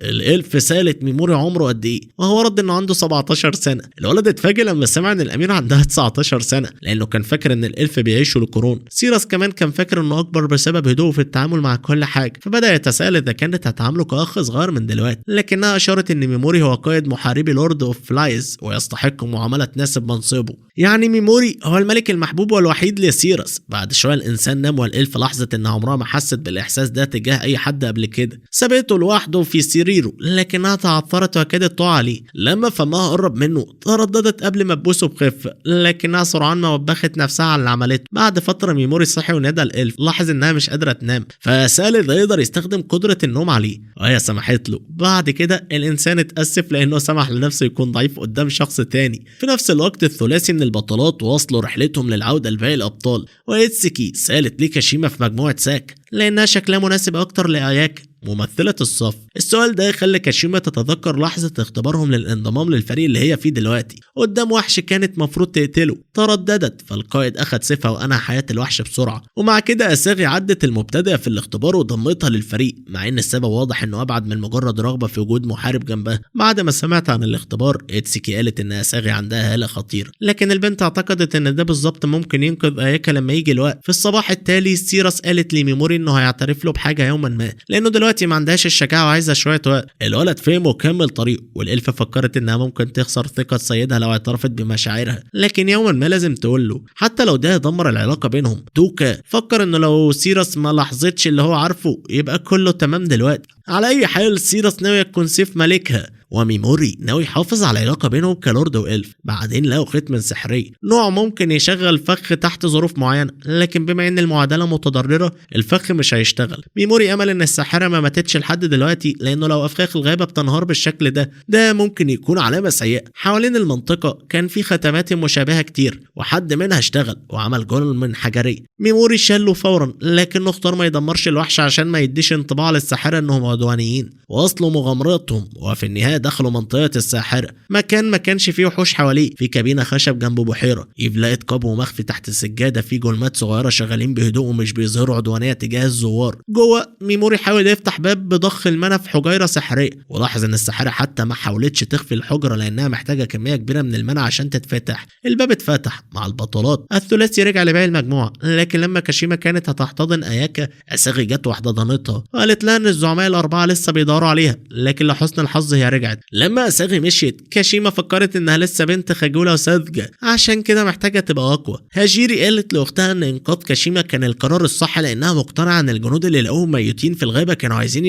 الالف سالت ميموري عمره قد ايه، وهو رد انه عنده 17 سنة. الولد اتفاجئ لما سمع ان الاميرة عندها 19 سنة لانه كان فاكر ان الالف بيعيشوا لقرون. سيراس كمان كان فاكر انه اكبر بسبب هدوءه في التعامل مع كل حاجة، فبدأ يتساءل اذا كانت هتعامله كاخ صغير من دلوقتي، لكنها اشارت ان ميموري هو قائد محاربي لورد اوف فلايز ويستحق معاملة تناسب منصبه. يعني ميموري هو الملك المحبوب والوحيد لسيراس. بعد شوية الانسان نام والالف لاحظت ان عمرها ما حست بالاحساس ده تجاه اي حد قبل كده. سابته لوحده في سريره لكنها تعثرت وكادت تقع عليه. لما فمها قرب منه ترددت قبل ما تبوسه بخفة، لكنها سرعان ما وبخت نفسها على اللي عملته. بعد فترة ميموري صحي ونادى الالف، لاحظ انها مش قادرة تنام فسأل اذا يقدر يستخدم قدرة النوم عليه وهي سمحت له. بعد كده الانسان اتأسف لانه سمح لنفسه يكون ضعيف قدام شخص تاني. في نفس الوقت الثلاثي من البطلات واصلوا رحلتهم للعودة لباقي الابطال، وايتسكي سالت ليه كاشيما في مجموعة ساك لانها شكلها مناسب اكتر لاياكا ممثلة الصف. السؤال ده خلى كاشيما تتذكر لحظة اختبارهم للانضمام للفريق اللي هي فيه دلوقتي قدام وحش كانت مفروض تقتله. ترددت فالقائد اخد سيفها وانهى حياة الوحش بسرعة، ومع كده اساغي عدت المبتدئة في الاختبار وضمتها للفريق، مع ان السبب واضح انه ابعد من مجرد رغبة في وجود محارب جنبها. بعد ما سمعت عن الاختبار ايتسكي قالت ان اساغي عندها هالة خطيرة، لكن البنت اعتقدت ان ده بالظبط ممكن ينقذ اياكا لما يجي الوقت. في الصباح التالي سيراس قالت لميموري انه هيعترف له بحاجة يوما ما، لانه دلوقتي دلوقتي ما عندهاش الشجاعة وعايزة شوية وقت. الولد فهم وكمل طريقه، والإلفة فكرت إنها ممكن تخسر ثقة سيدها لو اعترفت بمشاعرها، لكن يوما ما لازم تقول له حتى لو ده يدمر العلاقة بينهم. توكا فكر إنه لو سيراس ما لاحظتش اللي هو عارفه يبقى كله تمام دلوقتي. على أي حال سيراس ناوية تكون سيف ملكها، وميموري ناوي يحافظ على العلاقة بينهم كلورد وإلف. بعدين لقوا ختم سحري، نوع ممكن يشغل فخ تحت ظروف معينة، لكن بما ان المعادلة متضررة الفخ مش هيشتغل. ميموري امل ان الساحرة ما ماتتش لحد دلوقتي، لانه لو افخاخ الغابة بتنهار بالشكل ده ممكن يكون علامة سيئة. حوالين المنطقة كان في ختمات مشابهة كتير، وحد منها اشتغل وعمل جول من حجرية. ميموري شاله فورا، لكنه اختار ما يدمرش الوحش عشان ما يديش انطباع للساحرة انهم عدوانيين. واصلوا مغامراتهم، وفي النهاية دخلوا منطقة الساحرة، مكان ما كانش فيه وحوش حواليه، في كابينة خشب جنب بحيرة. إيف لقت قبو مخفي تحت السجادة فيه جولمات صغيرة شغالين بهدوء ومش بيظهروا عدوانية تجاه الزوار. جوه ميموري حاول يفتح باب بضخ المنى في حجيرة سحرية، ولاحظ ان الساحرة حتى ما حاولتش تخفي الحجرة لانها محتاجة كمية كبيرة من المنى عشان تتفتح. الباب اتفتح مع البطولات، الثلاثي رجع لباقي المجموعة، لكن لما كاشيما كانت هتحتضن اياكا اساغي جت واحتضنتها وقالت لها ان الزعماء الاربعة لسه بيدوروا عليها، لكن لحسن الحظ هي رجعت. لما اساغي مشيت كاشيما فكرت انها لسه بنت خجولة وساذجة، عشان كده محتاجة تبقى اقوى. هاجيري قالت لاختها ان انقاذ كاشيما كان القرار الصح، لانها مقتنعة ان الجنود اللي لقوهم ميتين في الغابة كانوا عايزين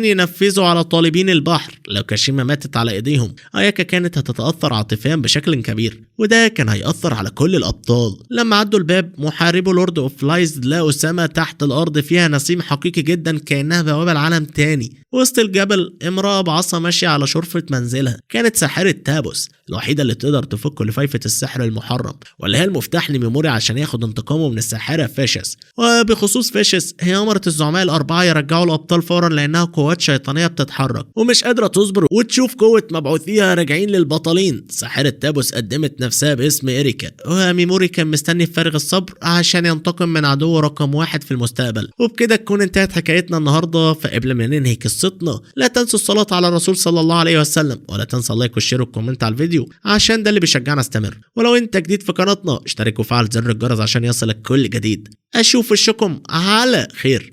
ينفذوا على طالبين البحر. لو كاشيما ماتت على ايديهم اياكا كانت هتتأثر عاطفيا بشكل كبير، وده كان هيأثر على كل الابطال. لما عدوا الباب محاربو لورد اوف لايز لقوا سما تحت الارض فيها نسيم حقيقي جدا كأنها بوابة لعالم تاني. وسط الجبل امرأة بعصا ماشية على شرفة منزلها، كانت ساحرة تابوس، الوحيدة اللي تقدر تفك لفيفة السحر المحرم، واللي هي المفتاح لميموري عشان ياخد انتقامه من الساحرة فيشس. وبخصوص فيشس هي أمرت الزعماء الأربعة يرجعوا الأبطال فورا، لأنها قوات شيطانية بتتحرك ومش قادرة تصبر وتشوف قوة مبعوثيها راجعين للبطلين. ساحرة تابوس قدمت نفسها باسم إريكا، وميموري كان مستني بفارغ الصبر عشان ينتقم من عدو رقم 1 في المستقبل. وبكده تكون انتهت حكايتنا النهاردة. فقبل ما ننهي قصتنا لا تنسوا الصلاة على الرسول صلى الله عليه وسلم، ولا تنسى اللايك والشير والكومنت على الفيديو عشان ده اللي بيشجعنا استمر. ولو انت جديد في قناتنا اشترك وفعل زر الجرس عشان يصلك كل جديد. اشوف وشكم على خير.